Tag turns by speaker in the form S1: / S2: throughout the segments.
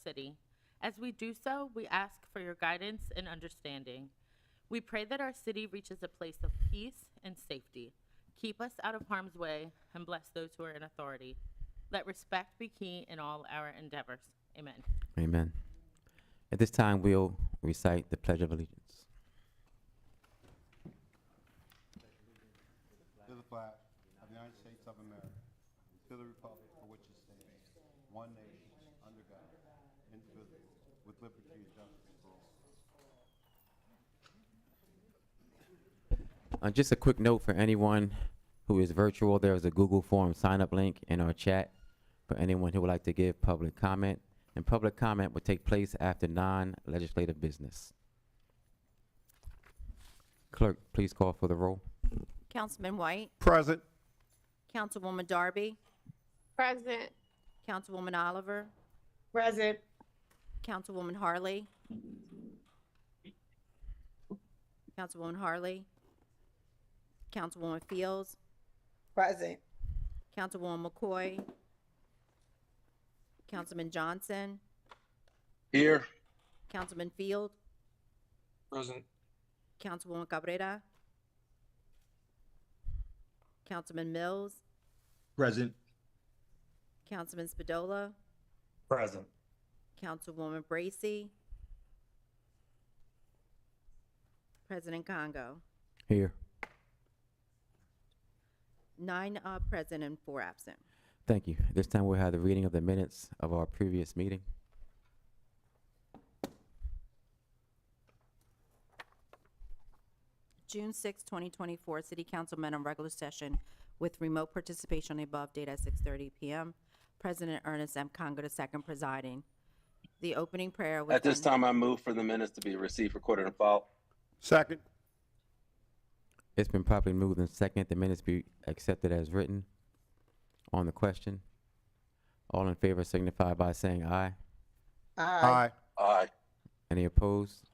S1: city. As we do so, we ask for your guidance and understanding. We pray that our city reaches a place of peace and safety. Keep us out of harm's way and bless those who are in authority. Let respect be key in all our endeavors. Amen.
S2: Amen. At this time, we'll recite the Pledge of Allegiance.
S3: To the flag of the United States of America, to the republic for which it stands, one nation, under God, indivisible, with liberty and justice for all.
S2: Just a quick note for anyone who is virtual, there is a Google form sign-up link in our chat for anyone who would like to give public comment. And public comment will take place after non-legislative business. Clerk, please call for the roll.
S4: Councilman White,
S3: Present.
S4: Councilwoman Darby,
S5: Present.
S4: Councilwoman Oliver,
S5: Present.
S4: Councilwoman Harley, Councilwoman Harley, Councilwoman Fields,
S5: Present.
S4: Councilwoman McCoy, Councilman Johnson,
S6: Here.
S4: Councilman Field,
S6: Present.
S4: Councilwoman Cabrera, Councilman Mills,
S6: Present.
S4: Councilman Spadola,
S6: Present.
S4: Councilwoman Bracy, President Congo.
S2: Here.
S4: 9 present and 4 absent.
S2: Thank you. This time we'll have the reading of the minutes of our previous meeting.
S4: June 6, 2024, City Council met on regular session with remote participation on the above date at 6:30 p.m. President Ernest M. Congo II presiding. The opening prayer was
S6: At this time, I move for the minutes to be received, recorded, and filed.
S3: Second.
S2: It's been properly moved and second. The minutes be accepted as written. On the question, all in favor signify by saying aye.
S3: Aye.
S6: Aye.
S2: Any opposed?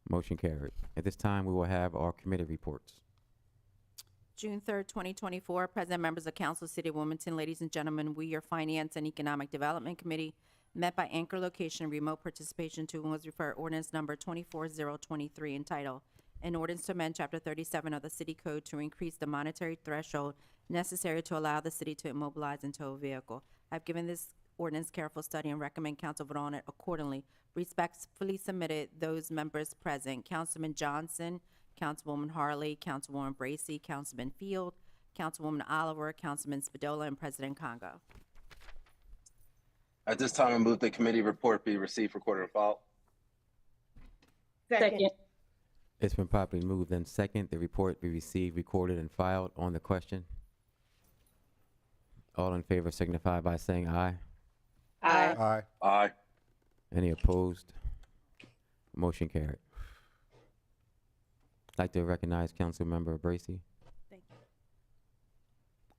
S2: Motion carried. At this time, we will have our committee reports.
S4: June 3rd, 2024, President, members of Council, City of Wilmington, ladies and gentlemen, we, your Finance and Economic Development Committee, met by anchor location and remote participation to and was referred ordinance number 24023 entitled, an ordinance to amend Chapter 37 of the City Code to increase the monetary threshold necessary to allow the city to immobilize and tow a vehicle. I've given this ordinance careful study and recommend council vote on it accordingly. Respectfully submitted, those members present: Councilman Johnson, Councilwoman Harley, Councilwoman Bracy, Councilman Field, Councilwoman Oliver, Councilman Spadola, and President Congo.
S6: At this time, I move the committee report be received, recorded, and filed.
S5: Second.
S2: It's been properly moved and second. The report be received, recorded, and filed. On the question, all in favor signify by saying aye.
S5: Aye.
S3: Aye.
S6: Aye.
S2: Any opposed? Motion carried. I'd like to recognize Councilmember Bracy
S4: Thank you.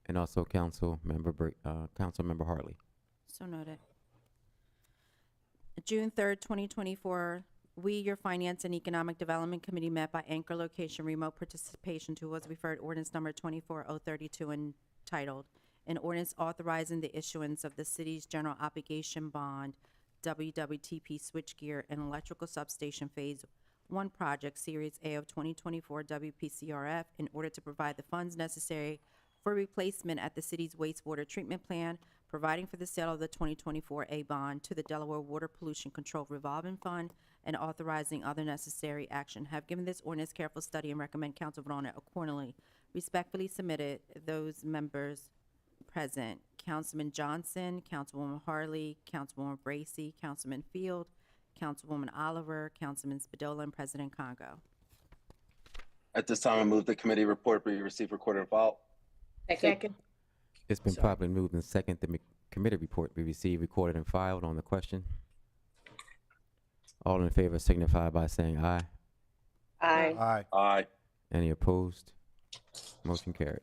S2: and also Councilmember Harley.
S4: So noted. June 3rd, 2024, we, your Finance and Economic Development Committee, met by anchor location remote participation to was referred ordinance number 24032 entitled, an ordinance authorizing the issuance of the city's general obligation bond, WWTP switchgear and electrical substation phase 1 project series A of 2024 WPCRF in order to provide the funds necessary for replacement at the city's wastewater treatment plant, providing for the sale of the 2024 A bond to the Delaware Water Pollution Control Revolving Fund, and authorizing other necessary action. Have given this ordinance careful study and recommend council vote on it accordingly. Respectfully submitted, those members present: Councilman Johnson, Councilwoman Harley, Councilwoman Bracy, Councilman Field, Councilwoman Oliver, Councilman Spadola, and President Congo.
S6: At this time, I move the committee report be received, recorded, and filed.
S5: Second.
S2: It's been properly moved and second. The committee report be received, recorded, and filed. On the question, all in favor signify by saying aye.
S5: Aye.
S3: Aye.
S6: Aye.
S2: Any opposed? Motion carried.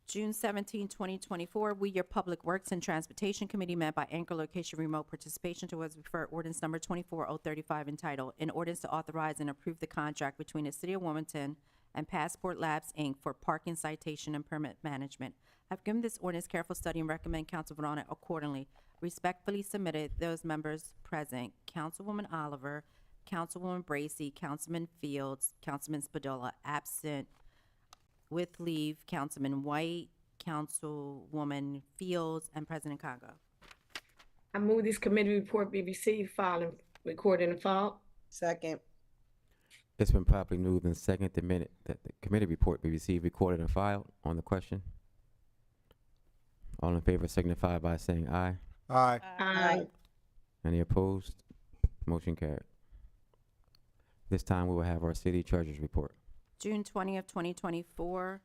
S4: June 17, 2024, we, your Public Works and Transportation Committee, met by anchor location remote participation to was referred ordinance number 24035 entitled, an ordinance to authorize and approve the contract between the City of Wilmington and Passport Labs, Inc. for parking citation and permit management. I've given this ordinance careful study and recommend council vote on it accordingly. Respectfully submitted, those members present, Councilwoman Oliver, Councilwoman Bracy, Councilman Fields, Councilman Spadola, absent with leave, Councilman White, Councilwoman Fields, and President Congo.
S5: I move this committee report be received, filed, and recorded and filed.
S7: Second.
S2: It's been properly moved and second that the committee report be received, recorded, and filed. On the question, all in favor signify by saying aye.
S3: Aye.
S5: Aye.
S2: Any opposed? Motion carried. This time we will have our city treasurer's report.
S4: June 20th, 2024.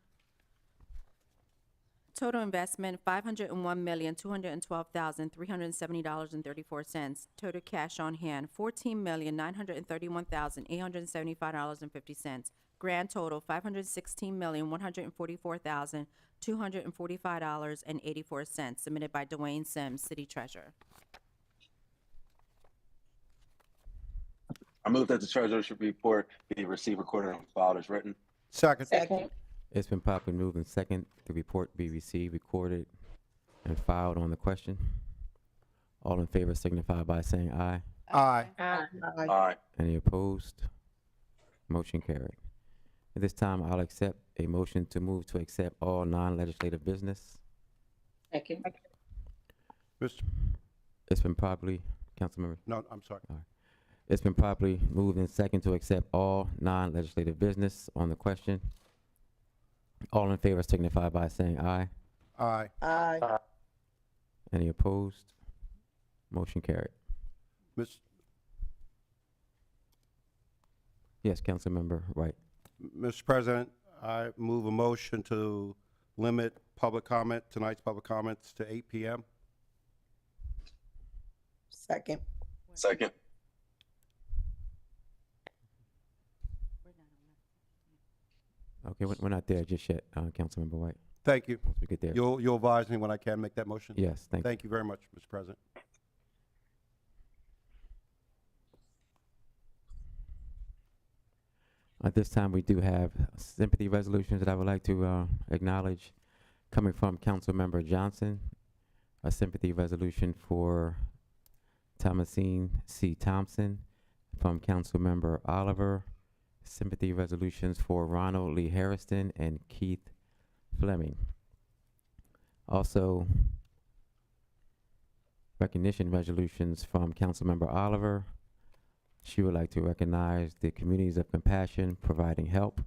S4: Total investment, $501,212,370.34. Total cash on hand, $14,931,875.50. Grand total, $516,144,245.84. Submitted by Dwayne Sims, City Treasurer.
S6: I move that the treasurer's report be received, recorded, and filed as written.
S3: Second.
S5: Second.
S2: It's been properly moved and second the report be received, recorded, and filed. On the question, all in favor signify by saying aye.
S3: Aye.
S5: Aye.
S6: Aye.
S2: Any opposed? Motion carried. At this time, I'll accept a motion to move to accept all non-legislative business.
S5: Second.
S2: It's been properly, Councilmember,
S3: No, I'm sorry.
S2: it's been properly moved and second to accept all non-legislative business. On the question, all in favor signify by saying aye.
S3: Aye.
S7: Aye.
S2: Any opposed? Motion carried.
S3: Miss,
S2: Yes, Councilmember White.
S3: Mr. President, I move a motion to limit public comment, tonight's public comments to 8 p.m.
S7: Second.
S6: Second.
S2: Okay, we're not there just yet, Councilmember White.
S3: Thank you.
S2: Once we get there.
S3: You'll advise me when I can make that motion?
S2: Yes, thank you.
S3: Thank you very much, Mr. President.
S2: At this time, we do have sympathy resolutions that I would like to acknowledge. Coming from Councilmember Johnson, a sympathy resolution for Thomasine C. Thompson. From Councilmember Oliver, sympathy resolutions for Ronald Lee Harrison and Keith Fleming. Also, recognition resolutions from Councilmember Oliver. She would like to recognize the communities of compassion, providing help,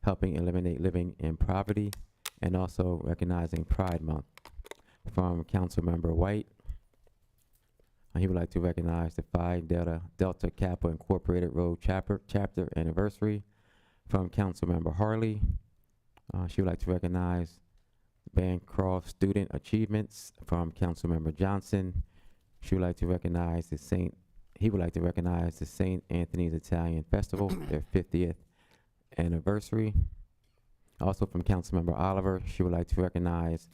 S2: helping eliminate living in poverty, and also recognizing Pride Month. From Councilmember White, he would like to recognize the Phi Delta Kappa Incorporated Road chapter anniversary. From Councilmember Harley, she would like to recognize Bancroft student achievements. From Councilmember Johnson, she would like to recognize he would like to recognize the St. Anthony's Italian Festival, their 50th anniversary. Also from Councilmember Oliver, she would like to recognize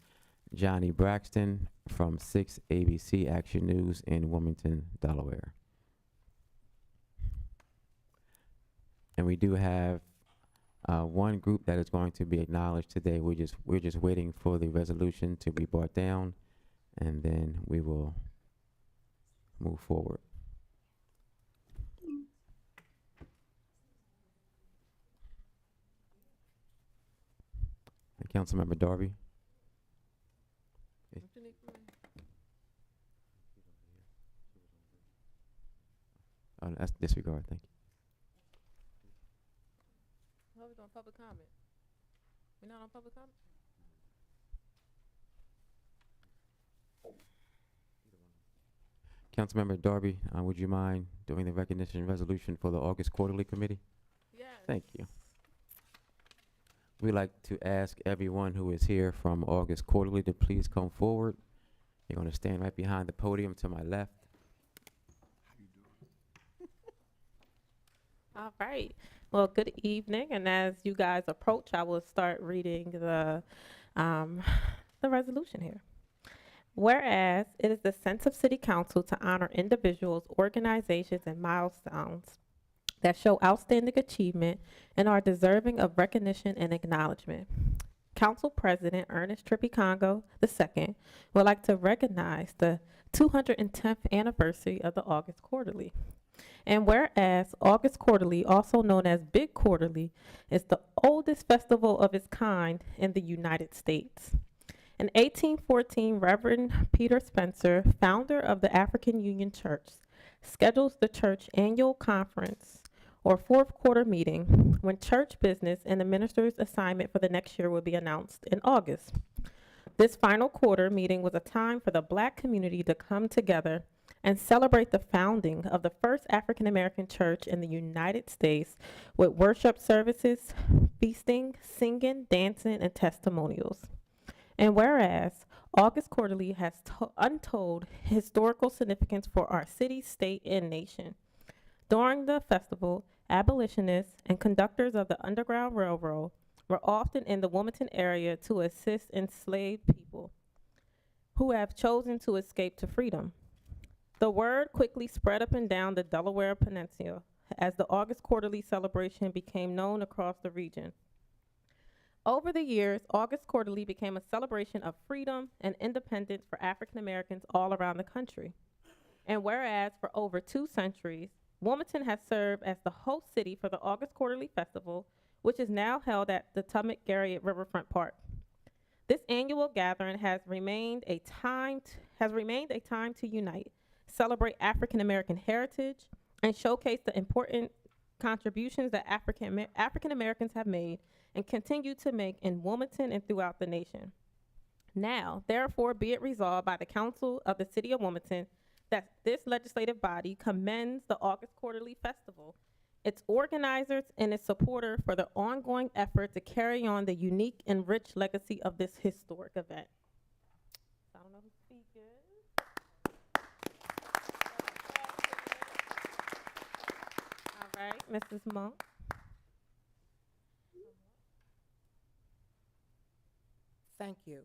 S2: Johnny Braxton from 6 ABC Action News in Wilmington, Delaware. And we do have one group that is going to be acknowledged today. We're just waiting for the resolution to be brought down, and then we will move forward. Councilmember Darby. Oh, that's disregard, thank you.
S8: Well, we're on public comment. We're not on public comment?
S2: Councilmember Darby, would you mind doing the recognition resolution for the August Quarterly Committee?
S8: Yes.
S2: Thank you. We'd like to ask everyone who is here from August Quarterly to please come forward. You're going to stand right behind the podium to my left.
S8: All right. Well, good evening. And as you guys approach, I will start reading the resolution here. Whereas it is the sense of City Council to honor individuals, organizations, and milestones that show outstanding achievement and are deserving of recognition and acknowledgement. Council President Ernest Trippy Congo II would like to recognize the 210th anniversary of the August Quarterly. And whereas August Quarterly, also known as Big Quarterly, is the oldest festival of its kind in the United States. In 1814, Reverend Peter Spencer, founder of the African Union Church, schedules the church annual conference or fourth quarter meeting when church business and the minister's assignment for the next year will be announced in August. This final quarter meeting was a time for the Black community to come together and celebrate the founding of the first African American church in the United States with worship services, feasting, singing, dancing, and testimonials. And whereas August Quarterly has untold historical significance for our city, state, and nation. During the festival, abolitionists and conductors of the Underground Railroad were often in the Wilmington area to assist enslaved people who have chosen to escape to freedom. The word quickly spread up and down the Delaware Peninsula as the August Quarterly celebration became known across the region. Over the years, August Quarterly became a celebration of freedom and independence for African Americans all around the country. And whereas for over 2 centuries, Wilmington has served as the host city for the August Quarterly Festival, which is now held at the Tummett-Garriott Riverfront Park. This annual gathering has remained a time to unite, celebrate African American heritage, and showcase the important contributions that African Americans have made and continue to make in Wilmington and throughout the nation. Now, therefore, be it resolved by the Council of the City of Wilmington that this legislative body commends the August Quarterly Festival, its organizers, and its supporters for their ongoing effort to carry on the unique and rich legacy of this historic event. I don't know who's speaking. All right, Mrs. Monk.
S7: Thank you.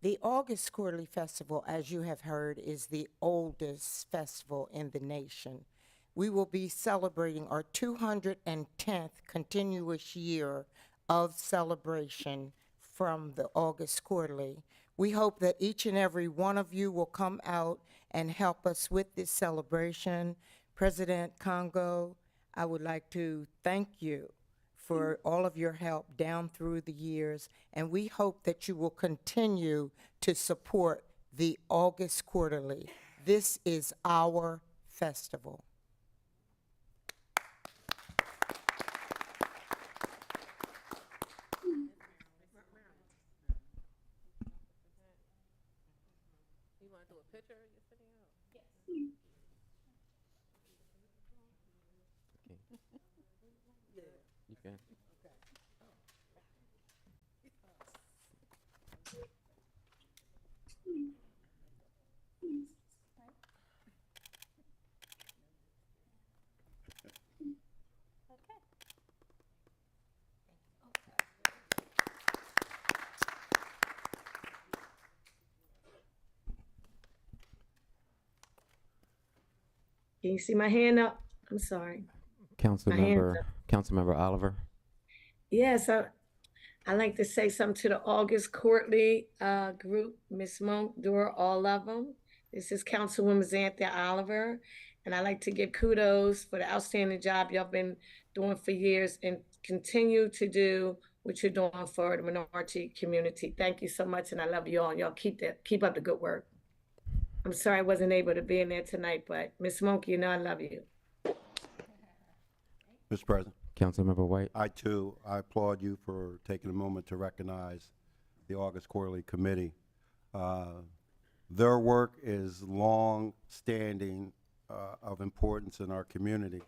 S7: The August Quarterly Festival, as you have heard, is the oldest festival in the nation. We will be celebrating our 210th continuous year of celebration from the August Quarterly. We hope that each and every one of you will come out and help us with this celebration. President Congo, I would like to thank you for all of your help down through the years, and we hope that you will continue to support the August Quarterly. This is our festival.
S8: You want to do a picture of you sitting out? Yes.
S2: You can.
S5: Can you see my hand up? I'm sorry.
S2: Councilmember Oliver.
S5: Yes, I like to say something to the August Quarterly group, Miss Monk, Dora, all of them. This is Councilwoman Xanthia Oliver, and I like to give kudos for the outstanding job y'all been doing for years and continue to do what you're doing for the minority community. Thank you so much, and I love you all. And y'all keep up the good work. I'm sorry I wasn't able to be in there tonight, but Miss Monk, you know I love you.
S3: Mr. President,
S2: Councilmember White.
S3: I applaud you for taking a moment to recognize the August Quarterly Committee. Their work is long-standing of importance in our community.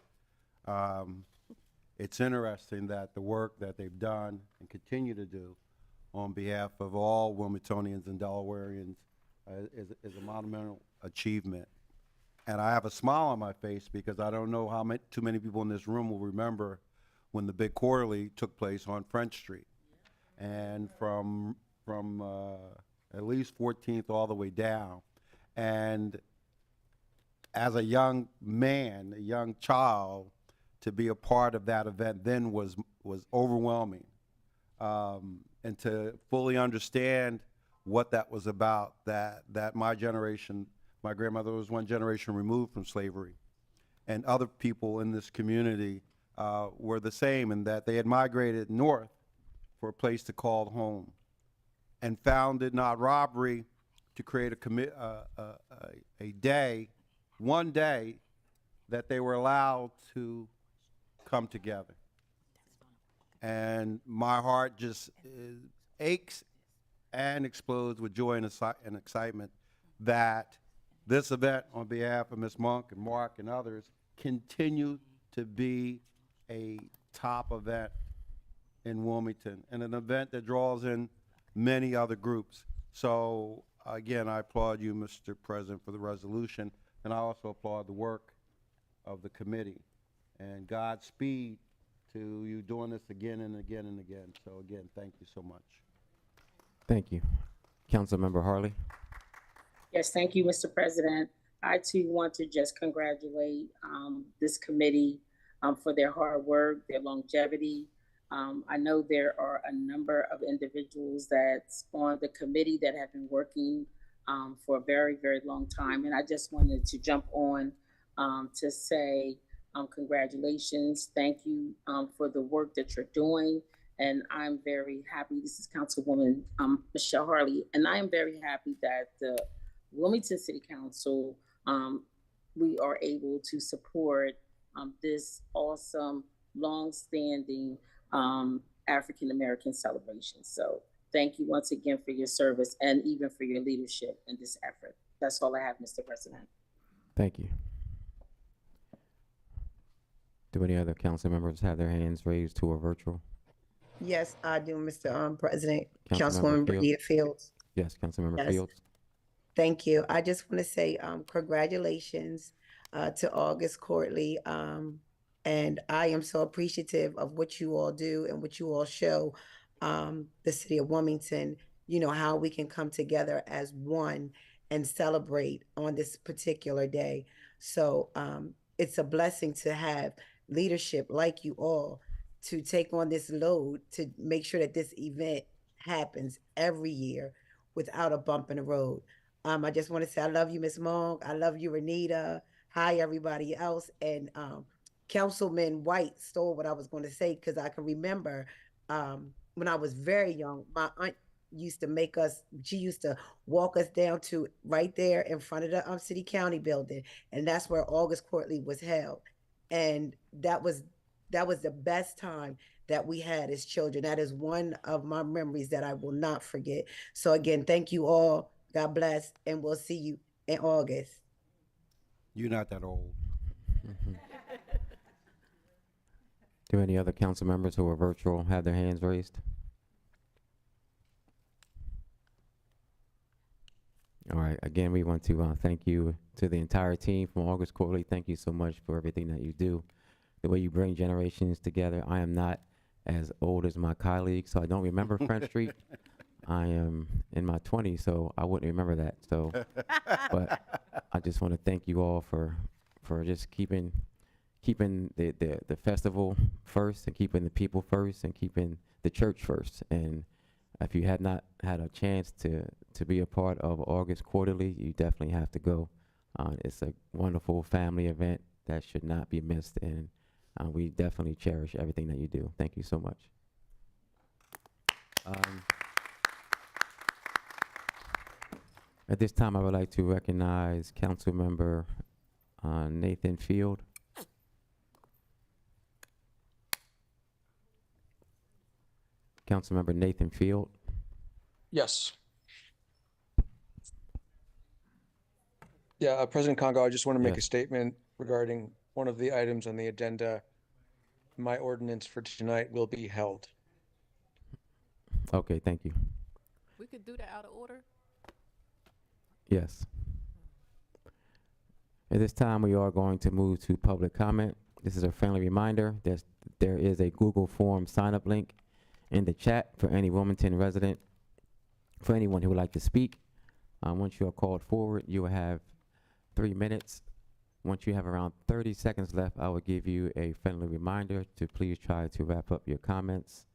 S3: It's interesting that the work that they've done and continue to do on behalf of all Wilmingtonians and Delawareans is a monumental achievement. And I have a smile on my face because I don't know how too many people in this room will remember when the big Quarterly took place on French Street. And from at least 14th all the way down. And as a young man, a young child, to be a part of that event then was overwhelming. and to fully understand what that was about, that my generation, my grandmother was one generation removed from slavery, and other people in this community were the same, in that they had migrated north for a place to call home, and found it not robbery to create a day, one day, that they were allowed to come together. And my heart just aches and explodes with joy and excitement that this event, on behalf of Ms. Monk and Mark and others, continue to be a top event in Wilmington, and an event that draws in many other groups. So again, I applaud you, Mr. President, for the resolution, and I also applaud the work of the committee. And Godspeed to you doing this again and again and again. So again, thank you so much.
S2: Thank you. Councilmember Harley.
S9: Yes, thank you, Mr. President. I too want to just congratulate this committee for their hard work, their longevity. I know there are a number of individuals that's on the committee that have been working for a very, very long time. And I just wanted to jump on to say congratulations. Thank you for the work that you're doing. And I'm very happy. This is Councilwoman Michelle Harley. And I am very happy that the Wilmington City Council, we are able to support this awesome, long-standing African-American celebration. So thank you once again for your service and even for your leadership in this effort. That's all I have, Mr. President.
S2: Thank you. Do any other council members have their hands raised to a virtual?
S10: Yes, I do, Mr. President.
S2: Councilmember
S10: Councilwoman Bernita Fields.
S2: Yes, Councilmember
S10: Yes.
S2: Fields.
S10: Thank you. I just want to say congratulations to August Courtly. And I am so appreciative of what you all do and what you all show the city of Wilmington, you know, how we can come together as one and celebrate on this particular day. So it's a blessing to have leadership like you all to take on this load to make sure that this event happens every year without a bump in the road. I just want to say I love you, Ms. Monk. I love you, Renita. Hi, everybody else. And Councilman White stole what I was going to say, because I can remember when I was very young, my aunt used to she used to walk us down to right there in front of the City County building. And that's where August Courtly was held. And that was the best time that we had as children. That is one of my memories that I will not forget. So again, thank you all. God bless. And we'll see you in August.
S3: You're not that old.
S2: Do any other council members who are virtual have their hands raised? All right. Again, we want to thank you to the entire team from August Courtly. Thank you so much for everything that you do, the way you bring generations together. I am not as old as my colleagues, so I don't remember Front Street. I am in my 20s, so I wouldn't remember that. So, but I just want to thank you all for just keeping the festival first, and keeping the people first, and keeping the church first. And if you have not had a chance to be a part of August Quarterly, you definitely have to go. It's a wonderful family event that should not be missed, and we definitely cherish everything that you do. Thank you so much. At this time, I would like to recognize Councilmember Nathan Field. Councilmember Nathan Field.
S11: Yes. Yeah, President Congo, I just want to make
S2: Yes.
S11: a statement regarding one of the items on the agenda. My ordinance for tonight will be held.
S2: Okay, thank you.
S12: We could do that out of order.
S2: Yes. At this time, we are going to move to public comment. This is a friendly reminder that there is a Google Form sign-up link in the chat for any Wilmington resident, for anyone who would like to speak. Once you are called forward, you will have 3 minutes. Once you have around 30 seconds left, I will give you a friendly reminder to please try to wrap up your comments.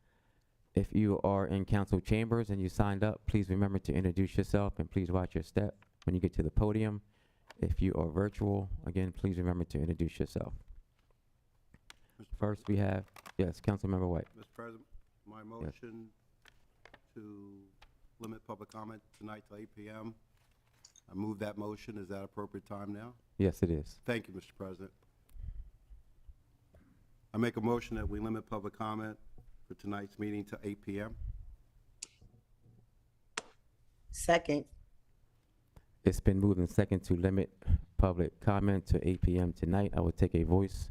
S2: If you are in council chambers and you signed up, please remember to introduce yourself and please watch your step when you get to the podium. If you are virtual, again, please remember to introduce yourself. First, we have, yes, Councilmember White.
S3: Mr. President, my motion to limit public comment tonight to 8 p.m. I move that motion. Is that appropriate time now?
S2: Yes, it is.
S3: Thank you, Mr. President. I make a motion that we limit public comment for tonight's meeting to 8 p.m.
S10: Second.
S2: It's been moved and second to limit public comment to 8 p.m. tonight. I would take a voice.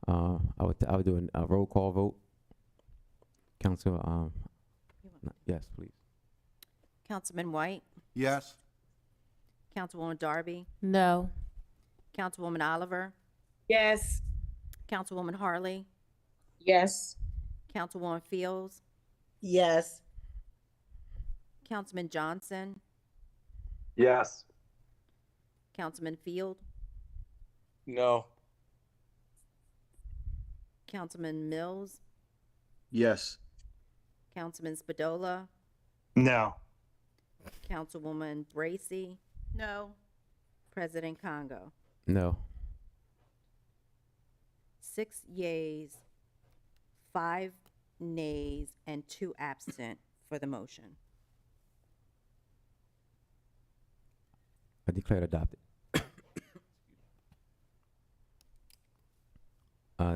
S2: I would do a roll call vote. Council, yes, please.
S4: Councilman White,
S3: Yes?
S4: Councilwoman Darby,
S8: No.
S4: Councilwoman Oliver,
S5: Yes.
S4: Councilwoman Harley,
S9: Yes.
S4: Councilwoman Fields,
S10: Yes.
S4: Councilman Johnson,
S6: Yes.
S4: Councilman Field,
S11: No.
S4: Councilman Mills,
S6: Yes.
S4: Councilman Spadola,
S6: No.
S4: Councilwoman Bracy,
S1: No.
S4: President Congo.
S2: No.
S4: 6 yeas, 5 nays, and 2 absent for the motion.
S2: I declare it adopted.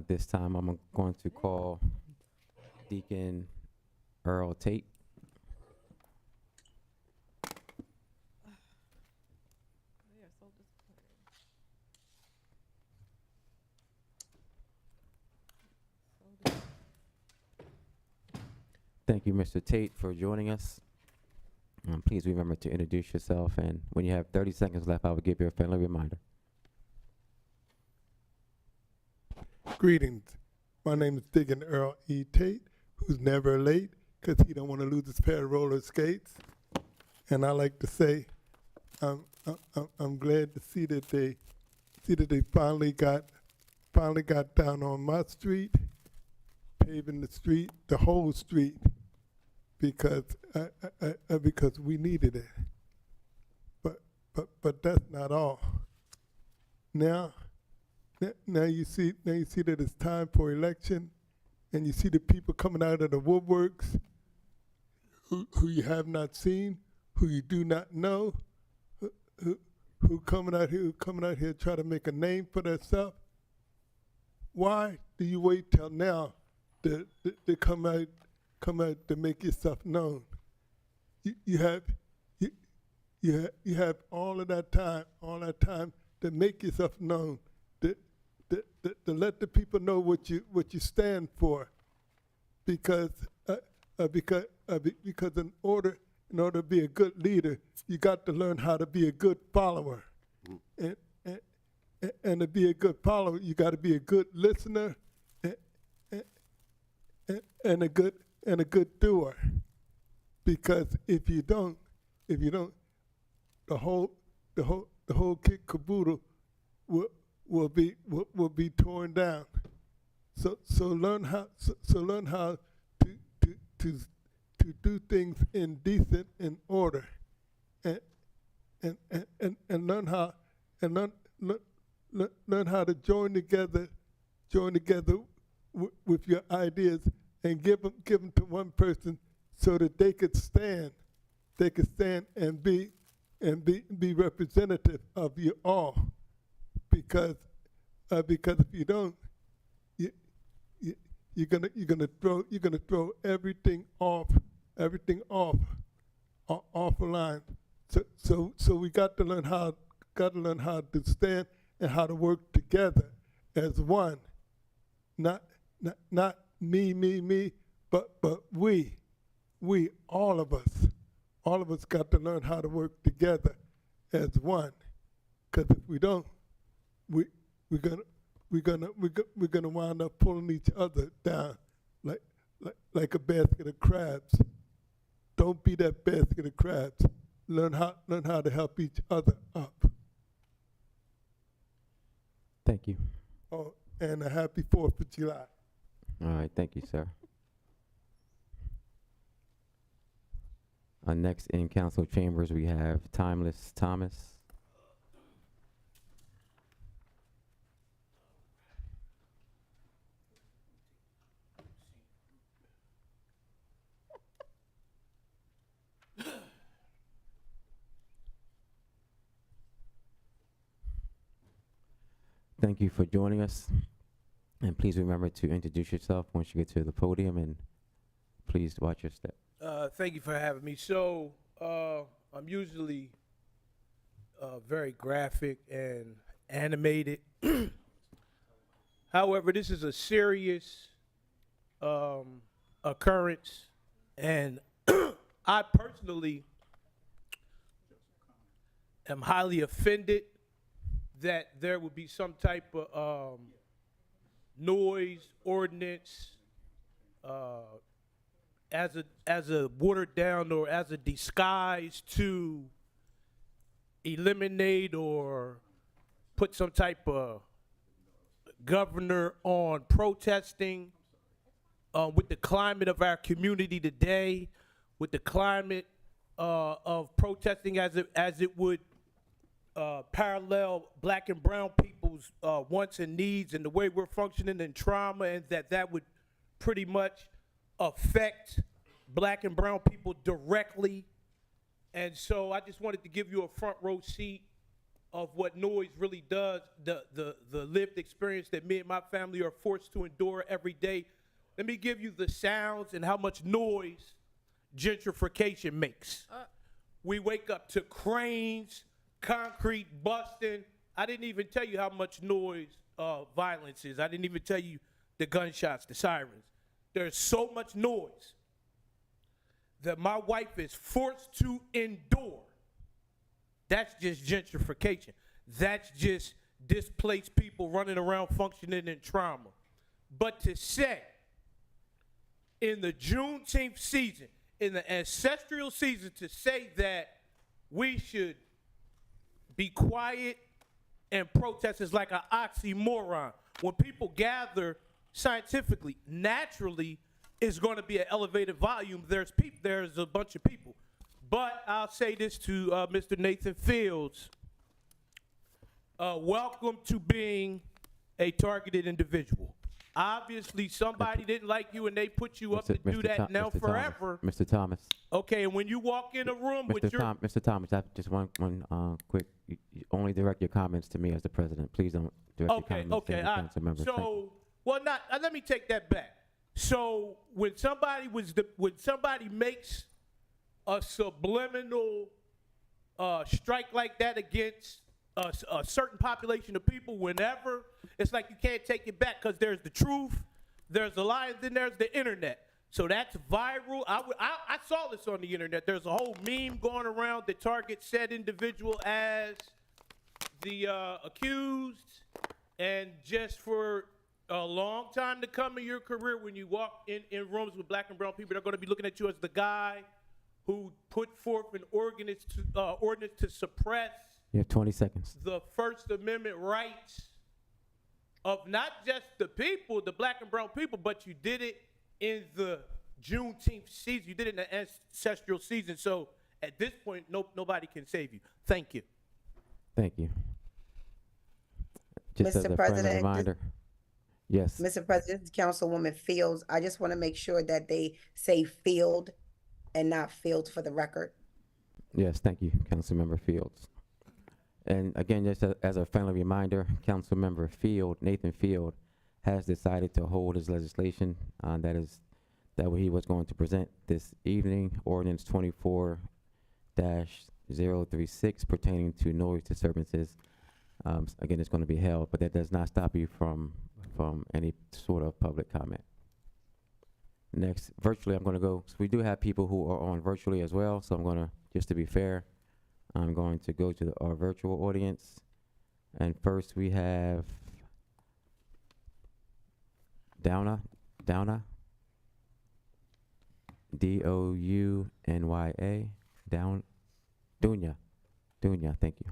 S2: This time I'm going to call Deacon Earl Tate. Thank you, Mr. Tate, for joining us. Please remember to introduce yourself, and when you have 30 seconds left, I will give you a friendly reminder.
S13: Greetings. My name is Deacon Earl E. Tate, who's never late because he don't want to lose his pair of roller skates. And I like to say, I'm glad to see that they finally got down on my street, paving the street, the whole street, because we needed it. But that's not all. Now you see that it's time for election, and you see the people coming out of the woodworks who you have not seen, who you do not know, who coming out here try to make a name for themselves. Why do you wait till now to come out to make yourself known? You have all that time to make yourself known, to let the people know what you stand for, because in order to be a good leader, you got to learn how to be a good follower, and to be a good follower, you got to be a good listener and a good doer. Because if you don't, the whole kit caboodle will be torn down. So learn how to do things in decent and order, and learn how to join together with your ideas and give them to one person so that they could stand and be representative of you all. Because if you don't, you're gonna throw everything off a line. So we got to learn how to stand and how to work together as one. Not me, but we, all of us got to learn how to work together as one. Because if we don't, we're gonna wind up pulling each other down like a basket of crabs. Don't be that basket of crabs. Learn how to help each other up.
S2: Thank you.
S13: Oh, and a happy 4th of July.
S2: All right, thank you, sir. Next in council chambers, we have Timeless Thomas. Thank you for joining us. And please remember to introduce yourself once you get to the podium, and please watch your step.
S14: Thank you for having me. So, I'm usually very graphic and animated. However, this is a serious occurrence, and I personally am highly offended that there would be some type of noise ordinance as a watered down or as a disguise to eliminate or put some type of governor on protesting. With the climate of our community today, with the climate of protesting as it would parallel black and brown people's wants and needs, and the way we're functioning in trauma, and that would pretty much affect black and brown people directly. And so I just wanted to give you a front row seat of what noise really does, the lived experience that me and my family are forced to endure every day. Let me give you the sounds and how much noise gentrification makes. We wake up to cranes, concrete busting. I didn't even tell you how much noise violence is. I didn't even tell you the gunshots, the sirens. There's so much noise that my wife is forced to endure. That's just gentrification. That's just displaced people running around functioning in trauma. But to say, in the Juneteenth season, in the ancestral season, to say that we should be quiet and protest is like an oxymoron. When people gather scientifically, naturally, it's going to be an elevated volume. There's a bunch of people. But I'll say this to Mr. Nathan Fields. Welcome to being a targeted individual. Obviously, somebody didn't like you and they put you up to do that now forever.
S2: Mr. Thomas.
S14: Okay, and when you walk in a room with your...
S2: Mr. Thomas, I just one quick, you only direct your comments to me as the president. Please don't direct your comments to the council members.
S14: So, well, let me take that back. So when somebody makes a subliminal strike like that against a certain population of people, whenever, it's like you can't take it back, because there's the truth, there's a lie, and then there's the internet. So that's viral. I saw this on the internet. There's a whole meme going around that targets said individual as the accused, and just for a long time to come in your career, when you walk in rooms with black and brown people, they're going to be looking at you as the guy who put forth an ordinance to suppress.
S2: You have 20 seconds.
S14: The First Amendment rights of not just the people, the black and brown people, but you did it in the Juneteenth season. You did it in the ancestral season. So at this point, nobody can save you. Thank you.
S2: Thank you. Just as
S10: Mr.
S2: a friendly
S10: President,
S2: reminder. Yes.
S10: Mr. President, Councilwoman Fields, I just want to make sure that they say field and not field for the record.
S2: Yes, thank you, Councilmember Fields. And again, just as a friendly reminder, Councilmember Nathan Field, has decided to hold his legislation that he was going to present this evening, Ordinance 24-036 pertaining to noise disturbances. Again, it's going to be held, but that does not stop you from any sort of public comment. Next, virtually, I'm going to go. So we do have people who are on virtually as well. So I'm going to, just to be fair, I'm going to go to our virtual audience. And first we have Downa, Dounya, Dounya, thank you.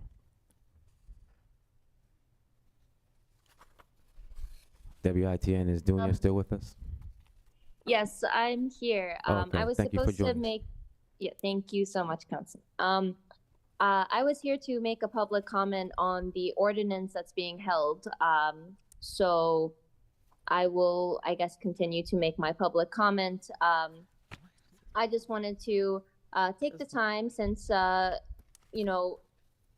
S2: WITN, is Dounya still with us?
S15: Yes, I'm here.
S2: Okay,
S15: I was
S2: thank you for
S15: supposed to
S2: joining.
S15: make, Yeah, thank you so much, Council. I was here to make a public comment on the ordinance that's being held. So I will, I guess, continue to make my public comment. I just wanted to take the time since, you know,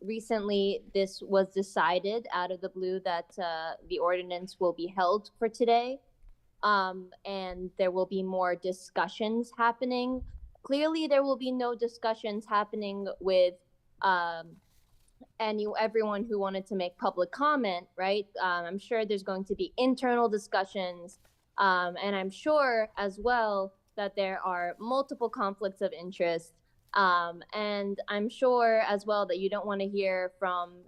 S15: recently this was decided out of the blue that the ordinance will be held for today. And there will be more discussions happening. Clearly, there will be no discussions happening with everyone who wanted to make public comment, right? I'm sure there's going to be internal discussions, and I'm sure as well that there are multiple conflicts of interest. And I'm sure as well that you don't want to hear from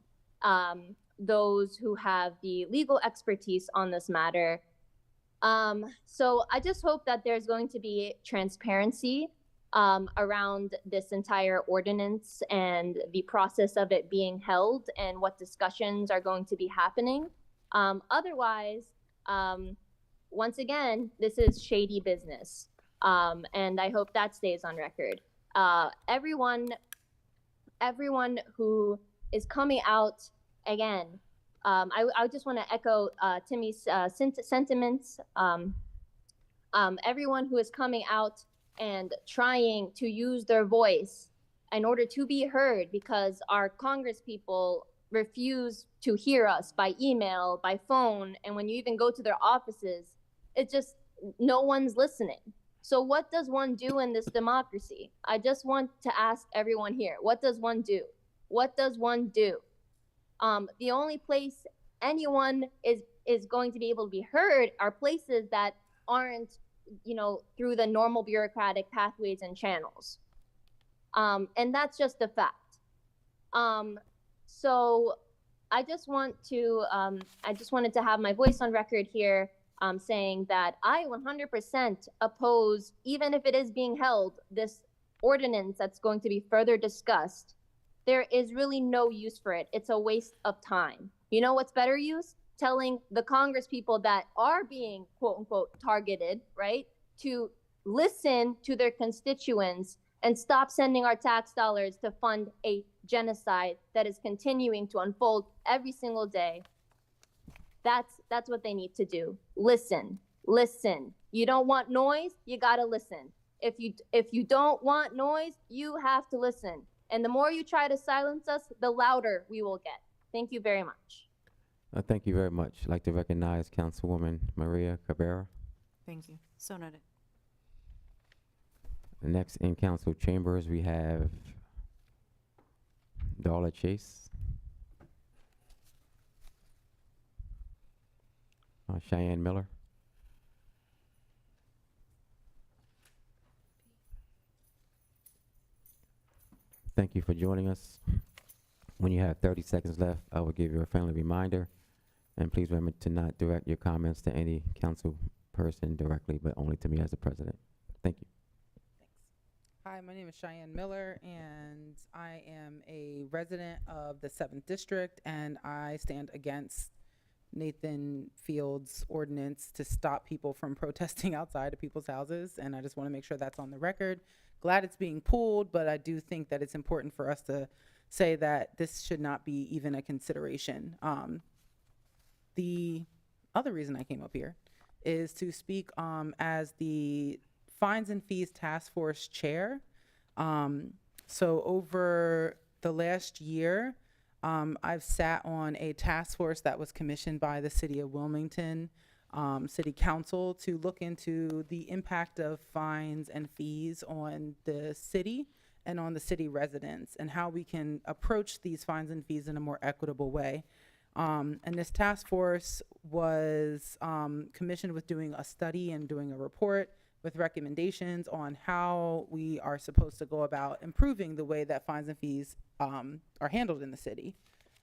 S15: those who have the legal expertise on this matter. So I just hope that there's going to be transparency around this entire ordinance and the process of it being held and what discussions are going to be happening. Otherwise, once again, this is shady business. And I hope that stays on record. Everyone who is coming out again, I just want to echo Timmy's sentiments. Everyone who is coming out and trying to use their voice in order to be heard, because our Congress people refuse to hear us by email, by phone, and when you even go to their offices, it's just no one's listening. So what does one do in this democracy? I just want to ask everyone here, what does one do? What does one do? The only place anyone is going to be able to be heard are places that aren't, through the normal bureaucratic pathways and channels. And that's just a fact. So I just wanted to have my voice on record here, saying that I 100% oppose, even if it is being held, this ordinance that's going to be further discussed. There is really no use for it. It's a waste of time. You know what's better use? Telling the Congress people that are being quote unquote targeted, right, to listen to their constituents and stop sending our tax dollars to fund a genocide that is continuing to unfold every single day. That's what they need to do. Listen. You don't want noise, you gotta listen. If you don't want noise, you have to listen. And the more you try to silence us, the louder we will get. Thank you very much.
S2: Thank you very much. I'd like to recognize Councilwoman Maria Cabrera.
S4: Thank you. So noted.
S2: Next in council chambers, we have Darla Chase, Cheyenne Miller, thank you for joining us. When you have 30 seconds left, I will give you a friendly reminder. And please remember to not direct your comments to any council person directly, but only to me as the president. Thank you.
S16: Hi, my name is Cheyenne Miller, and I am a resident of the 7th District, and I stand against Nathan Field's ordinance to stop people from protesting outside of people's houses, and I just want to make sure that's on the record. Glad it's being pulled, but I do think that it's important for us to say that this should not be even a consideration. The other reason I came up here is to speak as the Fines and Fees Task Force Chair. So over the last year, I've sat on a task force that was commissioned by the City of Wilmington City Council to look into the impact of fines and fees on the city and on the city residents, and how we can approach these fines and fees in a more equitable way. And this task force was commissioned with doing a study and doing a report with recommendations on how we are supposed to go about improving the way that fines and fees are handled in the city.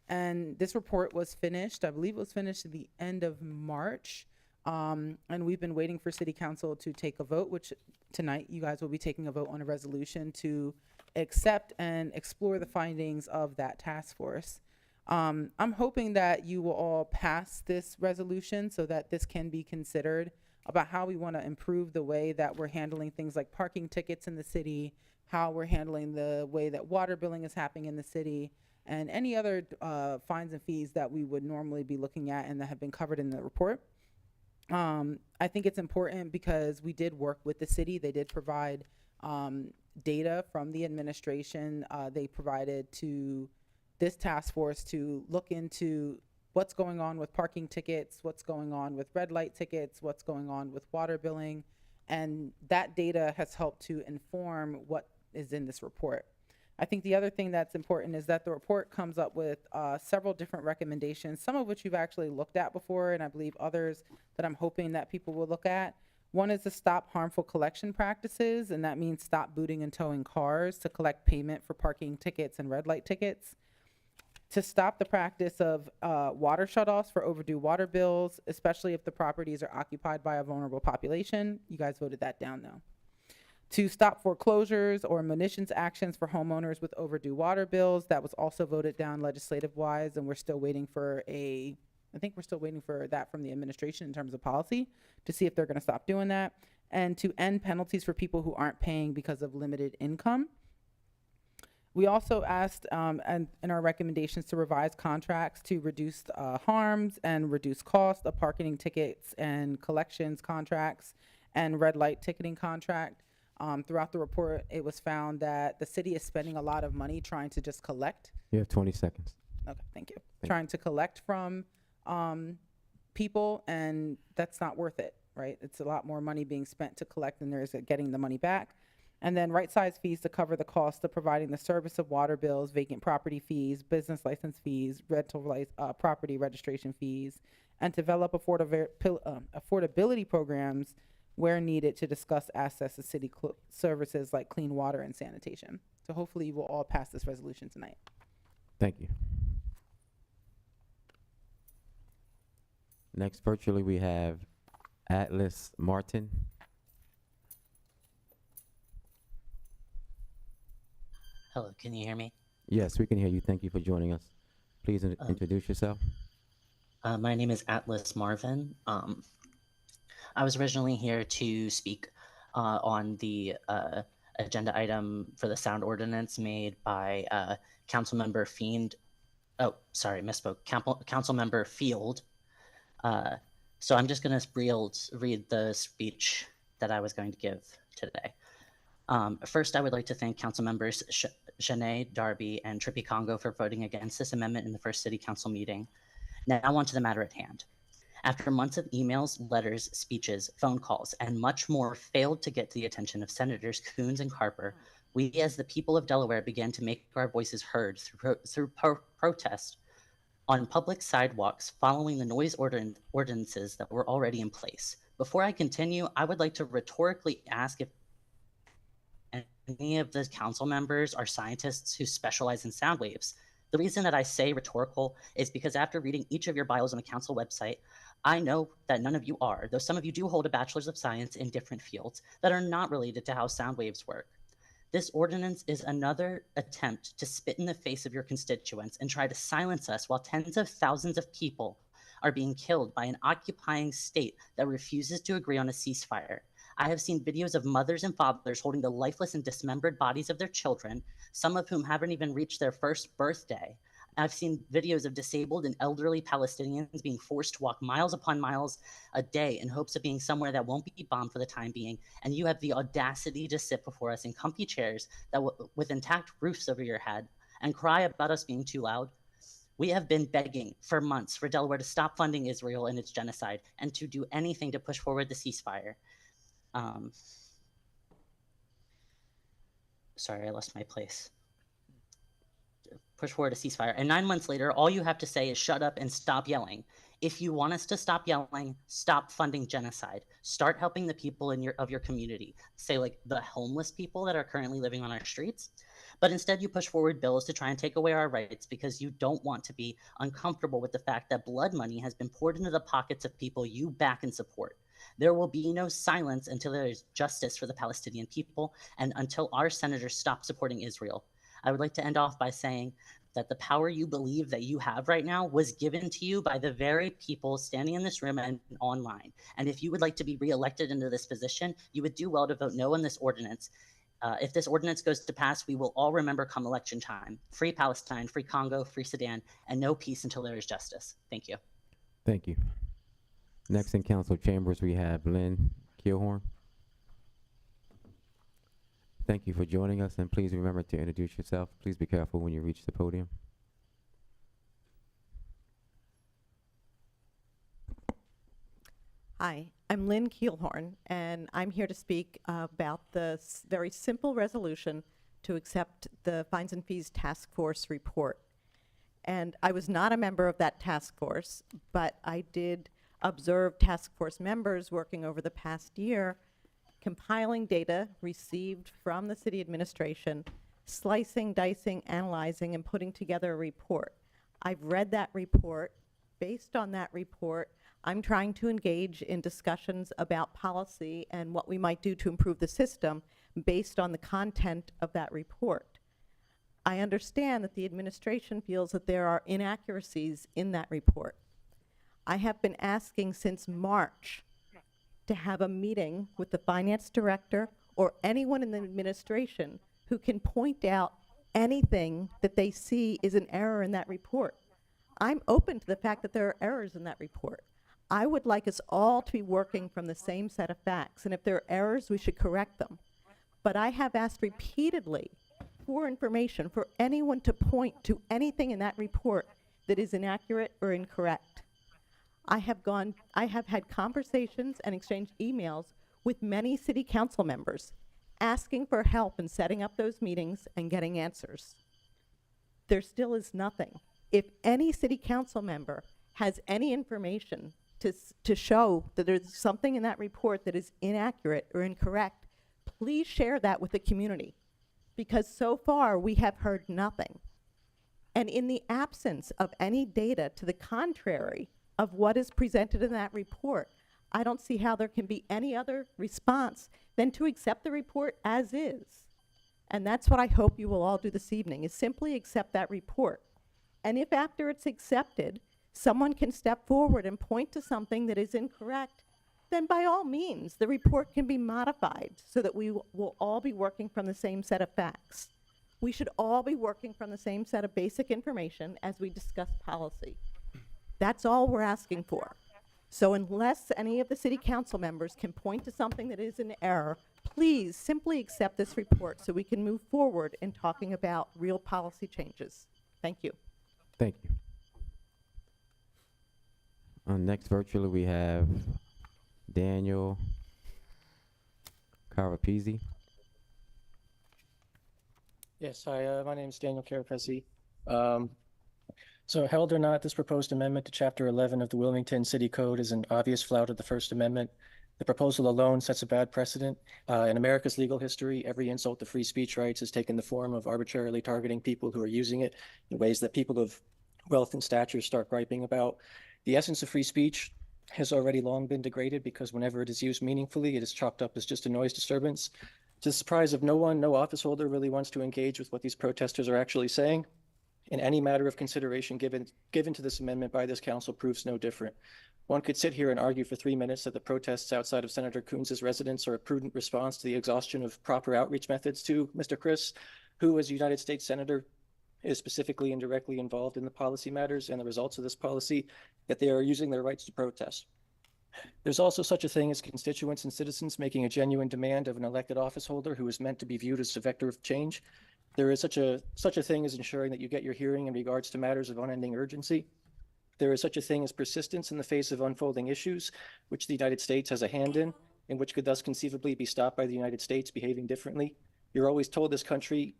S16: And this report was finished, I believe it was finished at the end of March. And we've been waiting for City Council to take a vote, which tonight you guys will be taking a vote on a resolution to accept and explore the findings of that task force. I'm hoping that you will all pass this resolution so that this can be considered about how we want to improve the way that we're handling things like parking tickets in the city, how we're handling the way that water billing is happening in the city, and any other fines and fees that we would normally be looking at and that have been covered in the report. I think it's important because we did work with the city. They did provide data from the administration. They provided to this task force to look into what's going on with parking tickets, what's going on with red light tickets, what's going on with water billing. And that data has helped to inform what is in this report. I think the other thing that's important is that the report comes up with several different recommendations, some of which you've actually looked at before, and I believe others that I'm hoping that people will look at. One is to stop harmful collection practices, and that means stop booting and towing cars to collect payment for parking tickets and red light tickets. To stop the practice of water shutoffs for overdue water bills, especially if the properties are occupied by a vulnerable population. You guys voted that down though. To stop foreclosures or munitions actions for homeowners with overdue water bills. That was also voted down legislative-wise, and we're still waiting for I think we're still waiting for that from the administration in terms of policy to see if they're gonna stop doing that. And to end penalties for people who aren't paying because of limited income. We also asked and in our recommendations to revise contracts to reduce harms and reduce cost of parking tickets and collections contracts and red light ticketing contract. Throughout the report, it was found that the city is spending a lot of money trying to just collect.
S2: You have 20 seconds.
S16: Okay, thank you. Trying to collect from people, and that's not worth it, right? It's a lot more money being spent to collect than there is at getting the money back. And then right-size fees to cover the cost of providing the service of water bills, vacant property fees, business license fees, rental property registration fees, and develop affordability programs where needed to discuss access to city services like clean water and sanitation. So hopefully you will all pass this resolution tonight.
S2: Thank you. Next, virtually, we have Atlas Martin.
S17: Hello, can you hear me?
S2: Yes, we can hear you. Thank you for joining us. Please introduce yourself.
S17: My name is Atlas Marvin. I was originally here to speak on the agenda item for the sound ordinance made by Councilmember Fiend. Oh, sorry, misspoke. Councilmember Field. So I'm just going to read the speech that I was going to give today. First, I would like to thank council members Shanae, Darby, and Trippy Congo for voting against this amendment in the first city council meeting. Now on to the matter at hand. After months of emails, letters, speeches, phone calls, and much more failed to get to the attention of Senators Coons and Carper, we as the people of Delaware began to make our voices heard through protest on public sidewalks following the noise ordinances that were already in place. Before I continue, I would like to rhetorically ask if any of the council members are scientists who specialize in sound waves. The reason that I say rhetorical is because after reading each of your bios on the council website, I know that none of you are, though some of you do hold a bachelor's of science in different fields that are not related to how sound waves work. This ordinance is another attempt to spit in the face of your constituents and try to silence us while tens of thousands of people are being killed by an occupying state that refuses to agree on a ceasefire. I have seen videos of mothers and fathers holding the lifeless and dismembered bodies of their children, some of whom haven't even reached their first birthday. I've seen videos of disabled and elderly Palestinians being forced to walk miles upon miles a day in hopes of being somewhere that won't be bombed for the time being. And you have the audacity to sit before us in comfy chairs with intact roofs over your head and cry about us being too loud. We have been begging for months for Delaware to stop funding Israel and its genocide and to do anything to push forward the ceasefire. Sorry, I lost my place. Push forward a ceasefire. And 9 months later, all you have to say is shut up and stop yelling. If you want us to stop yelling, stop funding genocide. Start helping the people of your community. Say like the homeless people that are currently living on our streets. But instead you push forward bills to try and take away our rights because you don't want to be uncomfortable with the fact that blood money has been poured into the pockets of people you back and support. There will be no silence until there is justice for the Palestinian people and until our senators stop supporting Israel. I would like to end off by saying that the power you believe that you have right now was given to you by the very people standing in this room and online. And if you would like to be reelected into this position, you would do well to vote no on this ordinance. If this ordinance goes to pass, we will all remember come election time: free Palestine, free Congo, free Sudan, and no peace until there is justice. Thank you.
S2: Thank you. Next in council chambers, we have Lynn Keelhorn. Thank you for joining us, and please remember to introduce yourself. Please be careful when you reach the podium.
S18: Hi, I'm Lynn Keelhorn, and I'm here to speak about the very simple resolution to accept the Fines and Fees Task Force report. And I was not a member of that task force, but I did observe task force members working over the past year, compiling data received from the city administration, slicing, dicing, analyzing, and putting together a report. I've read that report. Based on that report, I'm trying to engage in discussions about policy and what we might do to improve the system based on the content of that report. I understand that the administration feels that there are inaccuracies in that report. I have been asking since March to have a meeting with the finance director or anyone in the administration who can point out anything that they see is an error in that report. I'm open to the fact that there are errors in that report. I would like us all to be working from the same set of facts, and if there are errors, we should correct them. But I have asked repeatedly for information, for anyone to point to anything in that report that is inaccurate or incorrect. I have had conversations and exchanged emails with many city council members asking for help in setting up those meetings and getting answers. There still is nothing. If any city council member has any information to show that there's something in that report that is inaccurate or incorrect, please share that with the community, because so far we have heard nothing. And in the absence of any data to the contrary of what is presented in that report, I don't see how there can be any other response than to accept the report as is. And that's what I hope you will all do this evening, is simply accept that report. And if after it's accepted, someone can step forward and point to something that is incorrect, then by all means, the report can be modified so that we will all be working from the same set of facts. We should all be working from the same set of basic information as we discuss policy. That's all we're asking for. So unless any of the city council members can point to something that is an error, please simply accept this report so we can move forward in talking about real policy changes. Thank you.
S2: Thank you. Next virtually we have Daniel Carapizzi.
S19: Yes, hi, my name is Daniel Carapezzi. So held or not, this proposed amendment to Chapter 11 of the Wilmington City Code is an obvious flout of the First Amendment. The proposal alone sets a bad precedent. In America's legal history, every insult to free speech rights has taken the form of arbitrarily targeting people who are using it in ways that people of wealth and stature start griping about. The essence of free speech has already long been degraded because whenever it is used meaningfully, it is chalked up as just a noise disturbance. To the surprise of no one, no office holder really wants to engage with what these protesters are actually saying. And any matter of consideration given to this amendment by this council proves no different. One could sit here and argue for 3 minutes that the protests outside of Senator Coons' residence are a prudent response to the exhaustion of proper outreach methods to Mr. Chris, who as a United States Senator is specifically and directly involved in the policy matters and the results of this policy, that they are using their rights to protest. There's also such a thing as constituents and citizens making a genuine demand of an elected office holder who is meant to be viewed as a vector of change. There is such a thing as ensuring that you get your hearing in regards to matters of unending urgency. There is such a thing as persistence in the face of unfolding issues, which the United States has a hand in, and which could thus conceivably be stopped by the United States behaving differently. You're always told in this country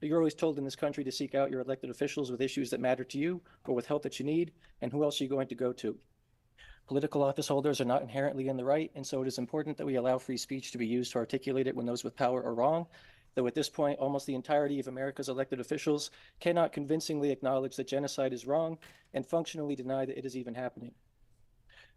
S19: to seek out your elected officials with issues that matter to you or with help that you need, and who else are you going to go to? Political office holders are not inherently in the right, and so it is important that we allow free speech to be used to articulate it when those with power are wrong, though at this point, almost the entirety of America's elected officials cannot convincingly acknowledge that genocide is wrong and functionally deny that it is even happening.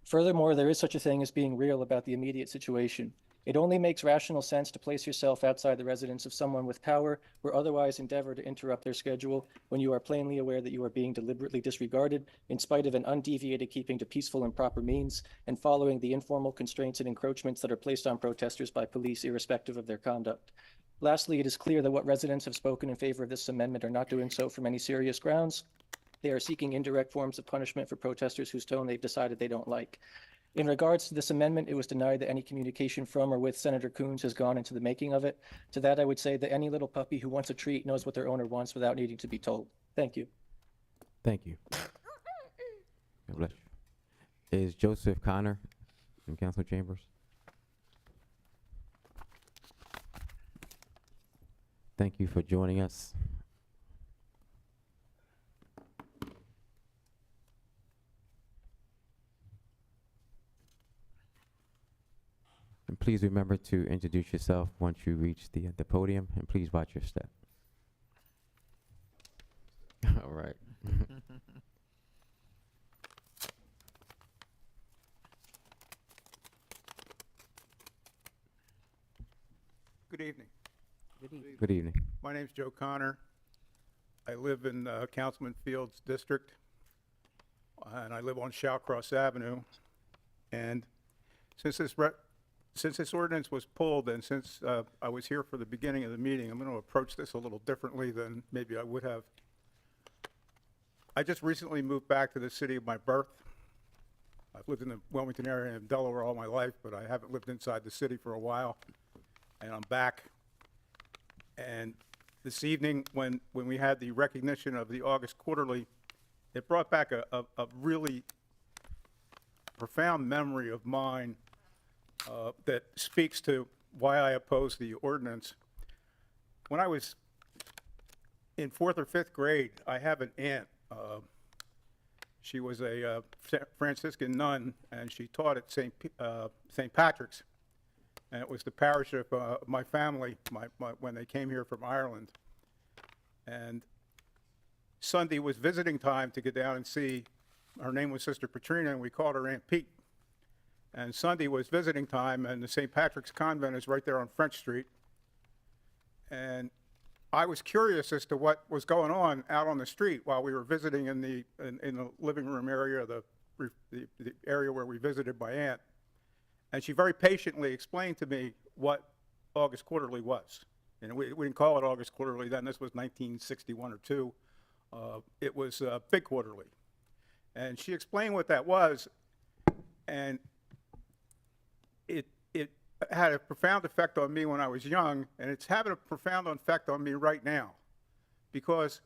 S19: Furthermore, there is such a thing as being real about the immediate situation. It only makes rational sense to place yourself outside the residence of someone with power or otherwise endeavor to interrupt their schedule when you are plainly aware that you are being deliberately disregarded in spite of an undeviated keeping to peaceful and proper means and following the informal constraints and encroachments that are placed on protesters by police irrespective of their conduct. Lastly, it is clear that what residents have spoken in favor of this amendment are not doing so from any serious grounds. They are seeking indirect forms of punishment for protesters whose tone they've decided they don't like. In regards to this amendment, it was denied that any communication from or with Senator Coons has gone into the making of it. To that, I would say that any little puppy who wants a treat knows what their owner wants without needing to be told. Thank you.
S2: Thank you. God bless you. Is Joseph Connor in council chambers? Thank you for joining us. And please remember to introduce yourself once you reach the podium, and please watch your step. All right.
S20: Good evening.
S2: Good evening.
S20: My name's Joe Connor. I live in Councilman Fields' district, and I live on Shawcross Avenue. And since this ordinance was pulled, and since I was here for the beginning of the meeting, I'm going to approach this a little differently than maybe I would have. I just recently moved back to the city of my birth. I've lived in the Wilmington area and Delaware all my life, but I haven't lived inside the city for a while, and I'm back. And this evening, when we had the recognition of the August Quarterly, it brought back a really profound memory of mine that speaks to why I oppose the ordinance. When I was in 4th or 5th grade, I have an aunt. She was a Franciscan nun, and she taught at St. Patrick's. And it was the parish of my family when they came here from Ireland. And Sunday was visiting time to get down and see. Her name was Sister Petrina, and we called her Aunt Pete. And Sunday was visiting time, and the St. Patrick's Convent is right there on French Street. And I was curious as to what was going on out on the street while we were visiting in the living room area, the area where we visited my aunt. And she very patiently explained to me what August Quarterly was. And we didn't call it August Quarterly then. This was 1961 or 2. It was Big Quarterly. And she explained what that was, and it had a profound effect on me when I was young, and it's having a profound effect on me right now, because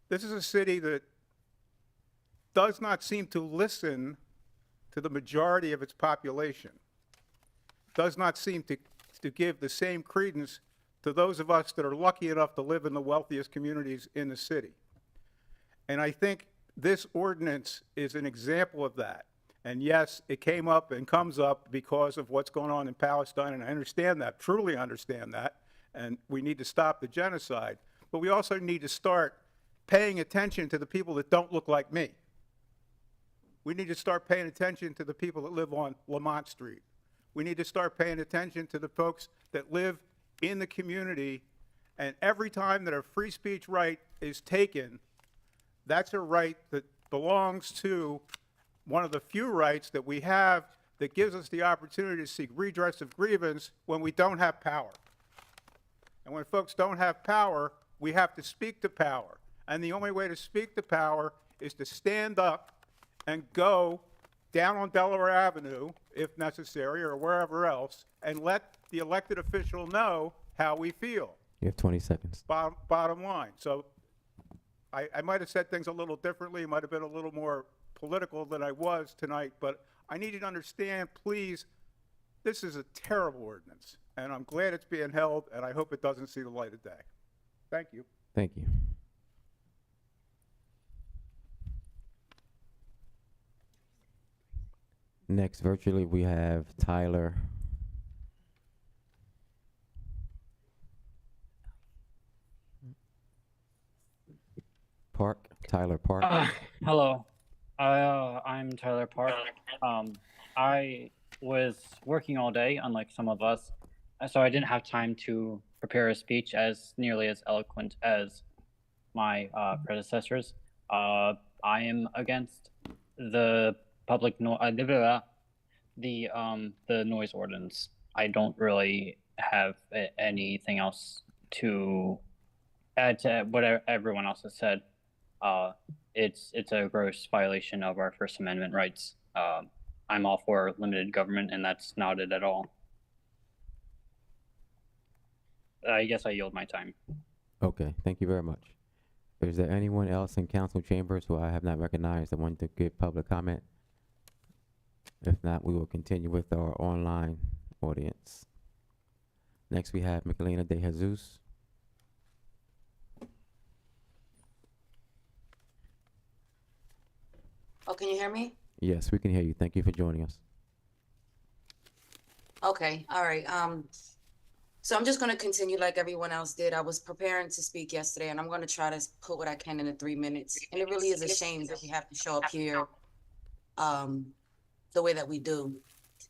S20: this is a city that does not seem to listen to the majority of its population, does not seem to give the same credence to those of us that are lucky enough to live in the wealthiest communities in the city. And I think this ordinance is an example of that. And yes, it came up and comes up because of what's going on in Palestine, and I understand that, truly understand that, and we need to stop the genocide. But we also need to start paying attention to the people that don't look like me. We need to start paying attention to the people that live on Lamont Street. We need to start paying attention to the folks that live in the community, and every time that a free speech right is taken, that's a right that belongs to one of the few rights that we have that gives us the opportunity to seek redress of grievance when we don't have power. And when folks don't have power, we have to speak to power. And the only way to speak to power is to stand up and go down on Delaware Avenue, if necessary, or wherever else, and let the elected official know how we feel.
S2: You have 20 seconds.
S20: Bottom line. So I might have said things a little differently, it might have been a little more political than I was tonight, but I need you to understand, please, this is a terrible ordinance, and I'm glad it's being held, and I hope it doesn't see the light of day. Thank you.
S2: Thank you. Next, virtually, we have Tyler. Tyler Park.
S21: Hello. I'm Tyler Park. I was working all day, unlike some of us, so I didn't have time to prepare a speech as nearly as eloquent as my predecessors. I am against the the noise ordinance. I don't really have anything else to add to what everyone else has said. It's a gross violation of our First Amendment rights. I'm all for limited government, and that's not it at all. I guess I yield my time.
S2: Okay, thank you very much. Is there anyone else in council chambers who I have not recognized that want to give public comment? If not, we will continue with our online audience. Next, we have Michelina De Jesus.
S22: Oh, can you hear me?
S2: Yes, we can hear you. Thank you for joining us.
S22: Okay, all right. So I'm just going to continue like everyone else did. I was preparing to speak yesterday, and I'm going to try to put what I can in the 3 minutes. And it really is a shame that we have to show up here the way that we do.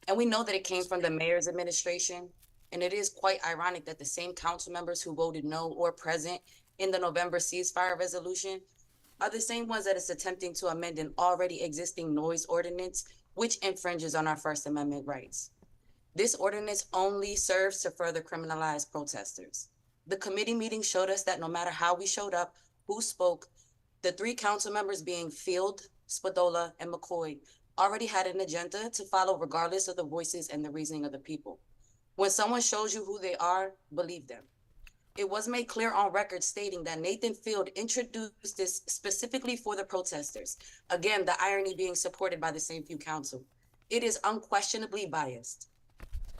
S22: And we know that it came from the mayor's administration. And it is quite ironic that the same council members who voted no or present in the November ceasefire resolution are the same ones that is attempting to amend an already existing noise ordinance, which infringes on our First Amendment rights. This ordinance only serves to further criminalize protesters. The committee meeting showed us that no matter how we showed up, who spoke, the 3 council members being Field, Spadola, and McCoy already had an agenda to follow regardless of the voices and the reasoning of the people. When someone shows you who they are, believe them. It was made clear on record stating that Nathan Field introduced this specifically for the protesters. Again, the irony being supported by the same few council. It is unquestionably biased.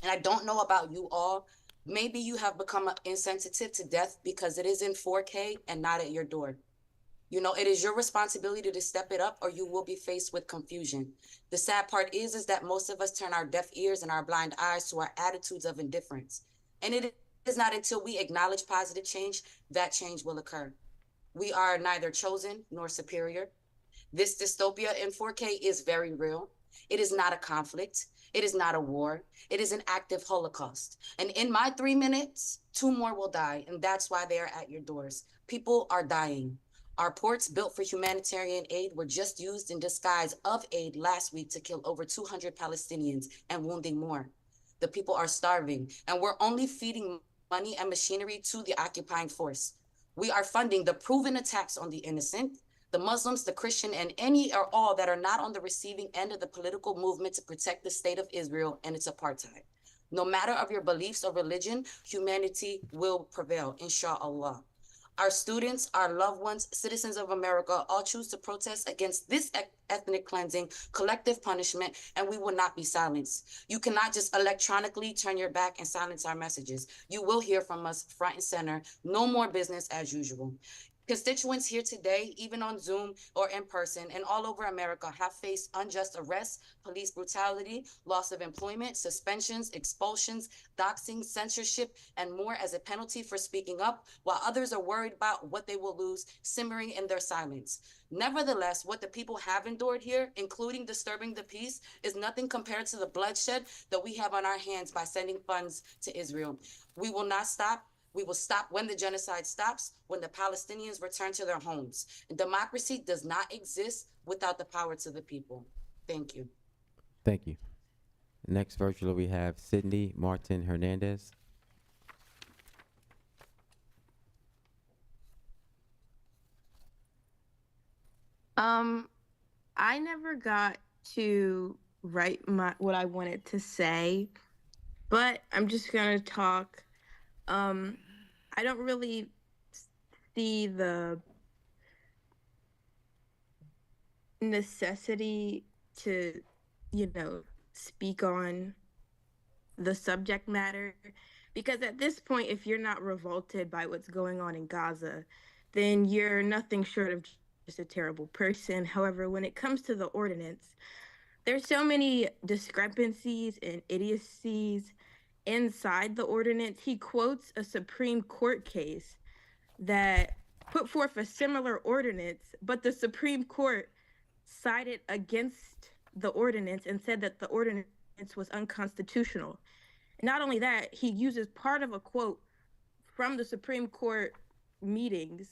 S22: And I don't know about you all. Maybe you have become insensitive to death because it is in 4K and not at your door. You know, it is your responsibility to step it up or you will be faced with confusion. The sad part is that most of us turn our deaf ears and our blind eyes to our attitudes of indifference. And it is not until we acknowledge positive change that change will occur. We are neither chosen nor superior. This dystopia in 4K is very real. It is not a conflict. It is not a war. It is an active Holocaust. And in my 3 minutes, 2 more will die. And that's why they are at your doors. People are dying. Our ports built for humanitarian aid were just used in disguise of aid last week to kill over 200 Palestinians and wounding more. The people are starving, and we're only feeding money and machinery to the occupying force. We are funding the proven attacks on the innocent, the Muslims, the Christian, and any or all that are not on the receiving end of the political movement to protect the state of Israel and its apartheid. No matter of your beliefs or religion, humanity will prevail, inshallah. Our students, our loved ones, citizens of America all choose to protest against this ethnic cleansing, collective punishment, and we will not be silenced. You cannot just electronically turn your back and silence our messages. You will hear from us front and center. No more business as usual. Constituents here today, even on Zoom or in person and all over America, have faced unjust arrests, police brutality, loss of employment, suspensions, expulsions, doxing, censorship, and more as a penalty for speaking up, while others are worried about what they will lose, simmering in their silence. Nevertheless, what the people have endured here, including disturbing the peace, is nothing compared to the bloodshed that we have on our hands by sending funds to Israel. We will not stop. We will stop when the genocide stops, when the Palestinians return to their homes. And democracy does not exist without the power to the people. Thank you.
S2: Thank you. Next virtually we have Sydney Martin Hernandez.
S23: I never got to write what I wanted to say, but I'm just gonna talk. I don't really see the necessity to, speak on the subject matter, because at this point, if you're not revolted by what's going on in Gaza, then you're nothing short of just a terrible person. However, when it comes to the ordinance, there's so many discrepancies and idiocies inside the ordinance. He quotes a Supreme Court case that put forth a similar ordinance, but the Supreme Court sided against the ordinance and said that the ordinance was unconstitutional. And not only that, he uses part of a quote from the Supreme Court meetings.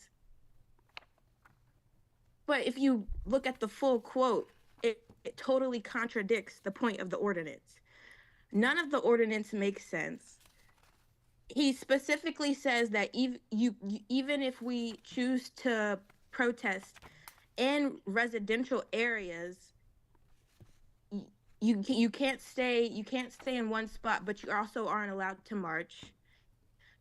S23: But if you look at the full quote, it totally contradicts the point of the ordinance. None of the ordinance makes sense. He specifically says that even if we choose to protest in residential areas, you can't stay in one spot, but you also aren't allowed to march.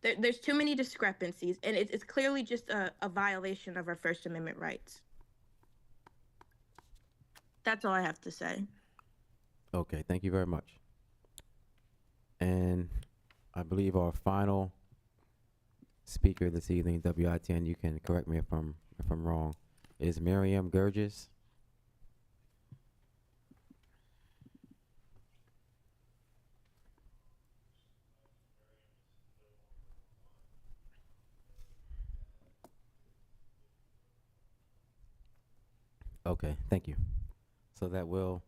S23: There's too many discrepancies, and it's clearly just a violation of our First Amendment rights. That's all I have to say.
S2: Okay, thank you very much. And I believe our final speaker this evening, WITN, you can correct me if I'm wrong, is Miriam Gurgis. Okay, thank you. So that will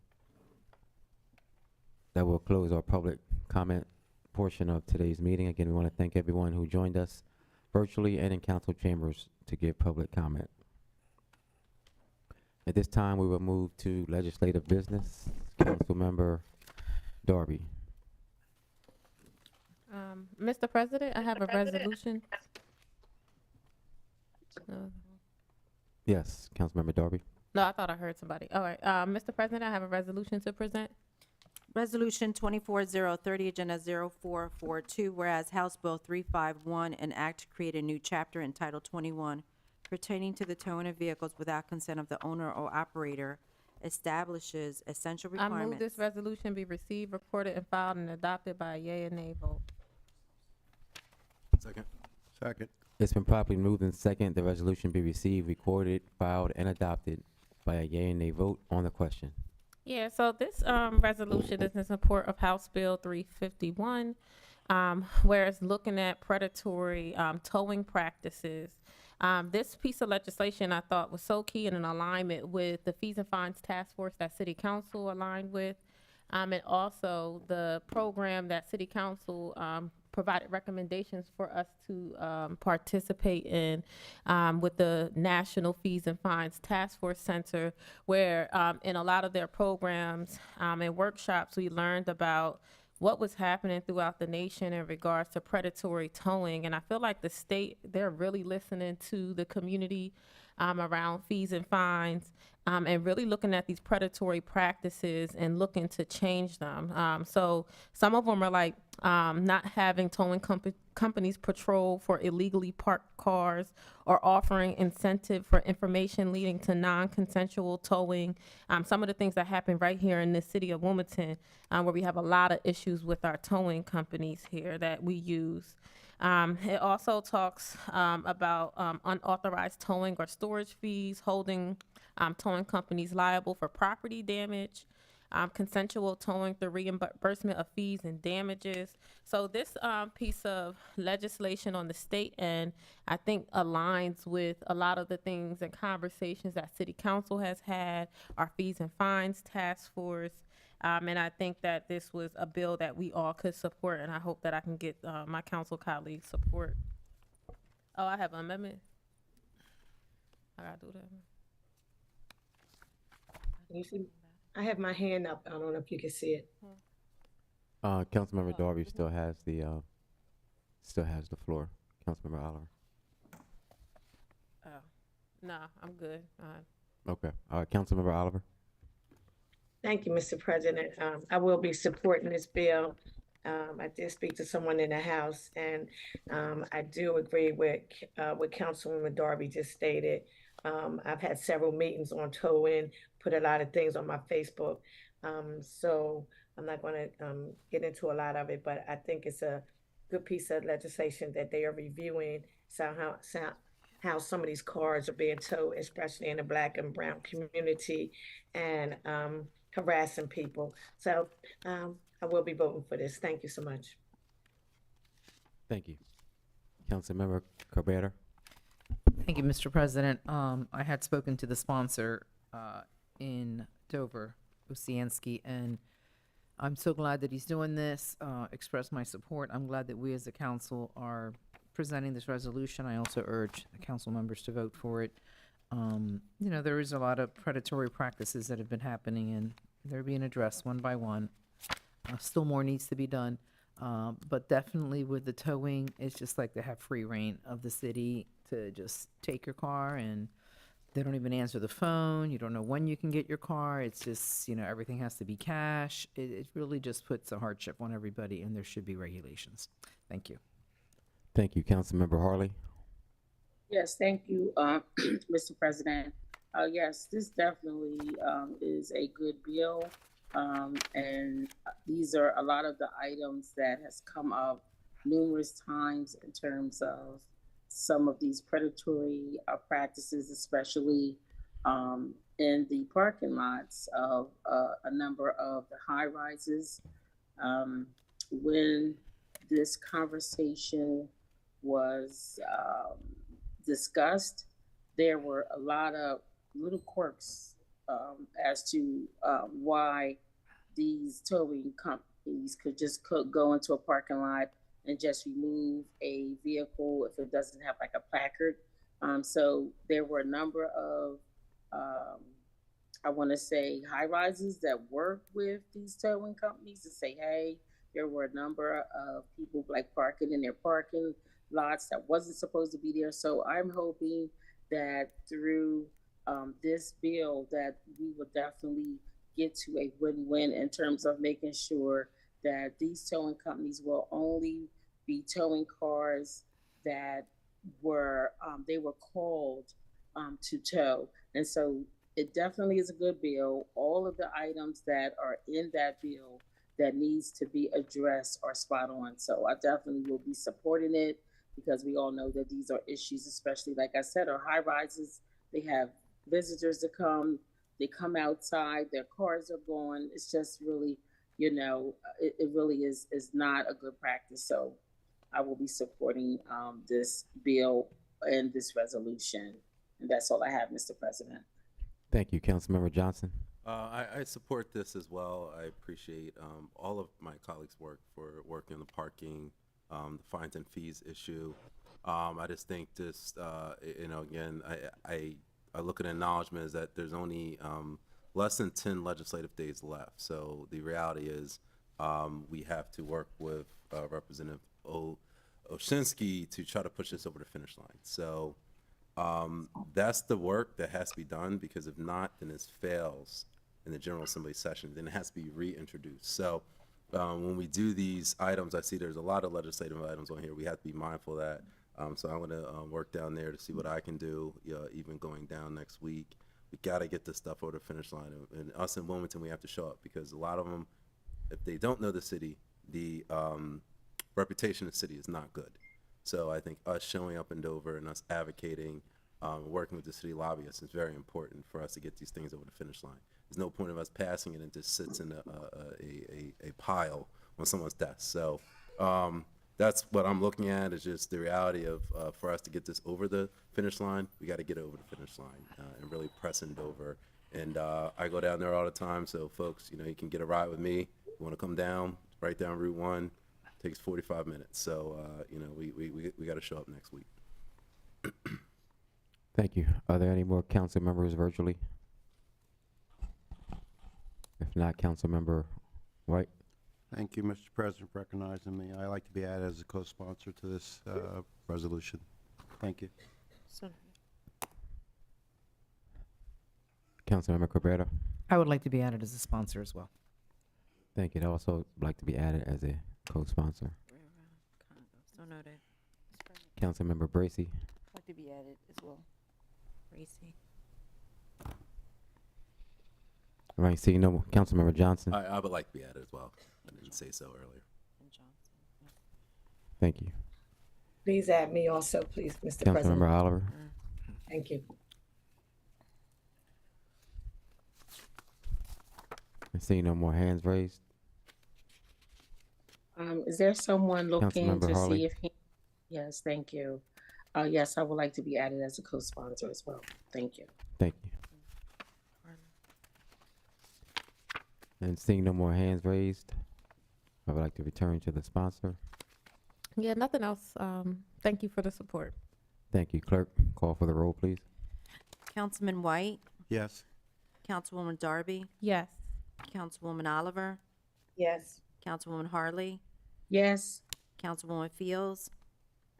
S2: close our public comment portion of today's meeting. Again, we want to thank everyone who joined us virtually and in council chambers to give public comment. At this time, we will move to legislative business. Councilmember Darby.
S8: Mr. President, I have a resolution.
S2: Yes, Councilmember Darby.
S8: No, I thought I heard somebody. All right, Mr. President, I have a resolution to present.
S4: Resolution 24-030, Agenda 0442, whereas House Bill 351, an act to create a new chapter entitled 21 pertaining to the towing of vehicles without consent of the owner or operator, establishes essential
S8: I
S4: requirements.
S8: move this resolution be received, recorded, and filed and adopted by a yea and nay vote.
S20: Second. Second.
S2: It's been properly moved and second. The resolution be received, recorded, filed, and adopted by a yea and nay vote on the question.
S8: Yeah, so this resolution is in support of House Bill 351, where it's looking at predatory towing practices. This piece of legislation I thought was so key and in alignment with the Fees and Fines Task Force that City Council aligned with, and also the program that City Council provided recommendations for us to participate in with the National Fees and Fines Task Force Center, where in a lot of their programs and workshops, we learned about what was happening throughout the nation in regards to predatory towing. And I feel like the state, they're really listening to the community around fees and fines, and really looking at these predatory practices and looking to change them. So some of them are like not having towing companies patrol for illegally parked cars, or offering incentive for information leading to non-consensual towing. Some of the things that happen right here in the city of Wilmington, where we have a lot of issues with our towing companies here that we use. It also talks about unauthorized towing or storage fees, holding towing companies liable for property damage, consensual towing through reimbursement of fees and damages. So this piece of legislation on the state end, I think, aligns with a lot of the things and conversations that City Council has had, our Fees and Fines Task Force. And I think that this was a bill that we all could support, and I hope that I can get my council colleagues' support. Oh, I have an amendment. I gotta do that.
S5: You see, I have my hand up. I don't know if you can see it.
S2: Councilmember Darby still has the floor. Councilmember Oliver.
S8: Oh, nah, I'm good.
S2: Okay. All right, Councilmember Oliver.
S5: Thank you, Mr. President. I will be supporting this bill. I did speak to someone in the House, and I do agree with what Councilwoman Darby just stated. I've had several meetings on towing, put a lot of things on my Facebook. So I'm not going to get into a lot of it, but I think it's a good piece of legislation that they are reviewing, how some of these cars are being towed, especially in the Black and brown community, and harassing people. So I will be voting for this. Thank you so much.
S2: Thank you. Councilmember Cabrera.
S3: Thank you, Mr. President. I had spoken to the sponsor in Dover, Osiansky, and I'm so glad that he's doing this, express my support. I'm glad that we as a council are presenting this resolution. I also urge the council members to vote for it. You know, there is a lot of predatory practices that have been happening, and they're being addressed one by one. Still more needs to be done. But definitely with the towing, it's just like they have free reign of the city to just take your car, and they don't even answer the phone. You don't know when you can get your car. It's just, you know, everything has to be cash. It really just puts a hardship on everybody, and there should be regulations. Thank you.
S2: Thank you, Councilmember Harley.
S7: Yes, thank you, Mr. President. Yes, this definitely is a good bill. And these are a lot of the items that has come up numerous times in terms of some of these predatory practices, especially in the parking lots of a number of the high rises. When this conversation was discussed, there were a lot of little quirks as to why these towing companies could just go into a parking lot and just remove a vehicle if it doesn't have like a placard. So there were a number of, I want to say, high rises that work with these towing companies to say, hey, there were a number of people like parking in their parking lots that wasn't supposed to be there. So I'm hoping that through this bill that we will definitely get to a win-win in terms of making sure that these towing companies will only be towing cars that were they were called to tow. And so it definitely is a good bill. All of the items that are in that bill that needs to be addressed are spot on. So I definitely will be supporting it, because we all know that these are issues, especially, like I said, are high rises. They have visitors that come, they come outside, their cars are gone. It's just really, you know, it really is not a good practice. So I will be supporting this bill and this resolution. And that's all I have, Mr. President.
S2: Thank you, Councilmember Johnson.
S6: I support this as well. I appreciate all of my colleagues' work for working on the parking, the fines and fees issue. I just think this, you know, again, I look at acknowledgement is that there's only less than 10 legislative days left. So the reality is we have to work with Representative Oshinsky to try to push this over the finish line. So that's the work that has to be done, because if not, then it fails in the General Assembly session. Then it has to be reintroduced. So when we do these items, I see there's a lot of legislative items on here. We have to be mindful of that. So I'm going to work down there to see what I can do, even going down next week. We got to get this stuff over the finish line. And us in Wilmington, we have to show up, because a lot of them, if they don't know the city, the reputation of the city is not good. So I think us showing up in Dover and us advocating, working with the city lobbyists is very important for us to get these things over the finish line. There's no point of us passing it and it just sits in a pile on someone's desk. So that's what I'm looking at, is just the reality of for us to get this over the finish line, we got to get it over the finish line and really press in Dover. And I go down there all the time. So folks, you know, you can get a ride with me. You want to come down, right down Route 1. Takes 45 minutes. So, you know, we got to show up next week.
S2: Thank you. Are there any more council members virtually? If not, Councilmember White.
S9: Thank you, Mr. President, for recognizing me. I like to be added as a co-sponsor to this resolution. Thank you.
S2: Councilmember Cabrera.
S3: I would like to be added as a sponsor as well.
S2: Thank you. I'd also like to be added as a co-sponsor.
S4: So noted.
S2: Councilmember Bracy.
S4: I'd like to be added as well. Bracy.
S2: All right, seeing no more. Councilmember Johnson.
S6: I would like to be added as well. I didn't say so earlier.
S2: Thank you.
S5: Please add me also, please, Mr. President.
S2: Councilmember Oliver.
S5: Thank you.
S2: I see no more hands raised.
S7: Is there someone looking
S2: Councilmember
S7: to
S2: Harley.
S7: see if he? Yes, thank you. Yes, I would like to be added as a co-sponsor as well. Thank you.
S2: Thank you. And seeing no more hands raised, I would like to return to the sponsor.
S8: Yeah, nothing else. Thank you for the support.
S2: Thank you. Clerk, call for the roll, please.
S4: Councilman White,
S9: Yes.
S4: Councilwoman Darby,
S8: Yes.
S4: Councilwoman Oliver,
S10: Yes.
S4: Councilwoman Harley,
S7: Yes.
S4: Councilwoman Fields,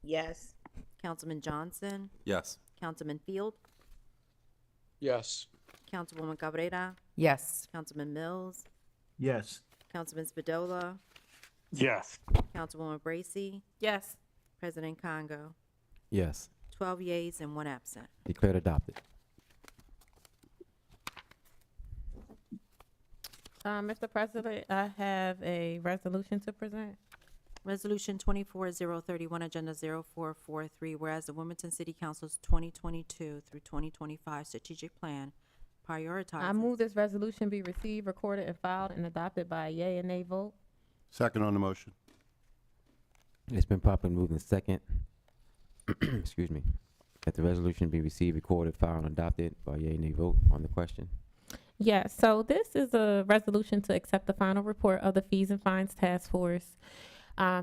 S10: Yes.
S4: Councilman Johnson,
S6: Yes.
S4: Councilman Field,
S20: Yes.
S4: Councilwoman Cabrera,
S3: Yes.
S4: Councilman Mills,
S20: Yes.
S4: Councilman Spadola,
S20: Yes.
S4: Councilwoman Bracy,
S8: Yes.
S4: President Congo.
S2: Yes.
S4: 12 yeas and 1 absent.
S2: Declared adopted.
S8: Mr. President, I have a resolution to present.
S4: Resolution 24031, Agenda 0443, whereas the Wilmington City Council's 2022 through 2025 strategic plan prioritizes.
S8: I move this resolution be received, recorded, and filed and adopted by a yea and nay vote.
S9: Second on the motion.
S2: It's been properly moved in second. Excuse me. That the resolution be received, recorded, filed, and adopted by yea and nay vote on the question.
S8: Yeah, so this is a resolution to accept the final report of the Fees and Fines Task Force.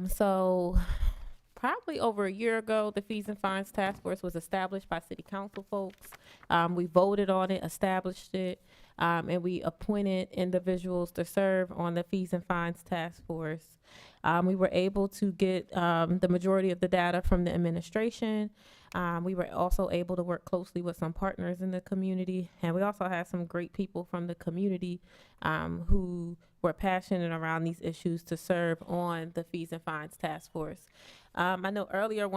S8: So probably over a year ago, the Fees and Fines Task Force was established by City Council folks. We voted on it, established it, and we appointed individuals to serve on the Fees and Fines Task Force. We were able to get the majority of the data from the administration. We were also able to work closely with some partners in the community, and we also had some great people from the community who were passionate around these issues to serve on the Fees and Fines Task Force. I know earlier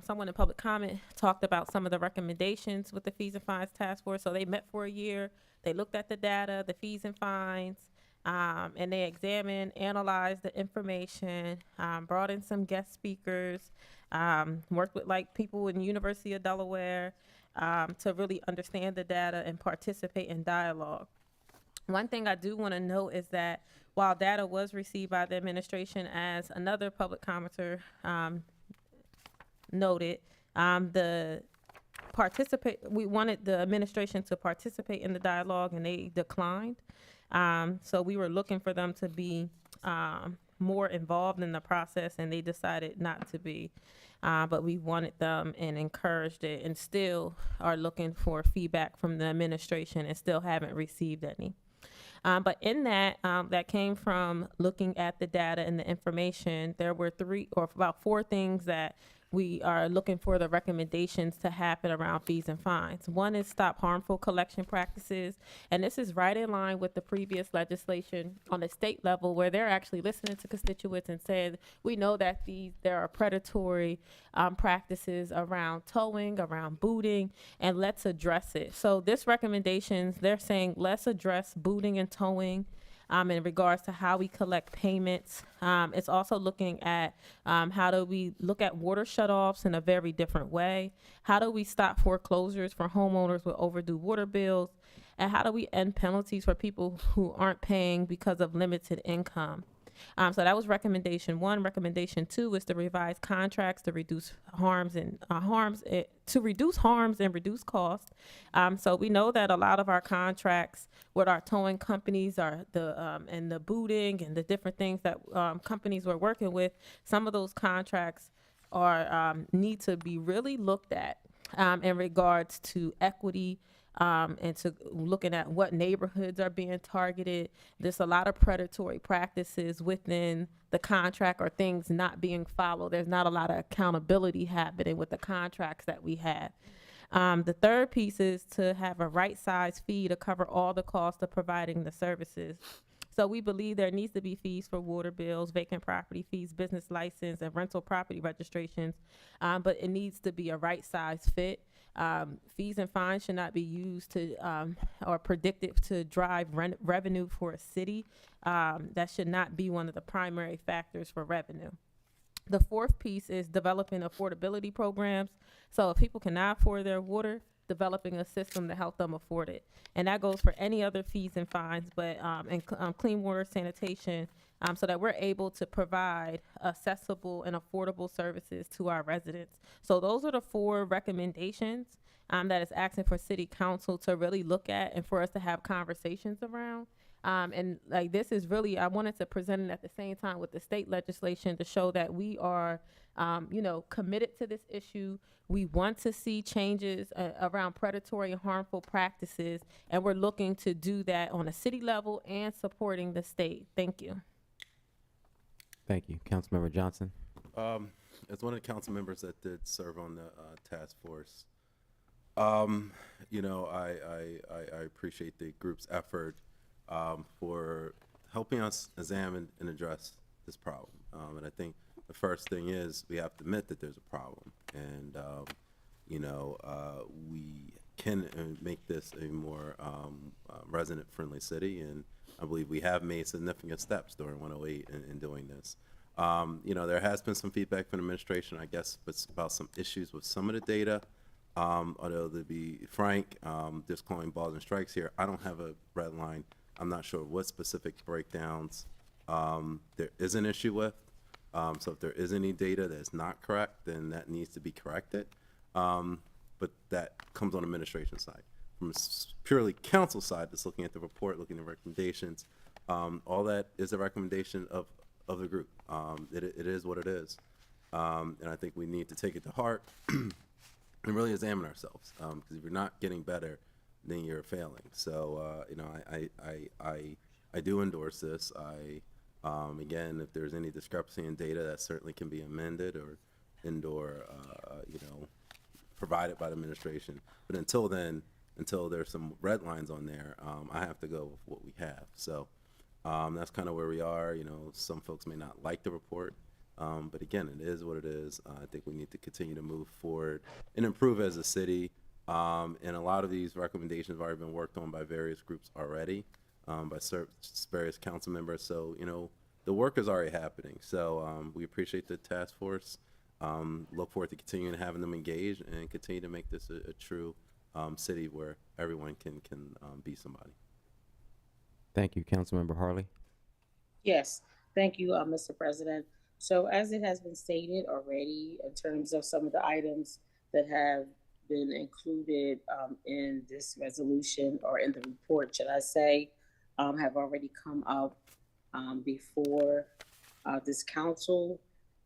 S8: someone in public comment talked about some of the recommendations with the Fees and Fines Task Force. So they met for a year, they looked at the data, the fees and fines, and they examined, analyzed the information, brought in some guest speakers, worked with like people in University of Delaware to really understand the data and participate in dialogue. One thing I do want to note is that while data was received by the administration, as another public commenter noted, we wanted the administration to participate in the dialogue and they declined. So we were looking for them to be more involved in the process, and they decided not to be. But we wanted them and encouraged it, and still are looking for feedback from the administration and still haven't received any. But in that, that came from looking at the data and the information. There were about four things that we are looking for the recommendations to happen around fees and fines. One is stop harmful collection practices. And this is right in line with the previous legislation on the state level, where they're actually listening to constituents and saying, we know that there are predatory practices around towing, around booting, and let's address it. So this recommendations, they're saying let's address booting and towing in regards to how we collect payments. It's also looking at how do we look at water shutoffs in a very different way? How do we stop foreclosures for homeowners with overdue water bills? And how do we end penalties for people who aren't paying because of limited income? So that was recommendation one. Recommendation two is to revise contracts to reduce harms and reduce costs. So we know that a lot of our contracts with our towing companies are and the booting and the different things that companies we're working with. Some of those contracts need to be really looked at in regards to equity. And to looking at what neighborhoods are being targeted. There's a lot of predatory practices within the contract or things not being followed. There's not a lot of accountability happening with the contracts that we have. The third piece is to have a right size fee to cover all the costs of providing the services. So we believe there needs to be fees for water bills, vacant property fees, business license, and rental property registrations, but it needs to be a right size fit. Fees and fines should not be used to or predicted to drive revenue for a city. That should not be one of the primary factors for revenue. The fourth piece is developing affordability programs. So if people cannot afford their water, developing a system to help them afford it. And that goes for any other fees and fines, but clean water, sanitation, so that we're able to provide accessible and affordable services to our residents. So those are the four recommendations that is asking for City Council to really look at and for us to have conversations around. And like, this is really, I wanted to present it at the same time with the state legislation to show that we are, committed to this issue. We want to see changes around predatory and harmful practices, and we're looking to do that on a city level and supporting the state. Thank you.
S2: Thank you. Councilmember Johnson.
S6: As one of the council members that did serve on the task force, I appreciate the group's effort for helping us examine and address this problem. And I think the first thing is we have to admit that there's a problem, and we can make this a more resident-friendly city, and I believe we have made significant steps during 108 in doing this. There has been some feedback from the administration, I guess, about some issues with some of the data. Although to be frank, just calling balls and strikes here, I don't have a red line. I'm not sure what specific breakdowns there is an issue with. So if there is any data that's not correct, then that needs to be corrected. But that comes on the administration side. From a purely council side, just looking at the report, looking at the recommendations, all that is a recommendation of the group. It is what it is. And I think we need to take it to heart and really examine ourselves. Because if you're not getting better, then you're failing. So, I do endorse this. Again, if there's any discrepancy in data, that certainly can be amended or provided by the administration. But until then, until there's some red lines on there, I have to go with what we have. So that's kind of where we are. Some folks may not like the report, but again, it is what it is. I think we need to continue to move forward and improve as a city. And a lot of these recommendations have already been worked on by various groups already, by various council members. So, the work is already happening. So we appreciate the task force. Look forward to continuing having them engaged and continue to make this a true city where everyone can be somebody.
S2: Thank you. Councilmember Harley.
S7: Yes, thank you, Mr. President. So as it has been stated already, in terms of some of the items that have been included in this resolution, or in the report, should I say, have already come up before this council.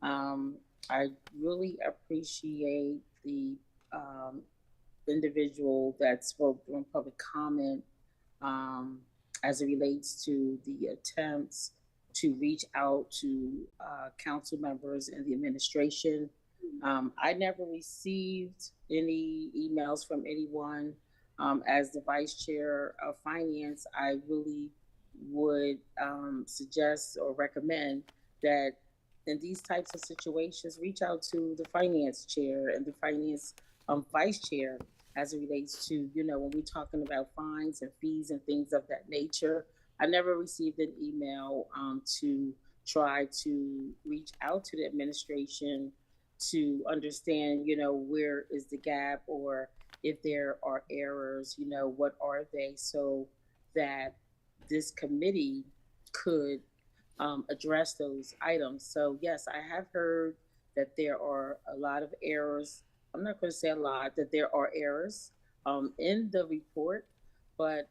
S7: I really appreciate the individual that spoke during public comment as it relates to the attempts to reach out to council members and the administration. I never received any emails from anyone. As the vice chair of finance, I really would suggest or recommend that in these types of situations, reach out to the finance chair and the finance vice chair as it relates to, when we're talking about fines and fees and things of that nature. I never received an email to try to reach out to the administration to understand, where is the gap, or if there are errors, what are they, so that this committee could address those items. So yes, I have heard that there are a lot of errors. I'm not going to say a lot, that there are errors in the report, but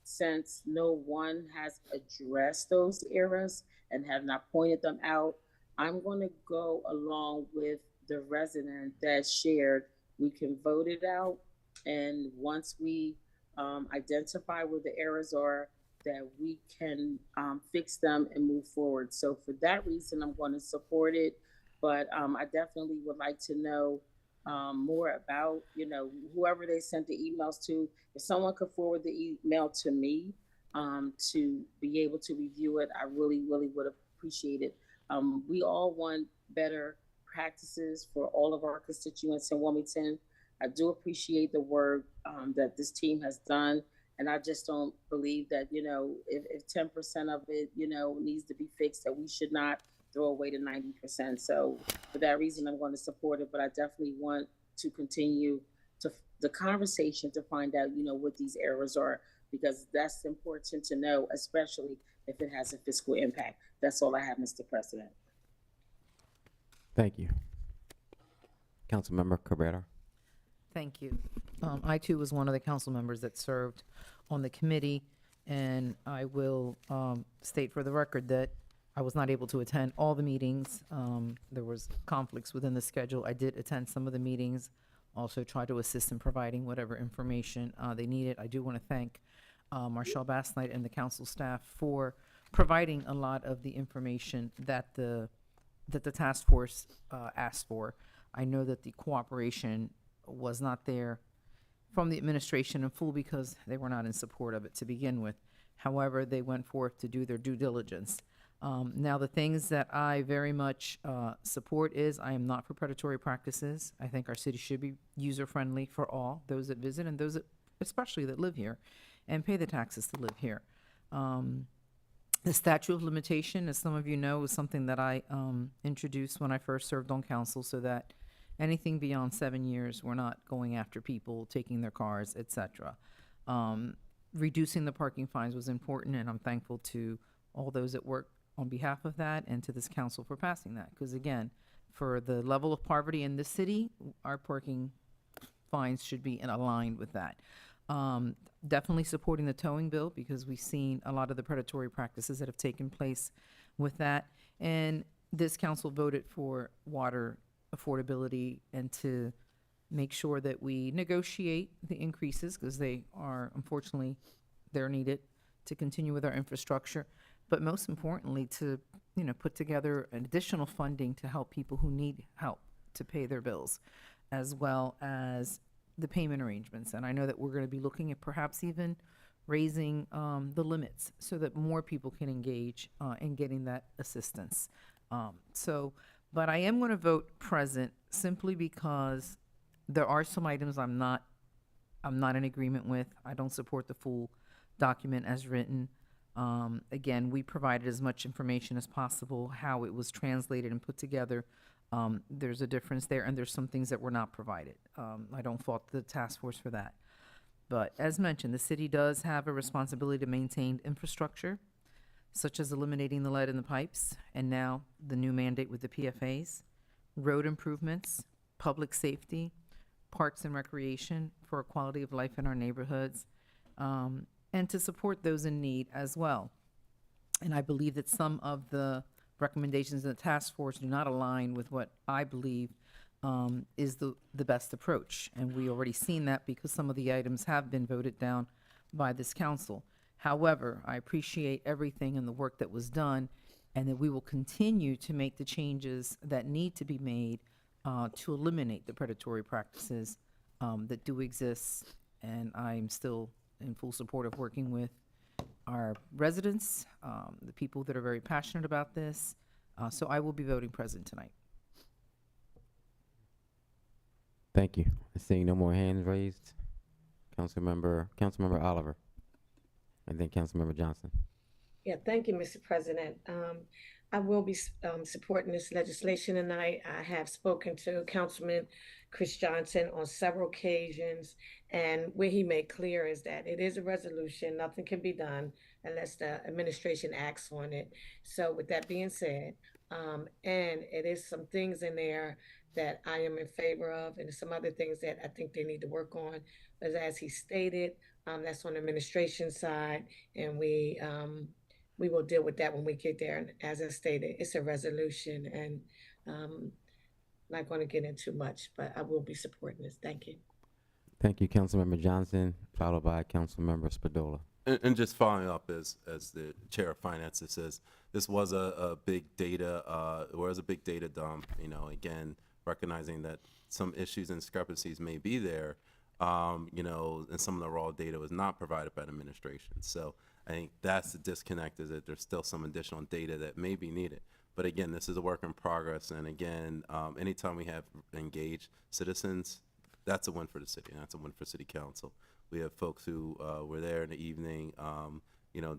S7: since no one has addressed those errors and have not pointed them out, I'm going to go along with the resident that shared. We can vote it out, and once we identify where the errors are, that we can fix them and move forward. So for that reason, I'm going to support it, but I definitely would like to know more about, whoever they sent the emails to. If someone could forward the email to me to be able to review it, I really, really would appreciate it. We all want better practices for all of our constituents in Wilmington. I do appreciate the work that this team has done. And I just don't believe that, if 10% of it, needs to be fixed, that we should not throw away the 90%. So for that reason, I'm going to support it. But I definitely want to continue the conversation to find out, what these errors are, because that's important to know, especially if it has a fiscal impact. That's all I have, Mr. President.
S2: Thank you. Councilmember Cabrera.
S3: Thank you. I too was one of the council members that served on the committee, And I will state for the record that I was not able to attend all the meetings. There was conflicts within the schedule. I did attend some of the meetings, also try to assist in providing whatever information they needed. I do want to thank Marshall Bassnight and the council staff for providing a lot of the information that the task force asked for. I know that the cooperation was not there from the administration in full because they were not in support of it to begin with. However, they went forth to do their due diligence. Now, the things that I very much support is I am not for predatory practices. I think our city should be user-friendly for all, those that visit and those that, especially that live here and pay the taxes to live here. The statute of limitation, as some of you know, is something that I introduced when I first served on council so that anything beyond 7 years, we're not going after people, taking their cars, et cetera. Reducing the parking fines was important, and I'm thankful to all those that work on behalf of that and to this council for passing that. Because again, for the level of poverty in this city, our parking fines should be aligned with that. Definitely supporting the towing bill because we've seen a lot of the predatory practices that have taken place with that. And this council voted for water affordability and to make sure that we negotiate the increases because they are, unfortunately, they're needed to continue with our infrastructure. But most importantly, to, put together an additional funding to help people who need help to pay their bills, as well as the payment arrangements. And I know that we're going to be looking at perhaps even raising the limits so that more people can engage in getting that assistance. But I am going to vote present simply because there are some items I'm not in agreement with. I don't support the full document as written. Again, we provided as much information as possible, how it was translated and put together. There's a difference there, and there's some things that were not provided. I don't fault the task force for that. But as mentioned, the city does have a responsibility to maintain infrastructure, such as eliminating the lead in the pipes, and now the new mandate with the PFAs, road improvements, public safety, parks and recreation for a quality of life in our neighborhoods, and to support those in need as well. And I believe that some of the recommendations of the task force do not align with what I believe is the best approach. And we already seen that because some of the items have been voted down by this council. However, I appreciate everything and the work that was done, and that we will continue to make the changes that need to be made to eliminate the predatory practices that do exist. And I'm still in full support of working with our residents, the people that are very passionate about this. So I will be voting present tonight.
S2: Thank you. Seeing no more hands raised, Councilmember Oliver, and then Councilmember Johnson.
S5: Yeah, thank you, Mr. President. I will be supporting this legislation tonight. I have spoken to Councilman Chris Johnson on several occasions, and what he made clear is that it is a resolution. Nothing can be done unless the administration acts on it. So with that being said, and it is some things in there that I am in favor of, and some other things that I think they need to work on. But as he stated, that's on the administration side, and we will deal with that when we get there. And as I stated, it's a resolution, and not going to get into much, but I will be supporting this. Thank you.
S2: Thank you, Councilmember Johnson, followed by Councilmember Spadola.
S6: And just following up, as the chair of finance says, this was a big data, dump. Again, recognizing that some issues and discrepancies may be there, and some of the raw data was not provided by the administration. So I think that's the disconnect, is that there's still some additional data that may be needed. But again, this is a work in progress. And again, anytime we have engaged citizens, that's a win for the city, and that's a win for City Council. We have folks who were there in the evening,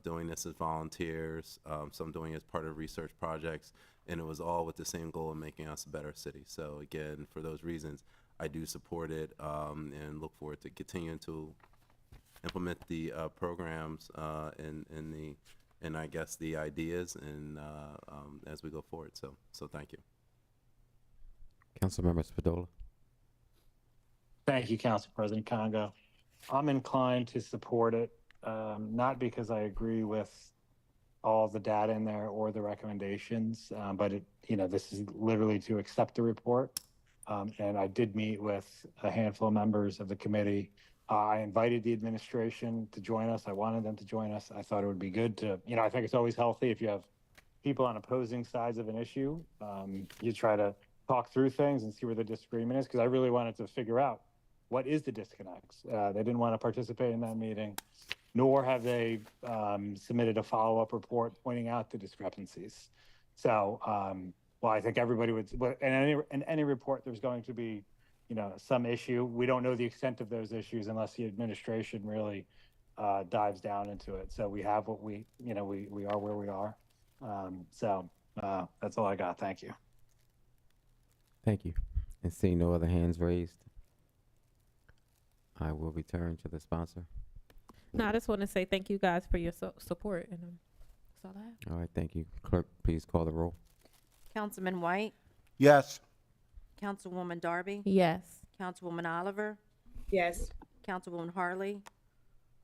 S6: doing this as volunteers, some doing it as part of research projects, and it was all with the same goal of making us a better city. So again, for those reasons, I do support it, and look forward to continuing to implement the programs and I guess the ideas and as we go forward. So thank you.
S2: Councilmember Spadola.
S1: Thank you, Council President Congo. I'm inclined to support it. not because I agree with all the data in there or the recommendations, but this is literally to accept the report. And I did meet with a handful of members of the committee. I invited the administration to join us. I wanted them to join us. I thought it would be good to, I think it's always healthy if you have people on opposing sides of an issue. You try to talk through things and see where the disagreement is, because I really wanted to figure out what is the disconnects. They didn't want to participate in that meeting, nor have they submitted a follow-up report pointing out the discrepancies. So, well, I think everybody would, in any report, there's going to be, some issue. We don't know the extent of those issues unless the administration really dives down into it. So we have what we are where we are. So that's all I got. Thank you.
S2: Thank you. And seeing no other hands raised, I will return to the sponsor.
S8: No, I just want to say thank you guys for your support, and that's all I have.
S2: All right, thank you. Clerk, please call the roll.
S4: Councilman White,
S9: Yes.
S4: Councilwoman Darby,
S8: Yes.
S4: Councilwoman Oliver,
S5: Yes.
S4: Councilwoman Harley,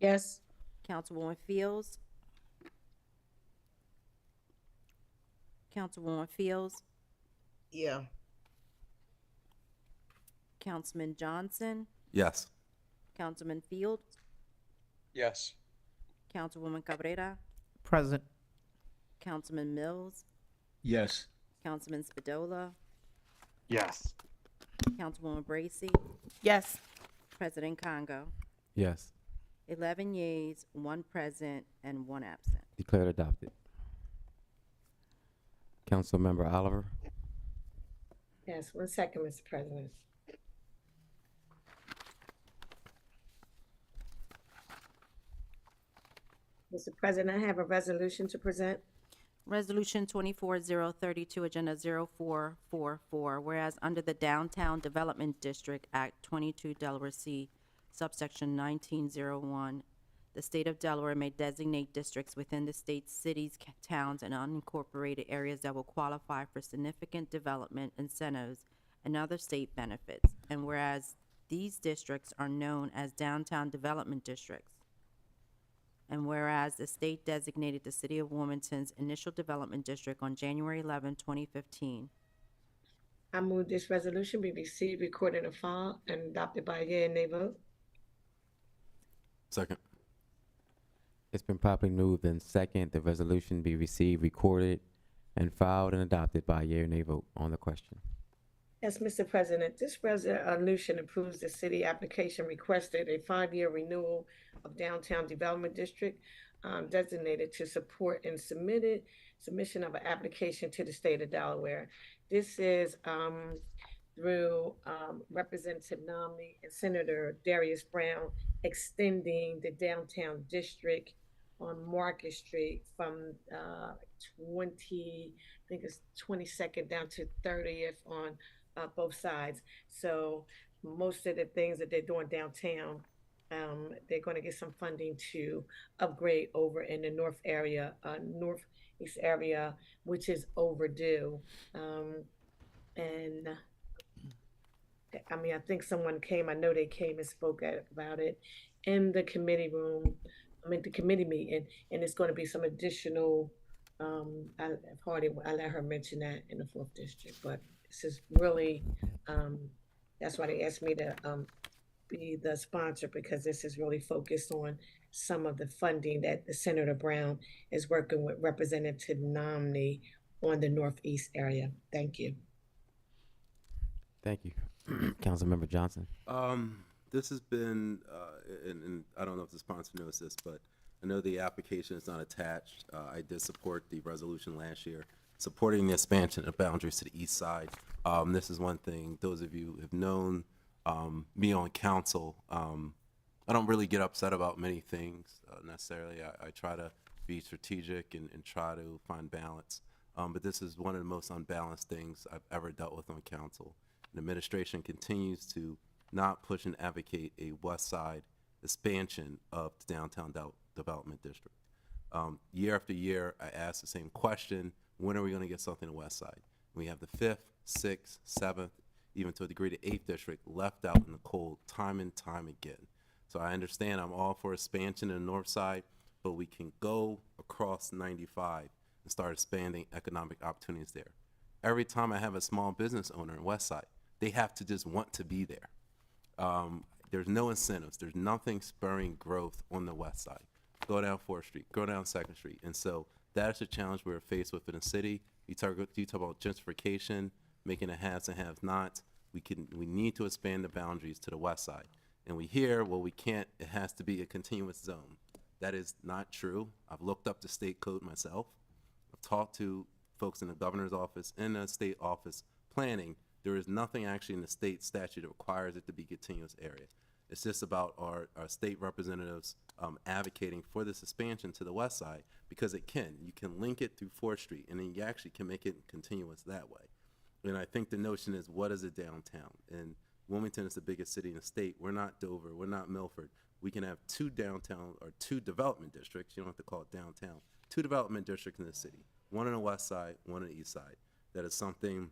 S7: Yes.
S4: Councilwoman Fields, Councilwoman Fields,
S10: Yeah.
S4: Councilman Johnson,
S6: Yes.
S4: Councilman Fields,
S19: Yes.
S4: Councilwoman Cabrera,
S3: Present.
S4: Councilman Mills,
S19: Yes.
S4: Councilman Spadola,
S1: Yes.
S4: Councilwoman Bracy,
S8: Yes.
S4: President Congo.
S2: Yes.
S4: 11 yeas, 1 present, and 1 absent.
S2: Declared adopted. Councilmember Oliver.
S5: Yes, 1 second, Mr. President. Mr. President, I have a resolution to present.
S4: Resolution 24032, Agenda 0444, whereas under the Downtown Development District Act 22 Delaware C, subsection 1901, the state of Delaware may designate districts within the state's cities, towns, and unincorporated areas that will qualify for significant development incentives and other state benefits. And whereas these districts are known as downtown development districts, and whereas the state designated the city of Wilmington's initial development district on January 11, 2015.
S5: I move this resolution be received, recorded, and filed, and adopted by a yea and nay vote.
S6: Second.
S2: It's been properly moved and second, the resolution be received, recorded, and filed and adopted by a yea or nay vote on the question.
S5: Yes, Mr. President, this resolution approves the city application requested a 5-year renewal of downtown development district designated to support and submission of an application to the state of Delaware. This is through Representative Nomney and Senator Darius Brown extending the downtown district on Market Street from 22nd down to 30th on both sides. So most of the things that they're doing downtown, they're going to get some funding to upgrade over in the northeast area, which is overdue. And I mean, I think someone came, I know they came and spoke about it in the committee room, the committee meeting, and it's going to be some additional, I let her mention that in the 4th district, but this is really, that's why they asked me to be the sponsor, because this is really focused on some of the funding that the Senator Brown is working with Representative Nomney on the northeast area. Thank you.
S2: Thank you. Councilmember Johnson.
S6: This has been, and I don't know if the sponsor knows this, but I know the application is not attached. I did support the resolution last year, supporting the expansion of boundaries to the east side. This is one thing, those of you who have known me on council, I don't really get upset about many things necessarily. I try to be strategic and try to find balance. But this is one of the most unbalanced things I've ever dealt with on council. The administration continues to not push and advocate a west side expansion of the downtown development district. Year after year, I ask the same question: when are we going to get something to the west side? We have the 5th, 6th, 7th, even to a degree the 8th district left out in the cold time and time again. So I understand I'm all for expansion in the north side, but we can go across 95 and start expanding economic opportunities there. Every time I have a small business owner in West Side, they have to just want to be there. There's no incentives. There's nothing spurring growth on the West Side. Go down 4th Street, go down 2nd Street. And so that's a challenge we're faced with in the city. You talk about gentrification, making it haves and have-nots. We need to expand the boundaries to the West Side. And we hear, well, we can't, it has to be a continuous zone. That is not true. I've looked up the state code myself. I've talked to folks in the governor's office, in the state office planning. There is nothing actually in the state statute that requires it to be continuous area. It's just about our state representatives advocating for this expansion to the West Side, because it can. You can link it through 4th Street, and then you actually can make it continuous that way. And I think the notion is, what is a downtown? And Wilmington is the biggest city in the state. We're not Dover. We're not Milford. We can have 2 downtown or 2 development districts. You don't have to call it downtown. 2 development districts in the city. One on the West Side, one on the East Side. That is something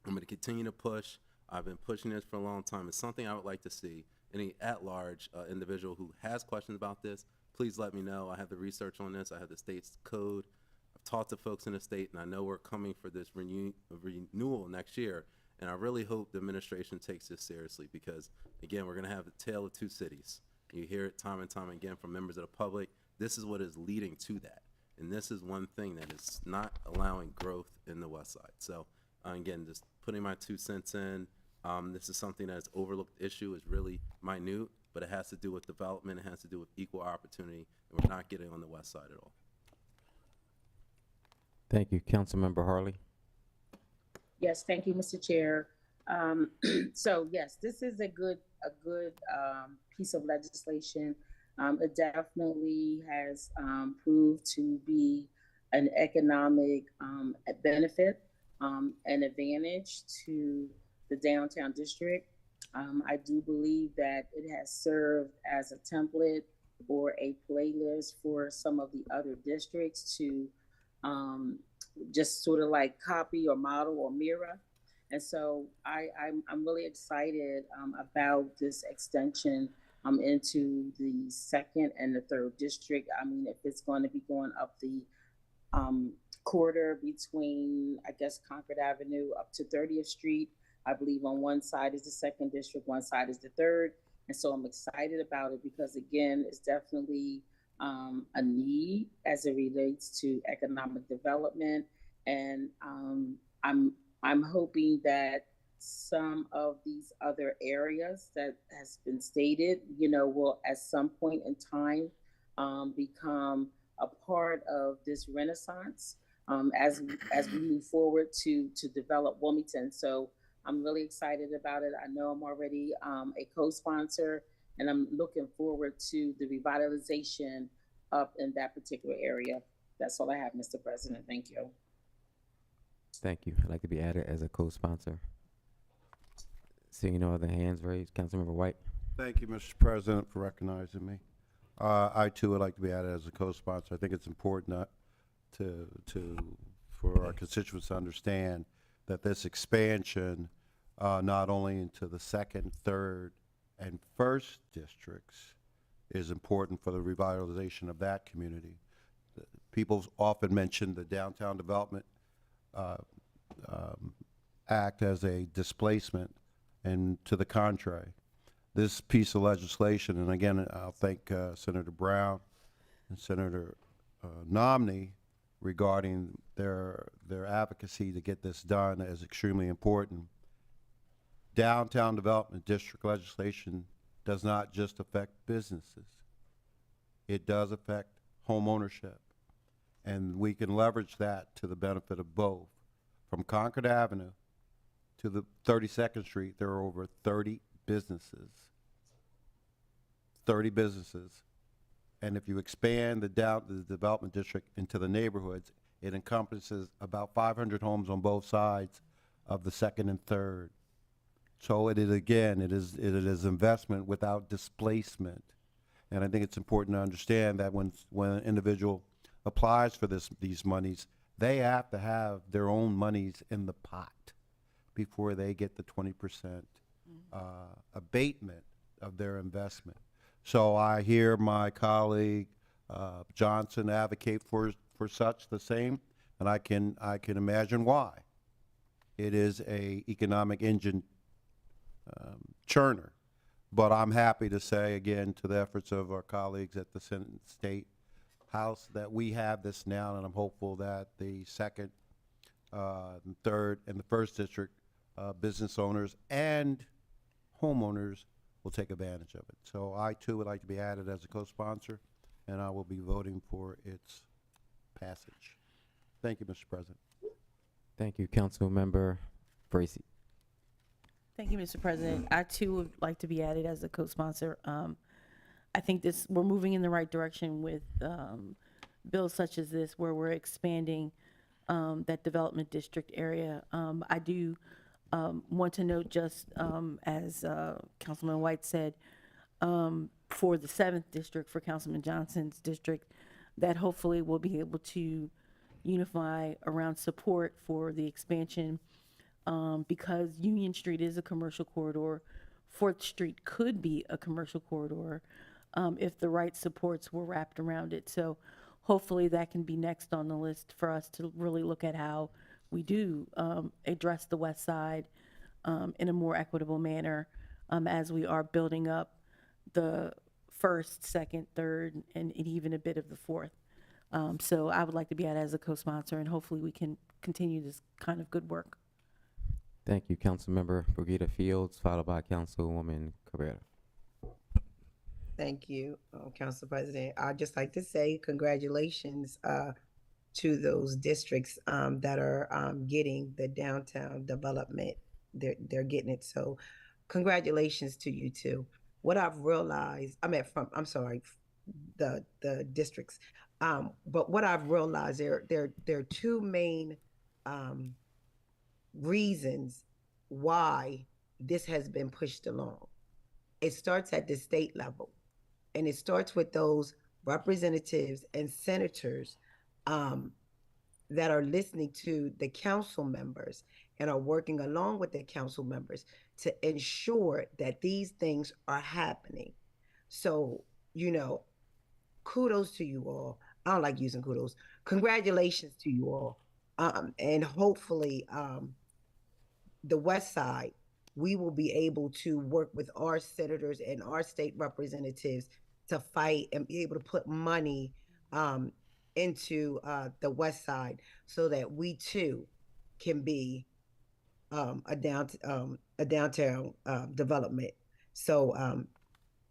S6: I'm going to continue to push. I've been pushing this for a long time. It's something I would like to see. Any at-large individual who has questions about this, please let me know. I have the research on this. I have the state's code. I've talked to folks in the state, and I know we're coming for this renewal next year. And I really hope the administration takes this seriously, because, again, we're going to have the tale of 2 cities. You hear it time and time again from members of the public. This is what is leading to that. And this is one thing that is not allowing growth in the West Side. So, again, just putting my 2 cents in. This is something that's overlooked issue, is really minute, but it has to do with development. It has to do with equal opportunity, and we're not getting on the West Side at all.
S2: Thank you. Councilmember Harley.
S7: Yes, thank you, Mr. Chair. So yes, this is a good piece of legislation. It definitely has proved to be an economic benefit and advantage to the downtown district. I do believe that it has served as a template or a playlist for some of the other districts to just sort of like copy or model or mirror. And so I'm really excited about this extension into the 2nd and the 3rd district. I mean, if it's going to be going up the corridor between, I guess, Concord Avenue up to 30th Street, I believe on one side is the 2nd district, one side is the 3rd. And so I'm excited about it because, again, it's definitely a need as it relates to economic development. And I'm hoping that some of these other areas that has been stated, will at some point in time become a part of this renaissance as we move forward to develop Wilmington. So I'm really excited about it. I know I'm already a co-sponsor, and I'm looking forward to the revitalization up in that particular area. That's all I have, Mr. President. Thank you.
S2: Thank you. I'd like to be added as a co-sponsor. Seeing no other hands raised, Councilmember White.
S9: Thank you, Mr. President, for recognizing me. I too would like to be added as a co-sponsor. I think it's important for our constituents to understand that this expansion, not only into the 2nd, 3rd, and 1st districts, is important for the revitalization of that community. People often mention the Downtown Development Act as a displacement, and to the contrary. This piece of legislation, and again, I'll thank Senator Brown and Senator Nomney regarding their advocacy to get this done, is extremely important. Downtown Development District legislation does not just affect businesses. It does affect home ownership. And we can leverage that to the benefit of both. From Concord Avenue to the 32nd Street, there are over 30 businesses. 30 businesses. And if you expand the development district into the neighborhoods, it encompasses about 500 homes on both sides of the 2nd and 3rd. So it is investment without displacement. And I think it's important to understand that when an individual applies for these monies, they have to have their own monies in the pot before they get the 20% abatement of their investment. So I hear my colleague Johnson advocate for such the same, and I can imagine why. It is a economic engine churner. But I'm happy to say again to the efforts of our colleagues at the Senate and State House that we have this now, and I'm hopeful that the second, and third, and the first district business owners and homeowners will take advantage of it. So I too would like to be added as a co-sponsor, and I will be voting for its passage. Thank you, Mr. President.
S2: Thank you, Councilmember Bracy.
S11: Thank you, Mr. President. I too would like to be added as a co-sponsor. I think we're moving in the right direction with bills such as this, where we're expanding that development district area. I do want to note, just as Councilman White said, for the 7th district, for Councilman Johnson's district, that hopefully we'll be able to unify around support for the expansion, because Union Street is a commercial corridor. 4th Street could be a commercial corridor if the right supports were wrapped around it. So hopefully that can be next on the list for us to really look at how we do address the West Side in a more equitable manner as we are building up the 1st, 2nd, 3rd, and even a bit of the 4th. So I would like to be added as a co-sponsor, and hopefully we can continue this kind of good work.
S2: Thank you, Councilmember Brigida Fields, followed by Councilwoman Cabrera.
S10: Thank you, Council President. I'd just like to say congratulations to those districts that are getting the downtown development. They're getting it. So congratulations to you too. What I've realized, the districts. But what I've realized, there are two main reasons why this has been pushed along. It starts at the state level, and it starts with those representatives and senators that are listening to the council members and are working along with the council members to ensure that these things are happening. So, kudos to you all. I don't like using kudos. Congratulations to you all. And hopefully, the West Side, we will be able to work with our senators and our state representatives to fight and be able to put money into the West Side so that we too can be a downtown development. So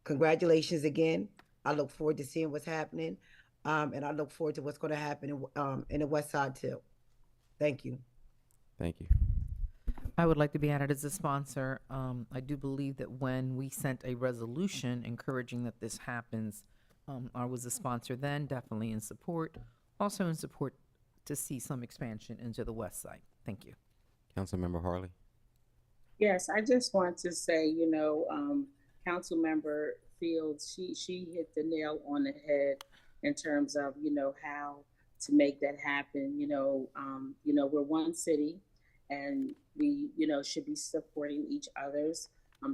S10: congratulations again. I look forward to seeing what's happening, and I look forward to what's going to happen in the West Side too. Thank you.
S2: Thank you.
S3: I would like to be added as a sponsor. I do believe that when we sent a resolution encouraging that this happens, I was a sponsor then, definitely in support, also in support to see some expansion into the West Side. Thank you.
S2: Councilmember Harley.
S7: Yes, I just want to say, Councilmember Fields, she hit the nail on the head in terms of, how to make that happen. We're one city, and we, should be supporting each other's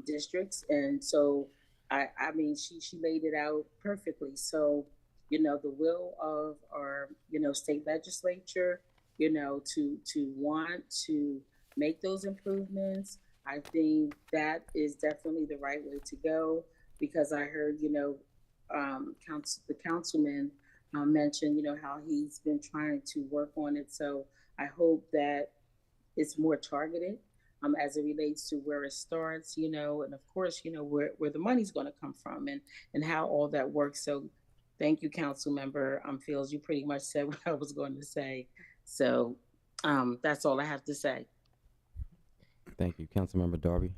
S7: districts. And so, I mean, she laid it out perfectly. So, the will of our, state legislature, to want to make those improvements, I think that is definitely the right way to go, because I heard, the councilman mention, how he's been trying to work on it. So I hope that it's more targeted as it relates to where it starts, and of course, where the money's going to come from and how all that works. So thank you, Councilmember Fields. You pretty much said what I was going to say. So that's all I have to say.
S2: Thank you. Councilmember Darby.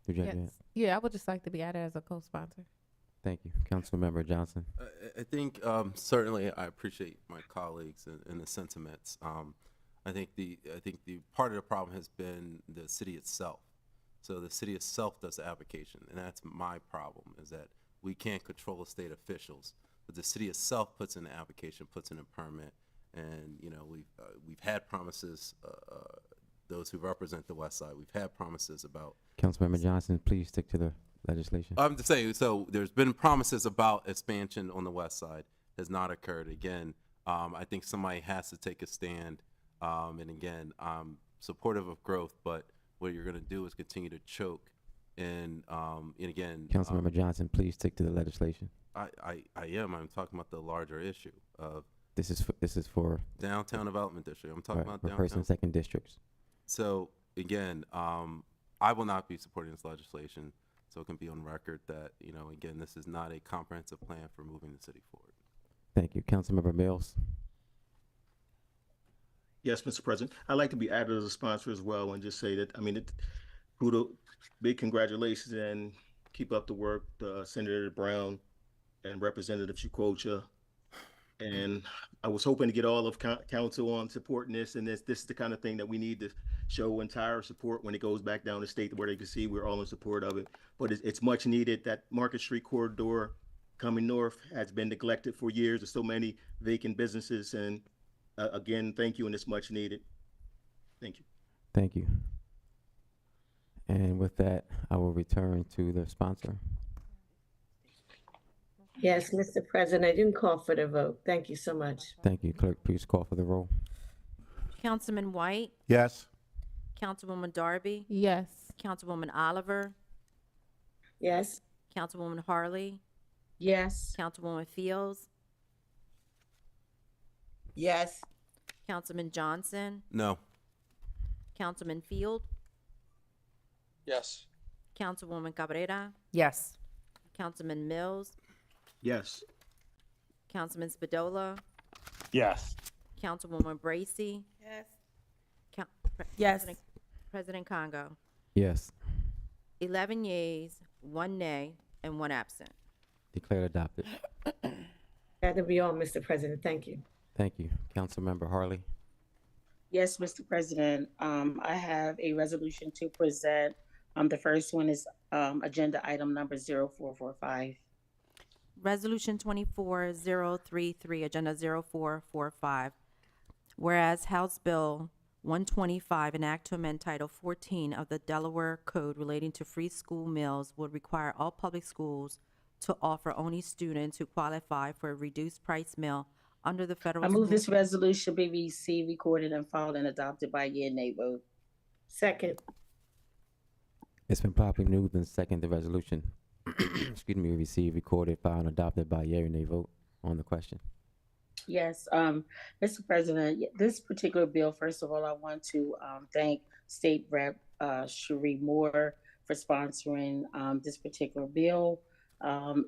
S2: Did you have
S8: Yes. Yeah, I would just like to be added as a co-sponsor.
S2: Thank you. Councilmember Johnson.
S6: I think certainly I appreciate my colleagues and the sentiments. I think the part of the problem has been the city itself. So the city itself does the application, and that's my problem, is that we can't control the state officials, but the city itself puts in the application, puts in a permit, and we've had promises. Those who represent the West Side, we've had promises about.
S2: Councilmember Johnson, please stick to the legislation?
S6: I'm just saying, so there's been promises about expansion on the west side, has not occurred. Again, I think somebody has to take a stand. And again, I'm supportive of growth, but what you're gonna do is continue to choke. And again,
S2: Councilmember Johnson, please stick to the legislation.
S6: I am. I'm talking about the larger issue of
S2: This is for
S6: downtown development district. I'm talking about
S2: for
S6: downtown.
S2: first and second districts.
S6: So again, I will not be supporting this legislation. So it can be on record that, again, this is not a comprehensive plan for moving the city forward.
S2: Thank you. Councilmember Mills.
S12: Yes, Mr. President. I'd like to be added as a sponsor as well and just say that, big congratulations and keep up the work, Senator Brown and Representative Chukwucha. And I was hoping to get all of council on supporting this, and this is the kind of thing that we need to show entire support when it goes back down the state where they can see we're all in support of it. But it's much needed. That Market Street corridor coming north has been neglected for years. There's so many vacant businesses, and again, thank you, and it's much needed. Thank you.
S2: Thank you. And with that, I will return to the sponsor.
S5: Yes, Mr. President, I didn't call for the vote. Thank you so much.
S2: Thank you. Clerk, please call for the roll.
S4: Councilman White,
S9: Yes.
S4: Councilwoman Darby,
S8: Yes.
S4: Councilwoman Oliver,
S5: Yes.
S4: Councilwoman Harley,
S7: Yes.
S4: Councilwoman Fields,
S10: Yes.
S4: Councilman Johnson,
S6: No.
S4: Councilman Field,
S19: Yes.
S4: Councilwoman Cabrera,
S3: Yes.
S4: Councilman Mills,
S12: Yes.
S4: Councilman Spadola,
S1: Yes.
S4: Councilwoman Bracy,
S11: Yes.
S4: Yes. President Congo.
S2: Yes.
S4: 11 yeas, 1 nay, and 1 absent.
S2: Declared adopted.
S5: That'll be all, Mr. President. Thank you.
S2: Thank you. Councilmember Harley.
S7: Yes, Mr. President. I have a resolution to present. The first one is agenda item number 0445.
S4: Resolution 24033, Agenda 0445. Whereas House Bill 125, an act to amend Title 14 of the Delaware Code relating to free school meals would require all public schools to offer only students who qualify for a reduced price meal under the federal.
S7: I move
S4: school-
S7: this resolution be received, recorded, and filed and adopted by yea and nay vote.
S5: Second.
S2: It's been properly moved and second the resolution. Excuse me, received, recorded, filed, and adopted by yea or nay vote on the question.
S7: Yes, Mr. President, this particular bill, first of all, I want to thank State Rep Cherie Moore for sponsoring this particular bill.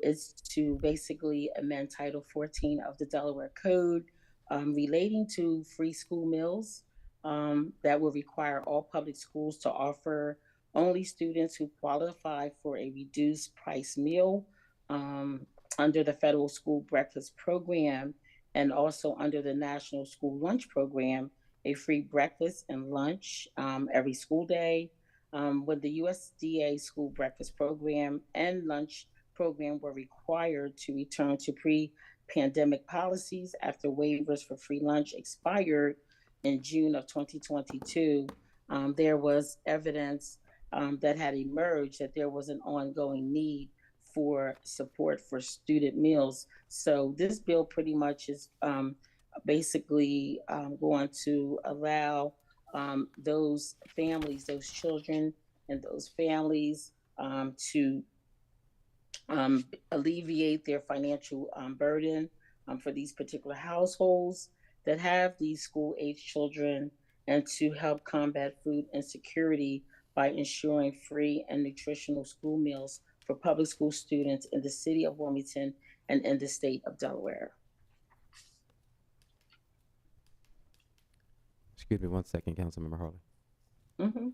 S7: It's to basically amend Title 14 of the Delaware Code relating to free school meals that will require all public schools to offer only students who qualify for a reduced price meal under the federal school breakfast program, and also under the National School Lunch Program, a free breakfast and lunch every school day. When the USDA School Breakfast Program and Lunch Program were required to return to pre-pandemic policies after waivers for free lunch expired in June of 2022, there was evidence that had emerged that there was an ongoing need for support for student meals. So this bill pretty much is basically going to allow those families, those children and those families to alleviate their financial burden for these particular households that have these school-age children, and to help combat food insecurity by ensuring free and nutritional school meals for public school students in the city of Wilmington and in the state of Delaware.
S2: Excuse me 1 second, Councilmember Harley.
S7: Mm-hmm.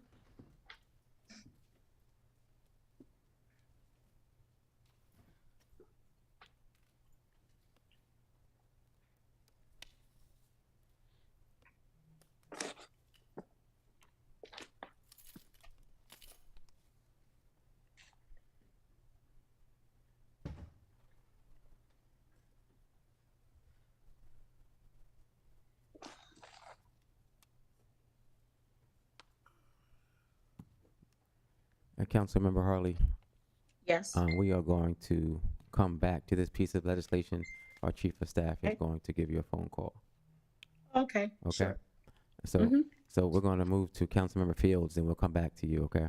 S2: Councilmember Harley,
S7: Yes.
S2: We are going to come back to this piece of legislation. Our chief of staff is
S7: Okay.
S2: going to give you a phone call.
S7: Okay,
S2: Okay.
S7: sure.
S2: So,
S7: Mhm.
S2: so we're going to move to Councilmember Fields, and we'll come back to you. Okay.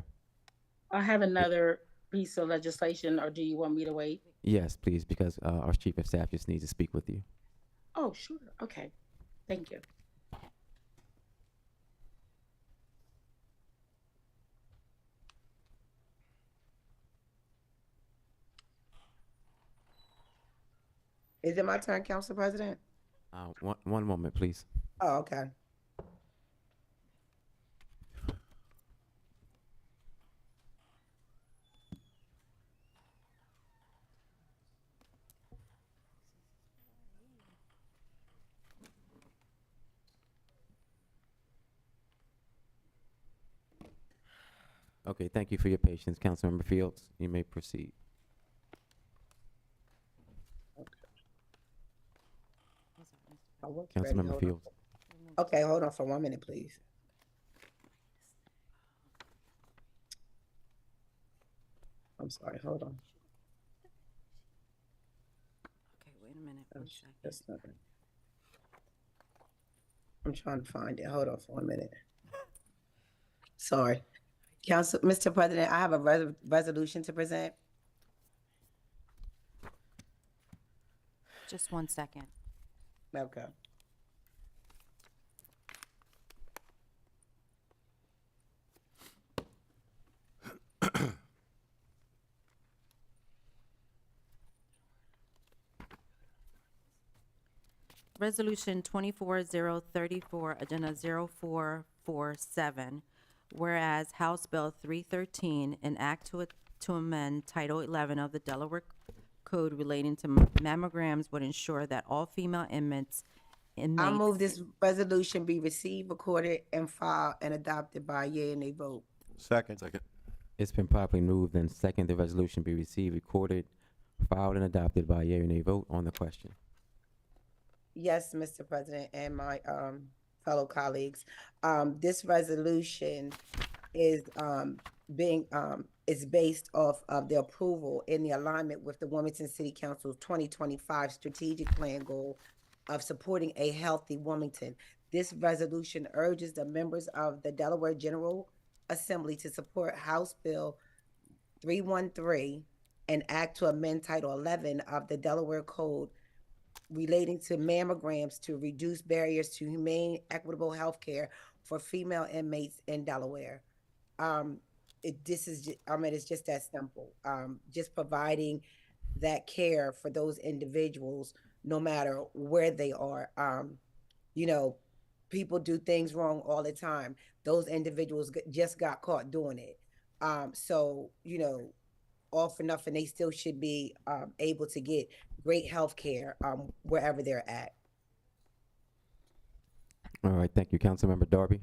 S7: I have another piece of legislation, or do you want me to wait?
S2: Yes, please, because our chief of staff just needs to speak with you.
S7: Oh, sure. Okay. Thank you.
S10: Is it my turn, Council President?
S2: One moment, please.
S10: Oh, okay.
S2: Okay, thank you for your patience, Councilmember Fields. You may proceed. Councilmember Fields.
S10: Okay, hold on for 1 minute, please. I'm sorry, hold on.
S4: Okay, wait a minute. One second.
S10: That's nothing. I'm trying to find it. Hold on for 1 minute. Sorry. Mr. President, I have a resolution to present.
S4: Just 1 second.
S10: Okay.
S4: Resolution 24034, Agenda 0447, whereas House Bill 313, an act to amend Title 11 of the Delaware Code relating to mammograms would ensure that all female inmates.
S10: I move this resolution be received, recorded, and filed and adopted by a yea and nay vote.
S9: Second.
S2: It's been properly moved and second the resolution be received, recorded, filed, and adopted by a yea or nay vote on the question.
S10: Yes, Mr. President and my fellow colleagues. This resolution is is based off of the approval in the alignment with the Wilmington City Council's 2025 strategic plan goal of supporting a healthy Wilmington. This resolution urges the members of the Delaware General Assembly to support House Bill 313, an act to amend Title 11 of the Delaware Code relating to mammograms to reduce barriers to humane, equitable health care for female inmates in Delaware. It's just that simple. Just providing that care for those individuals, no matter where they are. People do things wrong all the time. Those individuals just got caught doing it. All for nothing, they still should be able to get great health care wherever they're at.
S2: All right, thank you. Councilmember Darby.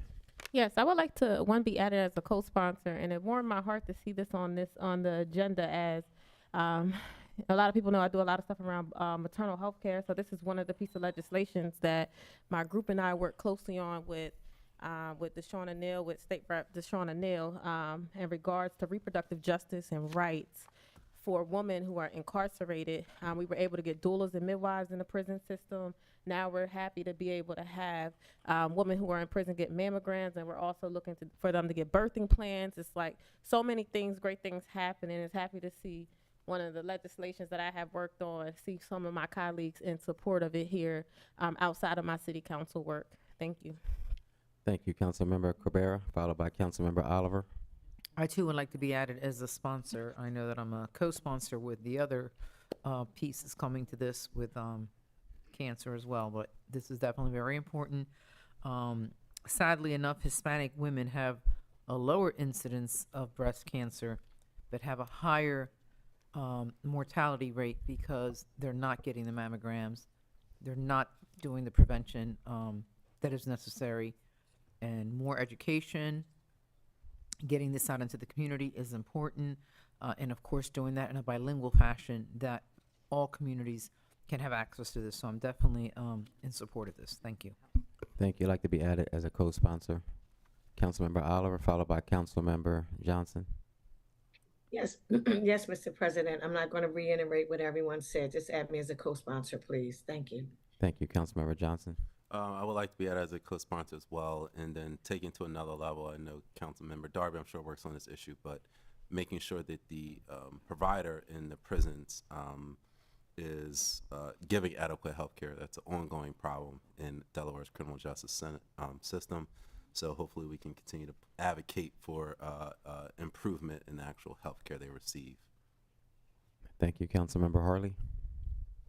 S8: Yes, I would like to be added as a co-sponsor, and it warmed my heart to see this on the agenda. As a lot of people know, I do a lot of stuff around maternal health care. So this is one of the pieces of legislations that my group and I work closely on with Deshauna Neal, with State Rep Deshauna Neal, in regards to reproductive justice and rights for women who are incarcerated. We were able to get doulas and midwives in the prison system. Now we're happy to be able to have women who are in prison get mammograms, and we're also looking for them to get birthing plans. It's like so many things, great things happening. It's happy to see one of the legislations that I have worked on, see some of my colleagues in support of it here outside of my city council work. Thank you.
S2: Thank you, Councilmember Cabrera, followed by Councilmember Oliver.
S3: I too would like to be added as a sponsor. I know that I'm a co-sponsor with the other pieces coming to this with cancer as well, but this is definitely very important. Sadly enough, Hispanic women have a lower incidence of breast cancer, but have a higher mortality rate because they're not getting the mammograms. They're not doing the prevention that is necessary, and more education, getting this out into the community is important, and of course doing that in a bilingual fashion that all communities can have access to this. So I'm definitely in support of this. Thank you.
S2: Thank you. I'd like to be added as a co-sponsor. Councilmember Oliver, followed by Councilmember Johnson.
S5: Yes, yes, Mr. President. I'm not going to reiterate what everyone said. Just add me as a co-sponsor, please. Thank you.
S2: Thank you, Councilmember Johnson.
S6: I would like to be added as a co-sponsor as well, and then taking to another level. I know Councilmember Darby, I'm sure, works on this issue, but making sure that the provider in the prisons is giving adequate health care. That's an ongoing problem in Delaware's criminal justice system. So hopefully we can continue to advocate for improvement in the actual health care they receive.
S2: Thank you, Councilmember Harley.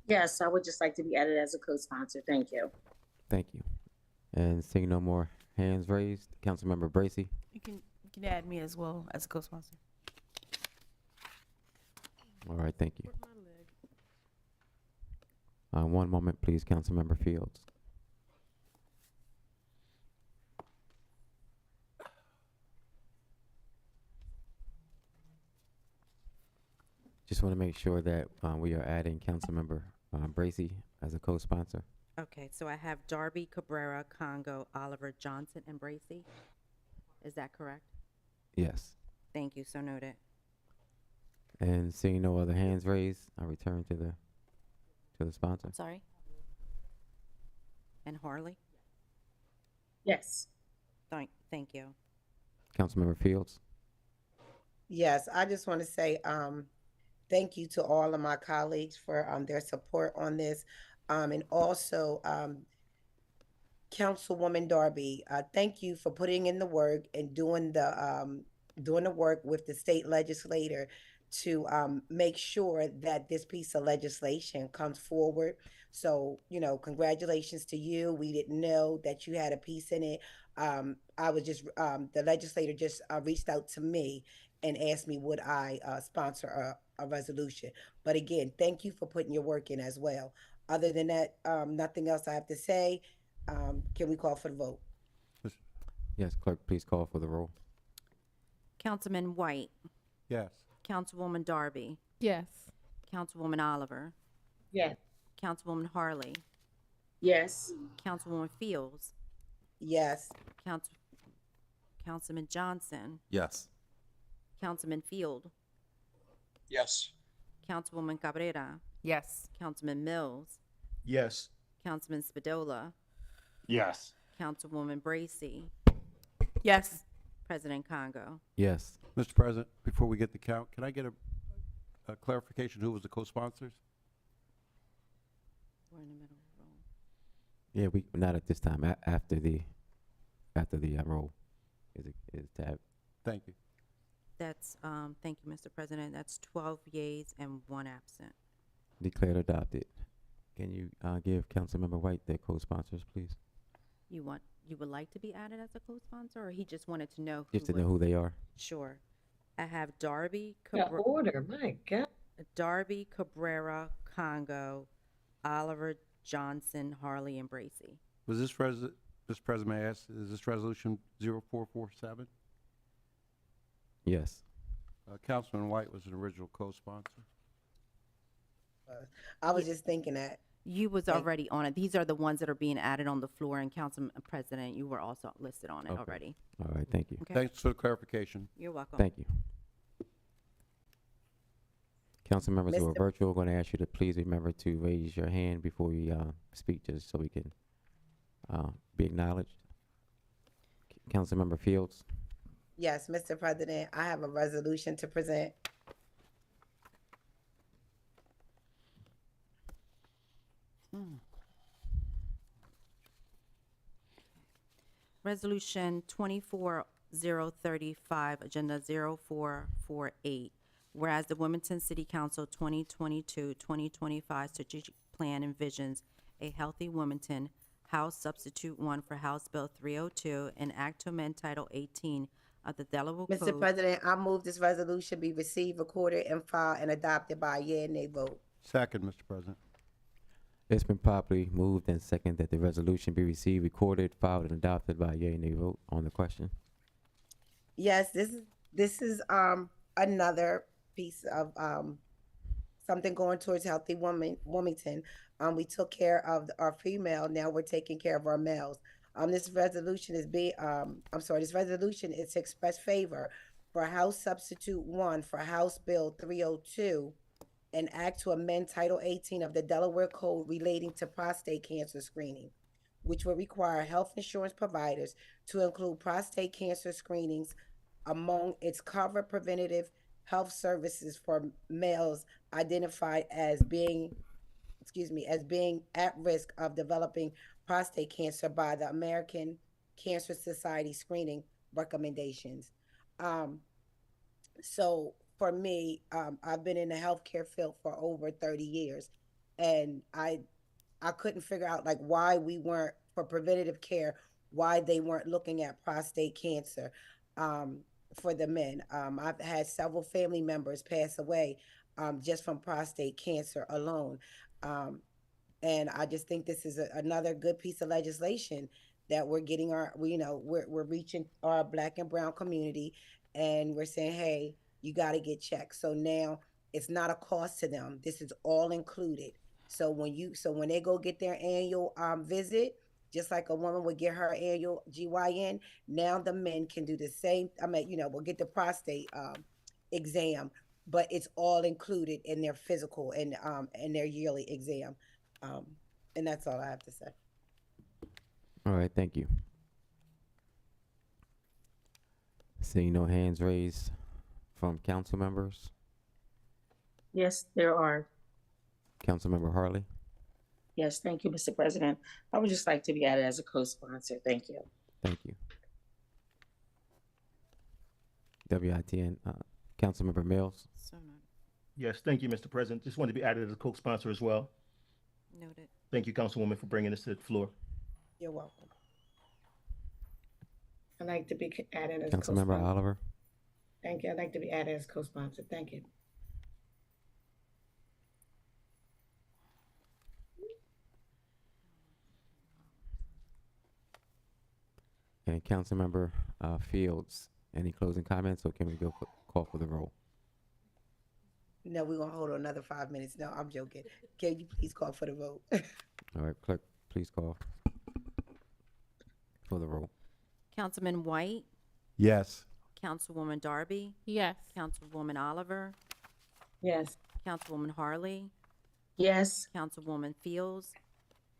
S7: Yes, I would just like to be added as a co-sponsor. Thank you.
S2: Thank you. And seeing no more hands raised, Councilmember Bracy.
S11: You can add me as well as a co-sponsor.
S2: All right, thank you. One moment, please, Councilmember Fields. Just want to make sure that we are adding Councilmember Bracy as a co-sponsor.
S4: Okay, so I have Darby, Cabrera, Congo, Oliver, Johnson, and Bracy. Is that correct?
S2: Yes.
S4: Thank you, so noted.
S2: And seeing no other hands raised, I return to the sponsor.
S4: I'm sorry? And Harley?
S7: Yes.
S4: Thank you.
S2: Councilmember Fields.
S10: Yes, I just want to say thank you to all of my colleagues for their support on this. And also, Councilwoman Darby, thank you for putting in the work and doing the work with the state legislator to make sure that this piece of legislation comes forward. So, congratulations to you. We didn't know that you had a piece in it. I was just, the legislator just reached out to me and asked me would I sponsor a resolution. But again, thank you for putting your work in as well. Other than that, nothing else I have to say. Can we call for the vote?
S2: Yes, clerk, please call for the roll.
S4: Councilman White,
S9: Yes.
S4: Councilwoman Darby,
S8: Yes.
S4: Councilwoman Oliver,
S5: Yes.
S4: Councilwoman Harley,
S7: Yes.
S4: Councilwoman Fields,
S10: Yes.
S4: Councilman Johnson,
S6: Yes.
S4: Councilman Field,
S12: Yes.
S4: Councilwoman Cabrera,
S3: Yes.
S4: Councilman Mills,
S12: Yes.
S4: Councilman Spadola,
S1: Yes.
S4: Councilwoman Bracy,
S3: Yes.
S4: President Congo.
S2: Yes.
S9: Mr. President, before we get the count, can I get a clarification who was the co-sponsors?
S4: We're in the middle of the roll.
S2: Yeah, we not at this time. After the roll is tab.
S9: Thank you.
S4: That's, thank you, Mr. President. That's 12 yeas and 1 absent.
S2: Declared adopted. Can you give Councilmember White their co-sponsors, please?
S4: You would like to be added as a co-sponsor, or he just wanted to know
S2: Just to know who they are.
S4: Sure. I have Darby,
S5: The order, my God.
S4: Darby, Cabrera, Congo, Oliver, Johnson, Harley, and Bracy.
S9: Was this Mr. President, may I ask, is this resolution 0447?
S2: Yes.
S9: Councilman White was an original co-sponsor.
S10: I was just thinking that.
S4: You was already on it. These are the ones that are being added on the floor, and Council President, you were also listed on it
S2: Okay.
S4: already.
S2: All right, thank you.
S4: Okay.
S9: Thanks for the clarification.
S4: You're welcome.
S2: Thank you. Council members who are
S10: Mr.
S2: virtual, going to ask you to please remember to raise your hand before you speak, just so we can be acknowledged. Councilmember Fields.
S10: Yes, Mr. President, I have a resolution to present.
S4: Resolution 24035, Agenda 0448. Whereas the Wilmington City Council 2022-2025 Strategic Plan envisions a healthy Wilmington, House Substitute 1 for House Bill 302, and Act to amend Title 18 of the Delaware Code.
S10: Mr. President, I move this resolution be received, recorded, and filed and adopted by a yea and nay vote.
S9: Second, Mr. President.
S2: It's been properly moved and second that the resolution be received, recorded, filed, and adopted by a yea and nay vote. On the question.
S10: Yes, this is another piece of something going towards healthy Wilmington. We took care of our female, now we're taking care of our males. This resolution is to express favor for House Substitute 1 for House Bill 302, an act to amend Title 18 of the Delaware Code relating to prostate cancer screening, which would require health insurance providers to include prostate cancer screenings among its covered preventative health services for males identified as being at risk of developing prostate cancer by the American Cancer Society screening recommendations. So for me, I've been in the healthcare field for over 30 years, and I couldn't figure out like why we weren't for preventative care, why they weren't looking at prostate cancer for the men. I've had several family members pass away just from prostate cancer alone. Um, and I just think this is another good piece of legislation that we're getting we're reaching our Black and brown community, and we're saying, hey, you got to get checked. So now it's not a cost to them. This is all included. So when they go get their annual visit, just like a woman would get her annual GYN, now the men can do the same. We'll get the prostate exam, but it's all included in their physical and their yearly exam. And that's all I have to say.
S2: All right, thank you. Seeing no hands raised from council members.
S7: Yes, there are.
S2: Councilmember Harley.
S7: Yes, thank you, Mr. President. I would just like to be added as a co-sponsor. Thank you.
S2: Thank you. WITN, Councilmember Mills.
S4: So noted.
S12: Yes, thank you, Mr. President. Just wanted to be added as a co-sponsor as well.
S4: Noted.
S12: Thank you, Councilwoman, for bringing this to the floor.
S10: You're welcome.
S5: I'd like to be added as
S2: Councilmember
S5: co-sponsor.
S2: Oliver.
S5: Thank you. I'd like to be added as co-sponsor. Thank you.
S2: And Councilmember Fields. Any closing comments, or can we call for the roll?
S10: No, we're gonna hold on another 5 minutes. No, I'm joking. Can you please call for the vote?
S2: All right, clerk, please call for the roll.
S4: Councilman White,
S9: Yes.
S4: Councilwoman Darby,
S8: Yes.
S4: Councilwoman Oliver,
S7: Yes.
S4: Councilwoman Harley,
S7: Yes.
S4: Councilwoman Fields,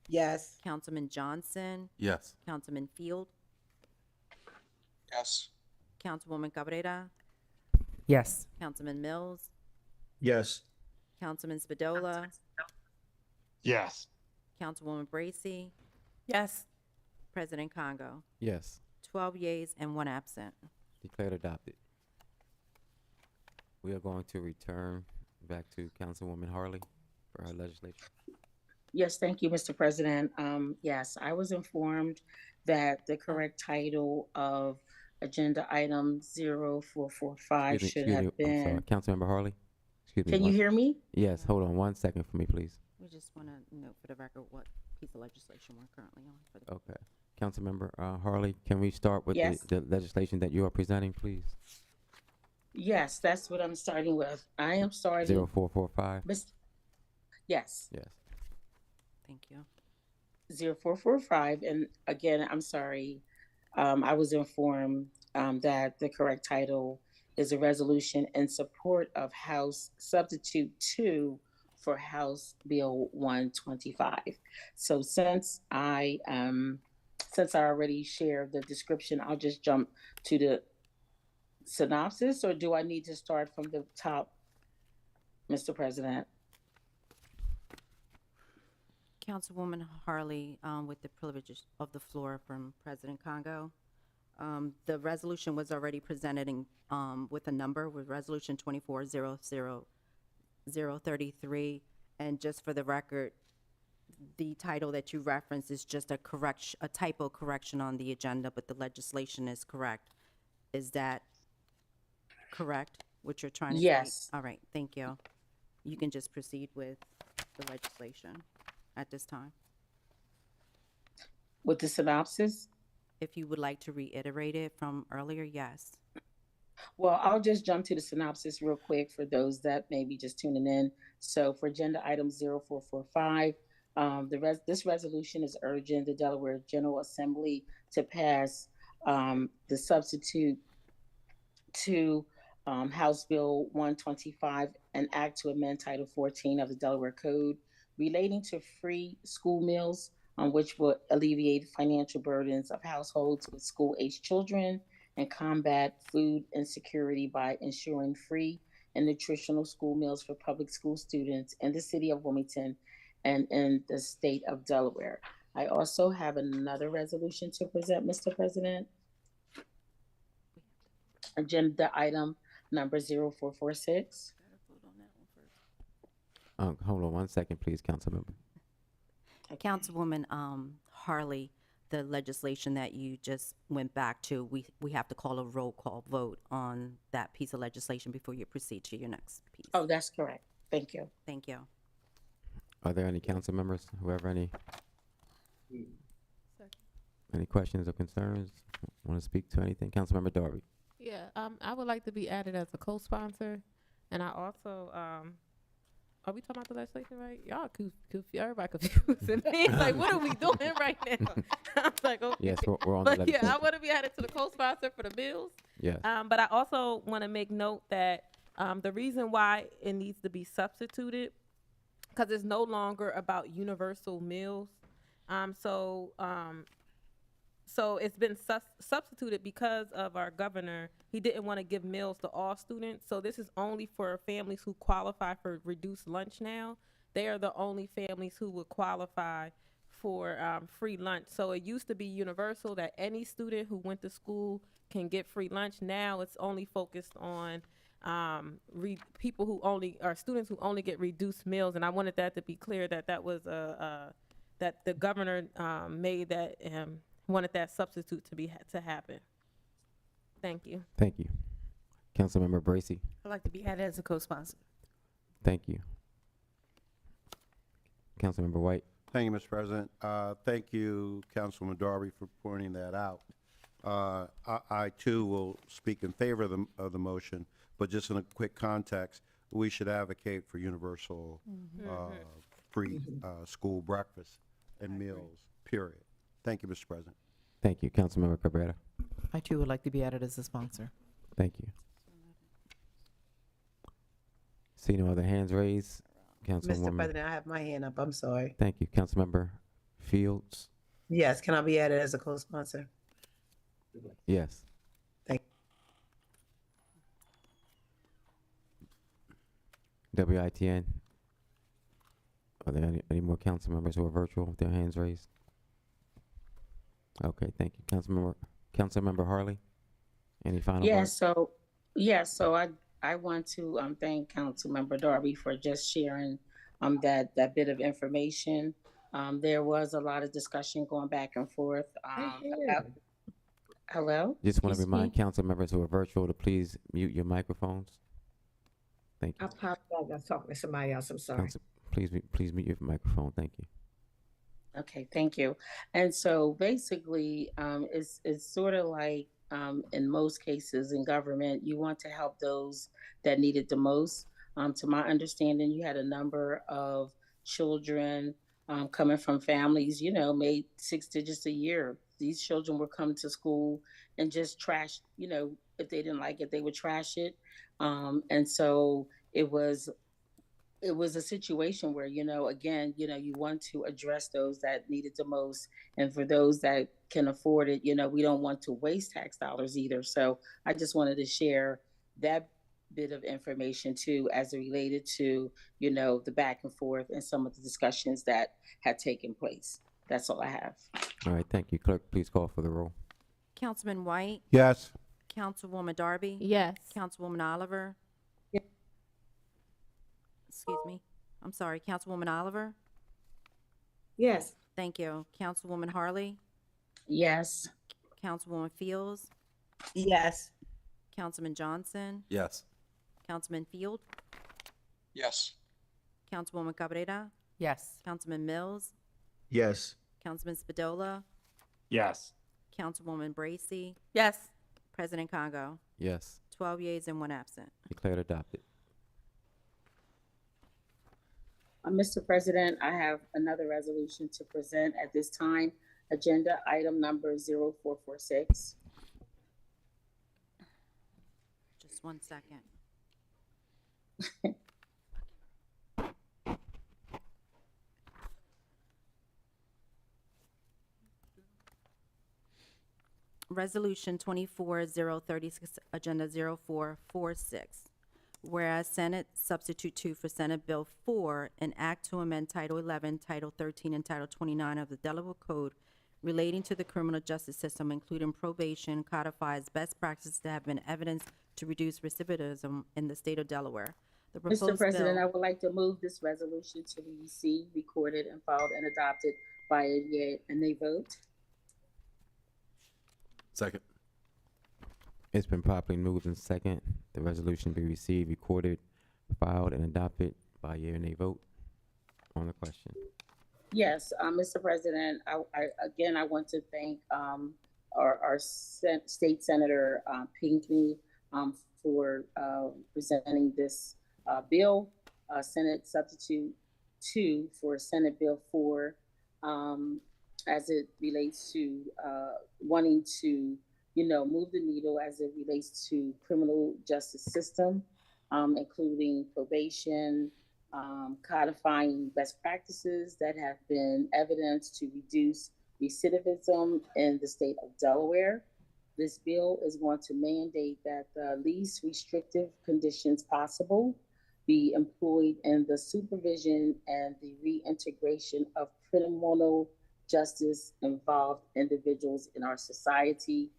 S10: Yes.
S4: Councilman Johnson,
S6: Yes.
S4: Councilman Field,
S12: Yes.
S4: Councilwoman Cabrera,
S19: Yes.
S4: Councilman Mills,
S12: Yes.
S4: Councilman Spadola,
S1: Yes.
S4: Councilwoman Bracy,
S11: Yes.
S4: President Congo.
S2: Yes,
S4: 12 yeas and 1 absent.
S2: declared adopted. We are going to return back to Councilwoman Harley for her legislation.
S7: Yes, thank you, Mr. President. Yes, I was informed that the correct title of agenda item 0445 should have
S2: I'm sorry,
S7: been.
S2: Councilmember Harley. Excuse me.
S7: Can you hear me?
S2: Yes, hold on 1 second for me, please.
S4: We just want to note for the record what piece of legislation we're currently on. For the
S2: Okay. Councilmember Harley, can we start with
S7: Yes.
S2: the legislation that you are presenting, please?
S7: Yes, that's what I'm starting with. I am starting.
S2: 0445.
S7: Yes.
S2: Yes.
S4: Thank you.
S7: 0445. And again, I'm sorry. I was informed that the correct title is a resolution in support of House Substitute 2 for House Bill 125. So since I already shared the description, I'll just jump to the synopsis, or do I need to start from the top, Mr. President?
S4: Councilwoman Harley, with the privileges of the floor from President Congo. The resolution was already presented in, with a number, with Resolution 24-00033. And just for the record, the title that you referenced is just a typo correction on the agenda, but the legislation is correct. Is that correct, what you're trying to say?
S7: Yes.
S4: All right, thank you. You can just proceed with the legislation at this time.
S7: With the synopsis?
S4: If you would like to reiterate it from earlier, yes.
S7: Well, I'll just jump to the synopsis real quick for those that may be just tuning in. So for agenda item 0445, this resolution is urging the Delaware General Assembly to pass the substitute to House Bill 125, an act to amend Title 14 of the Delaware Code relating to free school meals, which will alleviate financial burdens of households with school-aged children and combat food insecurity by ensuring free and nutritional school meals for public school students in the city of Wilmington and in the state of Delaware. I also have another resolution to present, Mr. President. Agenda item number 0446.
S2: Hold on 1 second, please, Councilmember.
S4: Councilwoman Harley, the legislation that you just went back to, we have to call a roll call vote on that piece of legislation before you proceed to your next piece.
S7: Oh, that's correct. Thank you.
S4: Thank you.
S2: Are there any council members who have any questions or concerns? Want to speak to anything? Councilmember Darby.
S8: Yeah, I would like to be added as a co-sponsor, and I also, are we talking about the legislation, right? Y'all everybody confusing me. It's like, what are we doing right now? I was like, okay.
S2: Yes, we're on the
S8: But
S2: legislation.
S8: yeah, I want to be added to the co-sponsor for the bills.
S2: Yes.
S8: But I also want to make note that the reason why it needs to be substituted, because it's no longer about universal meals. So it's been substituted because of our governor. He didn't want to give meals to all students. So this is only for families who qualify for reduced lunch now. They are the only families who would qualify for free lunch. So it used to be universal that any student who went to school can get free lunch. Now it's only focused on people who only are students who only get reduced meals. And I wanted that to be clear that that was that the governor made that wanted that substitute to happen. Thank you.
S2: Thank you. Councilmember Bracy.
S11: I'd like to be added as a co-sponsor.
S2: Thank you. Councilmember White.
S9: Thank you, Mr. President. Thank you, Councilwoman Darby, for pointing that out. I too will speak in favor of the motion, but just in a quick context, we should advocate for universal free school breakfast and meals, period. Thank you, Mr. President.
S2: Thank you. Councilmember Cabrera.
S3: I too would like to be added as a sponsor.
S2: Thank you. See no other hands raised. Councilwoman.
S10: Mr. President, I have my hand up. I'm sorry.
S2: Thank you. Councilmember Fields.
S10: Yes, can I be added as a co-sponsor?
S2: Yes.
S10: Thank
S2: WITN. Are there any more council members who are virtual with their hands raised? Okay, thank you. Councilmember Harley, any final words?
S7: So I want to thank Councilmember Darby for just sharing that bit of information. There was a lot of discussion going back and forth. Hello?
S2: Just want to remind council members who are virtual to please mute your microphones. Thank you.
S5: I apologize. I was talking to somebody else. I'm sorry.
S2: Please mute your microphone. Thank you.
S7: Okay, thank you. And so basically, it's sort of like in most cases in government, you want to help those that need it the most. To my understanding, you had a number of children coming from families, made 6 digits a year. These children were coming to school and just trash, if they didn't like it, they would trash it. And so it was a situation where, again, you want to address those that need it the most. And for those that can afford it, we don't want to waste tax dollars either. So I just wanted to share that bit of information too, as it related to, the back and forth and some of the discussions that had taken place. That's all I have.
S2: All right, thank you. Clerk, please call for the roll.
S4: Councilman White?
S9: Yes.
S4: Councilwoman Darby?
S8: Yes.
S4: Councilwoman Oliver? Excuse me. I'm sorry. Councilwoman Oliver?
S5: Yes.
S4: Thank you. Councilwoman Harley?
S7: Yes.
S4: Councilwoman Fields?
S10: Yes.
S4: Councilman Johnson?
S6: Yes.
S4: Councilman Field?
S13: Yes.
S4: Councilwoman Cabrera?
S3: Yes.
S4: Councilman Mills?
S12: Yes.
S4: Councilman Spadola?
S1: Yes.
S4: Councilwoman Bracy?
S8: Yes.
S4: President Congo?
S2: Yes.
S4: 12 yeas and 1 absent.
S2: Declared adopted.
S7: Mr. President, I have another resolution to present at this time. Agenda item number 0446.
S4: Just 1 second. Resolution 24-036, Agenda 0446. Whereas Senate Substitute 2 for Senate Bill 4, an act to amend Title 11, Title 13, and Title 29 of the Delaware Code relating to the criminal justice system, including probation, codifies best practices that have been evidenced to reduce recidivism in the state of Delaware. The
S7: Mr.
S4: proposed
S7: President,
S4: bill.
S7: I would like to move this resolution to be received, recorded, and filed and adopted by a yea and nay vote.
S6: Second.
S2: It's been properly moved in second. The resolution be received, recorded, filed, and adopted by yea or nay vote. On the question.
S7: Yes, Mr. President, I want to thank our State Senator Pinckney for presenting this bill, Senate Substitute 2 for Senate Bill 4, as it relates to wanting to, move the needle as it relates to criminal justice system, including probation, codifying best practices that have been evidenced to reduce recidivism in the state of Delaware. This bill is going to mandate that the least restrictive conditions possible be employed in the supervision and the reintegration of criminal justice involved individuals in our society.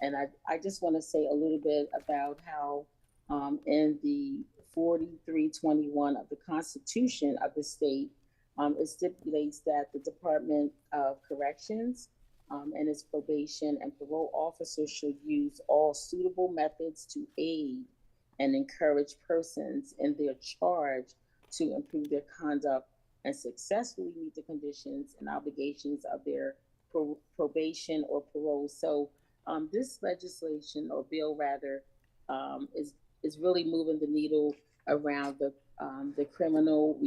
S7: And I just want to say a little bit about how in the 4321 of the Constitution of the state, it stipulates that the Department of Corrections and its probation and parole officers should use all suitable methods to aid and encourage persons in their charge to improve their conduct and successfully meet the conditions and obligations of their probation or parole. So this legislation, or bill rather, is really moving the needle around the criminal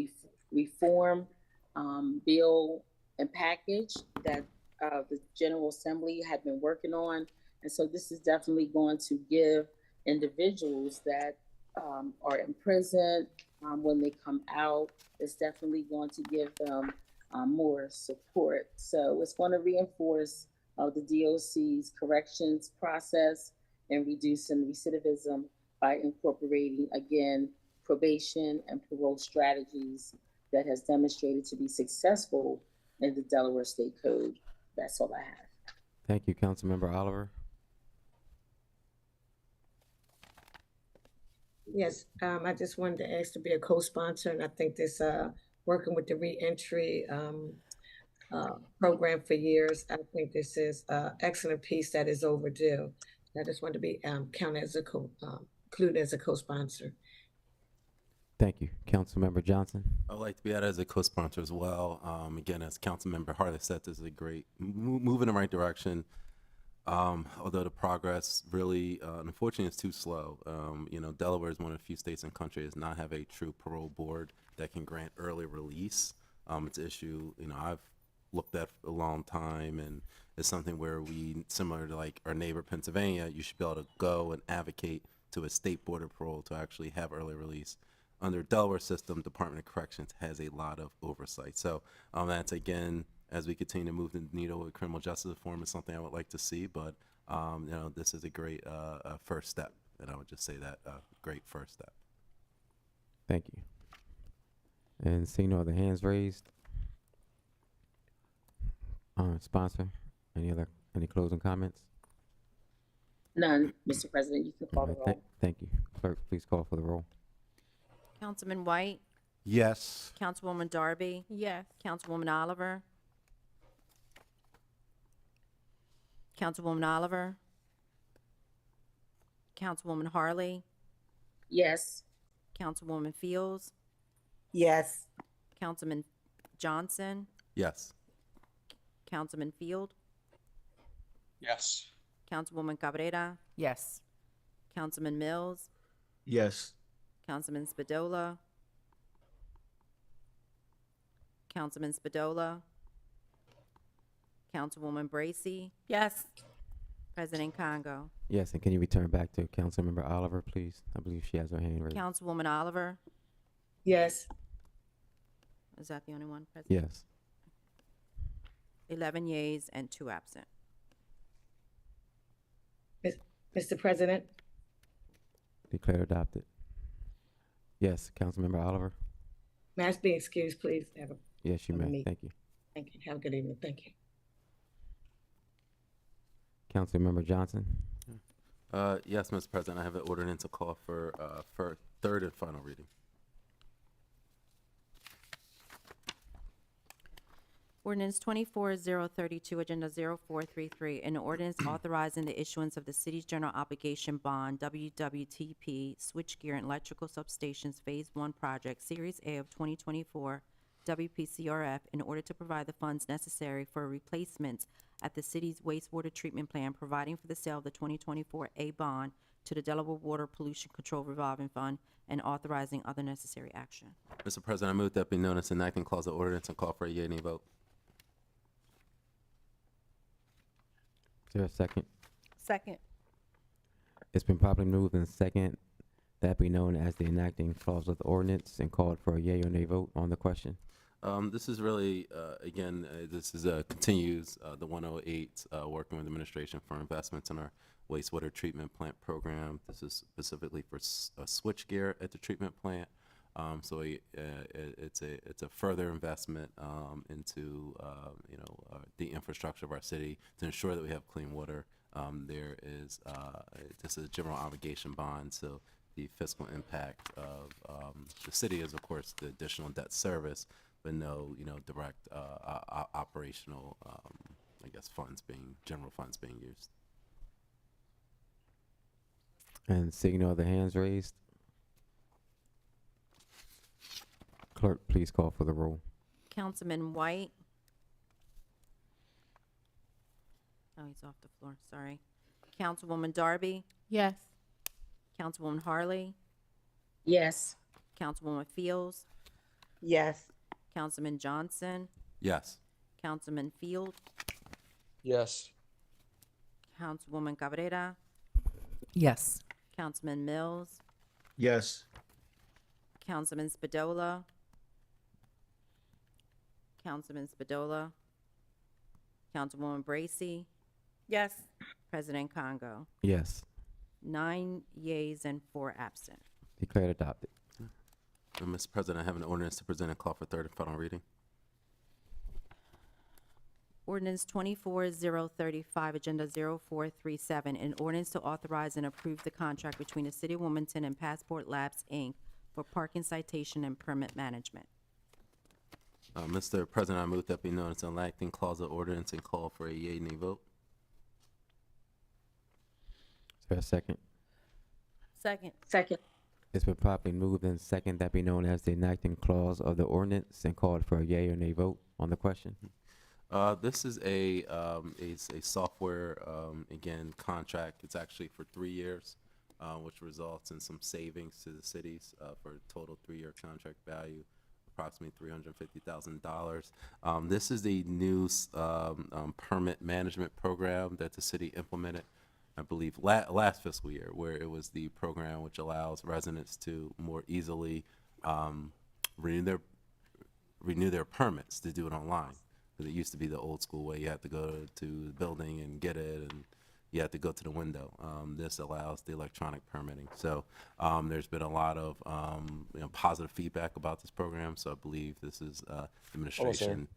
S7: reform bill and package that the General Assembly had been working on. And so this is definitely going to give individuals that are in prison when they come out, it's definitely going to give them more support. So it's going to reinforce the DOC's corrections process and reducing recidivism by incorporating, again, probation and parole strategies that has demonstrated to be successful in the Delaware State Code. That's all I have.
S2: Thank you, Councilmember Oliver.
S5: Yes, I just wanted to ask to be a co-sponsor, and I think this, working with the reentry program for years, I think this is an excellent piece that is overdue. I just want to be counted as included as a co-sponsor.
S2: Thank you. Councilmember Johnson.
S6: I would like to be added as a co-sponsor as well. Again, as Councilmember Harley said, this is a great move in the right direction. Although the progress really, unfortunately, is too slow. Delaware is one of the few states in the country that does not have a true parole board that can grant early release. It's an issue, I've looked at for a long time, and it's something where we, similar to like our neighbor Pennsylvania, you should be able to go and advocate to a state board of parole to actually have early release. Under Delaware system, Department of Corrections has a lot of oversight. So that's, again, as we continue to move the needle with criminal justice reform, is something I would like to see. But this is a great first step, and I would just say that great first step.
S2: Thank you. And seeing no other hands raised, sponsor, any closing comments?
S7: None, Mr. President. You can call the roll.
S2: Thank you. Clerk, please call for the roll.
S4: Councilman White,
S9: Yes.
S4: Councilwoman Darby,
S8: Yes.
S4: Councilwoman Oliver, Councilwoman Oliver, Councilwoman Harley,
S7: Yes.
S4: Councilwoman Fields,
S10: Yes.
S4: Councilman Johnson,
S6: Yes.
S4: Councilman Field,
S13: Yes.
S4: Councilwoman Cabrera,
S3: Yes.
S4: Councilman Mills,
S12: Yes.
S4: Councilman Spadola, Councilman Spadola, Councilwoman Bracy,
S11: Yes.
S4: President Congo.
S2: Yes, and can you return back to Councilmember Oliver, please? I believe she has her hand raised.
S4: Councilwoman Oliver.
S5: Yes.
S4: Is that the only one, President?
S2: Yes.
S4: 11 yeas and 2 absent.
S5: Mr. President,
S2: Declared adopted. Yes, Councilmember Oliver?
S5: may I be excused, please? Have a-
S2: Yes, you
S5: Let
S2: may.
S5: me-
S2: Thank you.
S5: Thank you. Have a good evening. Thank you.
S2: Councilmember Johnson?
S6: Yes, Mr. President, I have an ordinance to call for third and final reading.
S4: Ordinance 24-032, Agenda 0433, an ordinance authorizing the issuance of the city's general obligation bond, WWTP, switchgear and electrical substations Phase 1 project, Series A of 2024, WPCRF, in order to provide the funds necessary for replacements at the city's wastewater treatment plant, providing for the sale of the 2024 A bond to the Delaware Water Pollution Control Revolving Fund, and authorizing other necessary action.
S6: Mr. President, I move that be known as enacting clause of ordinance and call for a yea nay vote.
S2: Is there a second?
S11: Second.
S2: It's been properly moved and second that be known as the enacting clause of the ordinance and called for a yea or nay vote on the question.
S6: This is really, again, this is continues the 108 working with administration for investments in our wastewater treatment plant program. This is specifically for switchgear at the treatment plant. So it's a further investment into the infrastructure of our city to ensure that we have clean water. There is this is a general obligation bond, so the fiscal impact of the city is, of course, the additional debt service, but no, direct operational, I guess, general funds being used.
S2: And seeing no other hands raised, clerk, please call for the roll.
S4: Councilman White. Oh, he's off the floor, sorry. Councilwoman Darby.
S8: Yes.
S4: Councilwoman Harley.
S7: Yes.
S4: Councilwoman Fields.
S10: Yes.
S4: Councilman Johnson.
S6: Yes.
S4: Councilman Field.
S13: Yes.
S4: Councilwoman Cabrera.
S3: Yes.
S4: Councilman Mills.
S12: Yes.
S4: Councilman Spadola. Councilman Spadola. Councilwoman Bracy.
S11: Yes.
S4: President Congo.
S2: Yes.
S4: 9 yeas and 4 absent.
S2: Declared adopted.
S6: And Mr. President, I have an ordinance to present and call for third and final reading.
S4: Ordinance 24-035, Agenda 0437, an ordinance to authorize and approve the contract between the City of Wilmington and Passport Labs, Inc. for parking citation and permit management.
S6: Mr. President, I move that be known as enacting clause of ordinance and call for a yea nay vote.
S2: Is there a second?
S11: Second.
S7: Second.
S2: It's been properly moved and second that be known as the enacting clause of the ordinance and called for a yea or nay vote on the question.
S6: This is a software, again, contract. It's actually for 3 years, which results in some savings to the cities for a total 3-year contract value, approximately $350,000. This is the new permit management program that the city implemented, I believe, last fiscal year, where it was the program which allows residents to more easily renew their permits, to do it online. Because it used to be the old school way. You had to go to the building and get it, and you had to go to the window. This allows the electronic permitting. So there's been a lot of positive feedback about this program. So I believe this is administration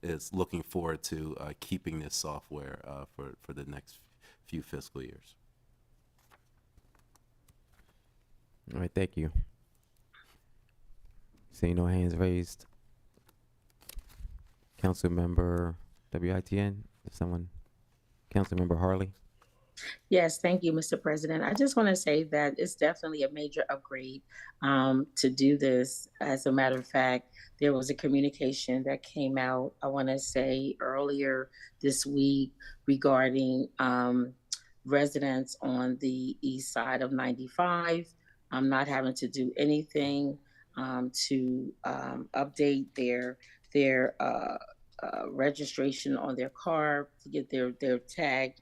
S6: is looking forward to keeping this software for the next few fiscal years.
S2: All right, thank you. Seeing no hands raised. Councilmember WITN, is someone? Councilmember Harley?
S7: Yes, thank you, Mr. President. I just want to say that it's definitely a major upgrade to do this. As a matter of fact, there was a communication that came out, I want to say earlier this week, regarding residents on the east side of 95 not having to do anything to update their registration on their car, to get their tag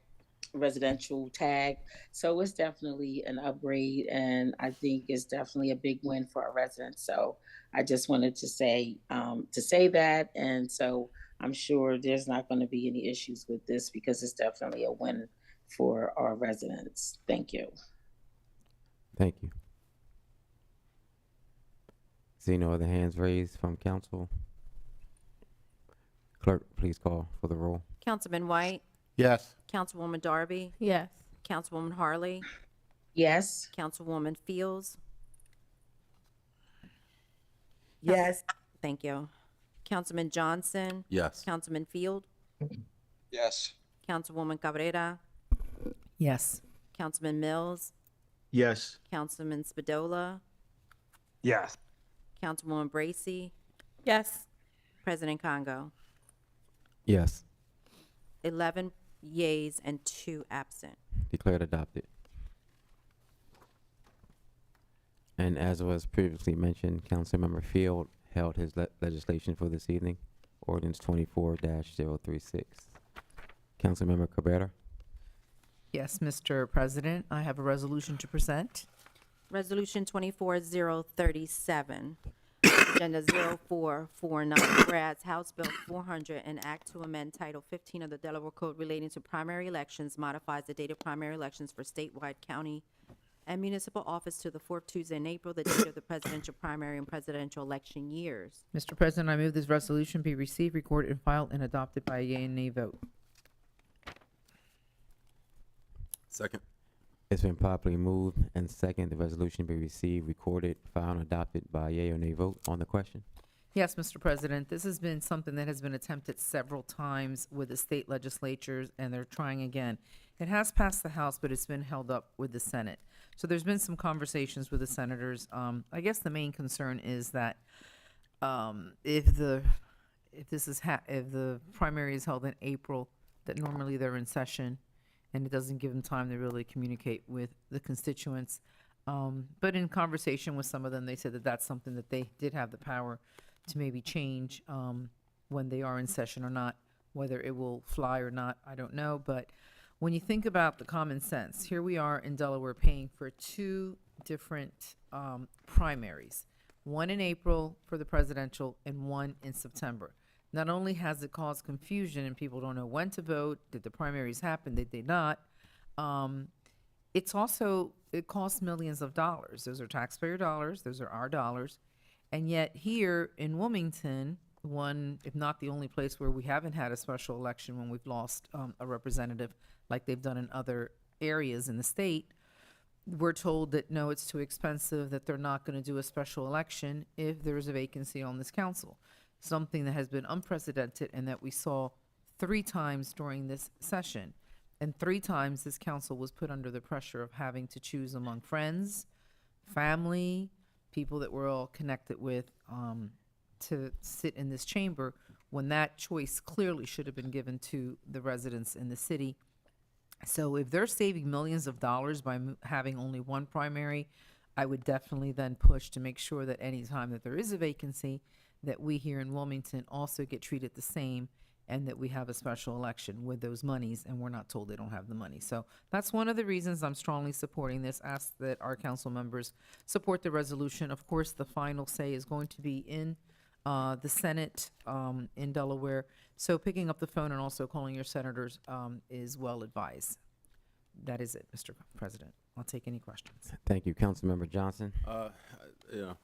S7: residential tag. So it's definitely an upgrade, and I think it's definitely a big win for our residents. So I just wanted to say that, and so I'm sure there's not going to be any issues with this because it's definitely a win for our residents. Thank you.
S2: Thank you. See no other hands raised from council. Clerk, please call for the roll.
S4: Councilman White,
S9: Yes.
S4: Councilwoman Darby,
S8: Yes.
S4: Councilwoman Harley,
S7: Yes.
S4: Councilwoman Fields.
S10: Yes.
S4: Thank you. Councilman Johnson,
S6: Yes.
S4: Councilman Field,
S13: Yes.
S4: Councilwoman Cabrera,
S3: Yes.
S4: Councilman Mills,
S12: Yes.
S4: Councilman Spadola,
S1: Yes.
S4: Councilwoman Bracy,
S8: Yes.
S4: President Congo.
S2: Yes.
S4: 11 yeas and 2 absent.
S2: Declared adopted. And as was previously mentioned, Councilmember Field held his legislation for this evening, ordinance 24-036. Councilmember Cabrera.
S3: Yes, Mr. President, I have a resolution to present.
S4: Resolution 24037, Agenda 0449, whereas House Bill 400 and Act to amend Title 15 of the Delaware Code relating to primary elections modifies the date of primary elections for statewide, county, and municipal office to the 4th Tuesday in April, the date of the presidential primary and presidential election years.
S3: Mr. President, I move this resolution be received, recorded, and filed, and adopted by a yea and nay vote.
S6: Second.
S2: It's been properly moved and second, the resolution be received, recorded, filed, and adopted by a yea or nay vote on the question.
S3: Yes, Mr. President, this has been something that has been attempted several times with the state legislatures, and they're trying again. It has passed the House, but it's been held up with the Senate. So there's been some conversations with the senators. I guess the main concern is that if the primary is held in April, that normally they're in session, and it doesn't give them time to really communicate with the constituents. But in conversation with some of them, they said that that's something that they did have the power to maybe change when they are in session or not. Whether it will fly or not, I don't know. But when you think about the common sense, here we are in Delaware paying for 2 different primaries, one in April for the presidential and one in September. Not only has it caused confusion and people don't know when to vote, did the primaries happen, did they not, it costs millions of dollars. Those are taxpayer dollars, those are our dollars. And yet here in Wilmington, one, if not the only place where we haven't had a special election when we've lost a representative like they've done in other areas in the state, we're told that no, it's too expensive, that they're not going to do a special election if there is a vacancy on this council. Something that has been unprecedented and that we saw 3 times during this session. And 3 times this council was put under the pressure of having to choose among friends, family, people that we're all connected with to sit in this chamber, when that choice clearly should have been given to the residents in the city. So if they're saving millions of dollars by having only one primary, I would definitely then push to make sure that any time that there is a vacancy, that we here in Wilmington also get treated the same, and that we have a special election with those monies, and we're not told they don't have the money. So that's one of the reasons I'm strongly supporting this. Ask that our council members support the resolution. Of course, the final say is going to be in the Senate in Delaware. So picking up the phone and also calling your senators is well advised. That is it, Mr. President. I'll take any questions.
S2: Thank you. Councilmember Johnson.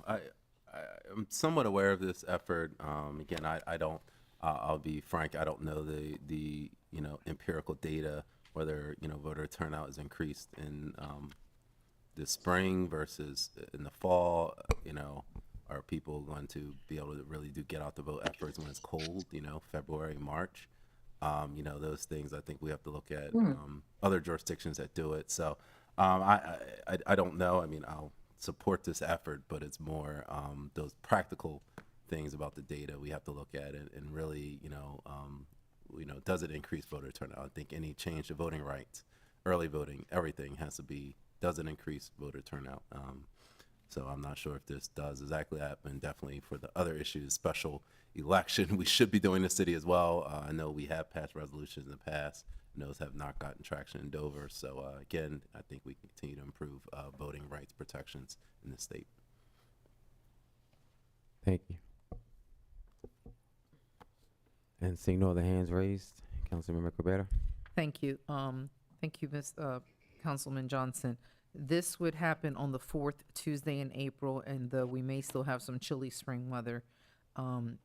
S6: I'm somewhat aware of this effort. Again, I don't. I'll be frank. I don't know the empirical data whether voter turnout is increased in the spring versus in the fall. Are people going to be able to really do get out the vote efforts when it's cold? February, March. Those things I think we have to look at other jurisdictions that do it. So I don't know. I mean, I'll support this effort, but it's more those practical things about the data we have to look at and really, does it increase voter turnout? I think any change to voting rights, early voting, everything has to be, does it increase voter turnout? So I'm not sure if this does exactly that, and definitely for the other issues, special election, we should be doing the city as well. I know we have passed resolutions in the past those have not gotten traction in Dover. So again, I think we can continue to improve voting rights protections in the state.
S2: Thank you. And seeing no other hands raised, Councilmember Cabrera.
S3: Thank you. Thank you, Councilman Johnson. This would happen on the 4th Tuesday in April, and though we may still have some chilly spring weather,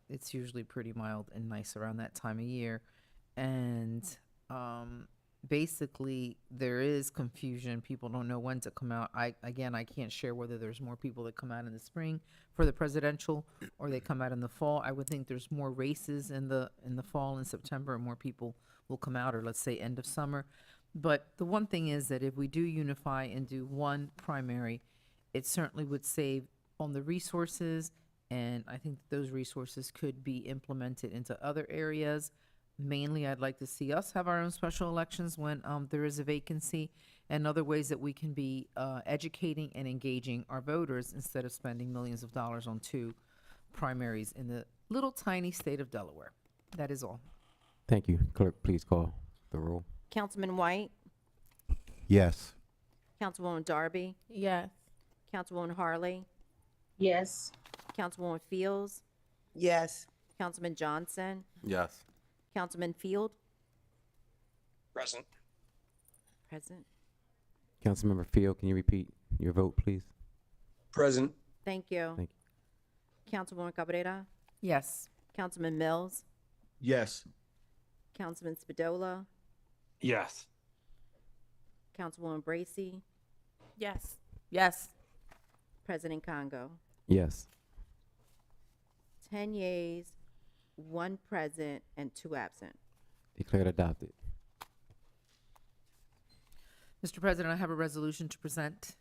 S3: it's usually pretty mild and nice around that time of year. And basically, there is confusion. People don't know when to come out. I can't share whether there's more people that come out in the spring for the presidential or they come out in the fall. I would think there's more races in the fall and September, and more people will come out, or let's say end of summer. But the one thing is that if we do unify and do one primary, it certainly would save on the resources, and I think those resources could be implemented into other areas. Mainly, I'd like to see us have our own special elections when there is a vacancy, and other ways that we can be educating and engaging our voters instead of spending millions of dollars on 2 primaries in the little tiny state of Delaware. That is all.
S2: Thank you. Clerk, please call the roll.
S4: Councilman White,
S9: Yes.
S4: Councilwoman Darby,
S8: Yes.
S4: Councilwoman Harley,
S7: Yes.
S4: Councilwoman Fields,
S10: Yes.
S4: Councilman Johnson,
S6: Yes.
S4: Councilman Field,
S13: Present.
S4: present.
S2: Councilmember Field, can you repeat your vote, please?
S13: Present.
S4: Thank you.
S2: Thank
S4: Councilwoman Cabrera,
S3: Yes.
S4: Councilman Mills,
S12: Yes.
S4: Councilman Spadola,
S1: Yes.
S4: Councilwoman Bracy,
S11: Yes. Yes.
S4: President Congo.
S2: Yes.
S4: 10 yeas, 1 present, and 2 absent.
S2: Declared adopted.
S3: Mr. President, I have a resolution to present.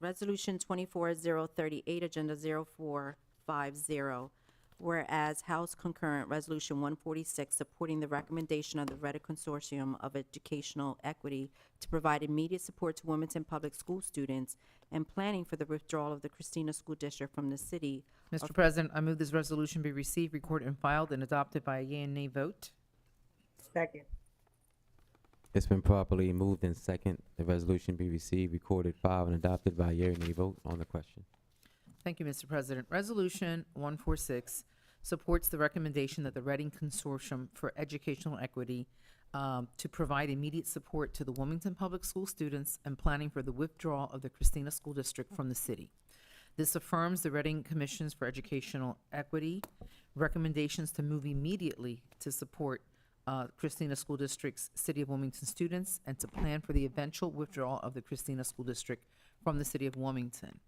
S4: Resolution 24-038, Agenda 0450. Whereas House Concurrent Resolution 146, supporting the recommendation of the Reddit Consortium of Educational Equity to provide immediate support to Wilmington Public School students and planning for the withdrawal of the Christina School District from the city.
S3: Mr. President, I move this resolution be received, recorded, and filed, and adopted by a yea and nay vote.
S10: Second.
S2: It's been properly moved in second. The resolution be received, recorded, filed, and adopted by a yea or nay vote on the question.
S3: Thank you, Mr. President. Resolution 146 supports the recommendation that the Reading Consortium for Educational Equity to provide immediate support to the Wilmington Public School students and planning for the withdrawal of the Christina School District from the city. This affirms the Reading Commissions for Educational Equity recommendations to move immediately to support Christina School District's City of Wilmington students and to plan for the eventual withdrawal of the Christina School District from the City of Wilmington.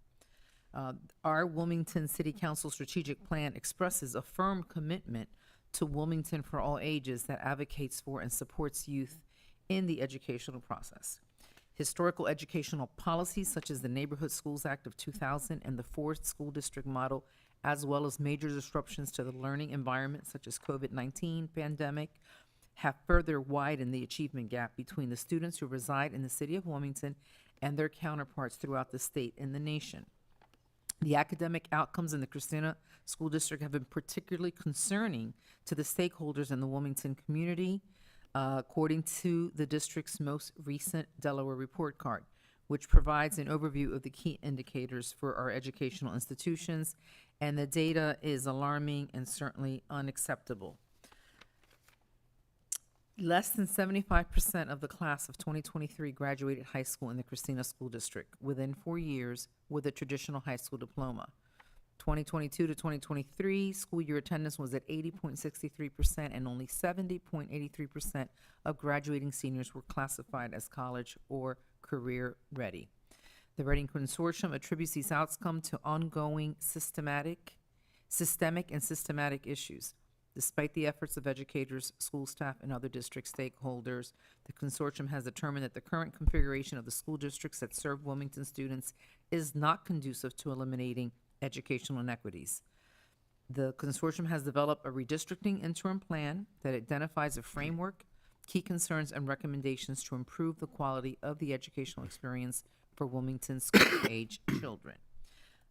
S3: Our Wilmington City Council strategic plan expresses a firm commitment to Wilmington for all ages that advocates for and supports youth in the educational process. Historical educational policies such as the Neighborhood Schools Act of 2000 and the Forest School District model, as well as major disruptions to the learning environment such as COVID-19 pandemic, have further widened the achievement gap between the students who reside in the City of Wilmington and their counterparts throughout the state and the nation. The academic outcomes in the Christina School District have been particularly concerning to the stakeholders in the Wilmington community, according to the district's most recent Delaware report card, which provides an overview of the key indicators for our educational institutions, and the data is alarming and certainly unacceptable. Less than 75% of the class of 2023 graduated high school in the Christina School District within 4 years with a traditional high school diploma. 2022 to 2023 school year attendance was at 80.63%, and only 70.83% of graduating seniors were classified as college or career ready. The Reading Consortium attributes these outcomes to ongoing systemic issues. Despite the efforts of educators, school staff, and other district stakeholders, the consortium has determined that the current configuration of the school districts that serve Wilmington students is not conducive to eliminating educational inequities. The consortium has developed a redistricting interim plan that identifies a framework, key concerns, and recommendations to improve the quality of the educational experience for Wilmington school-age children.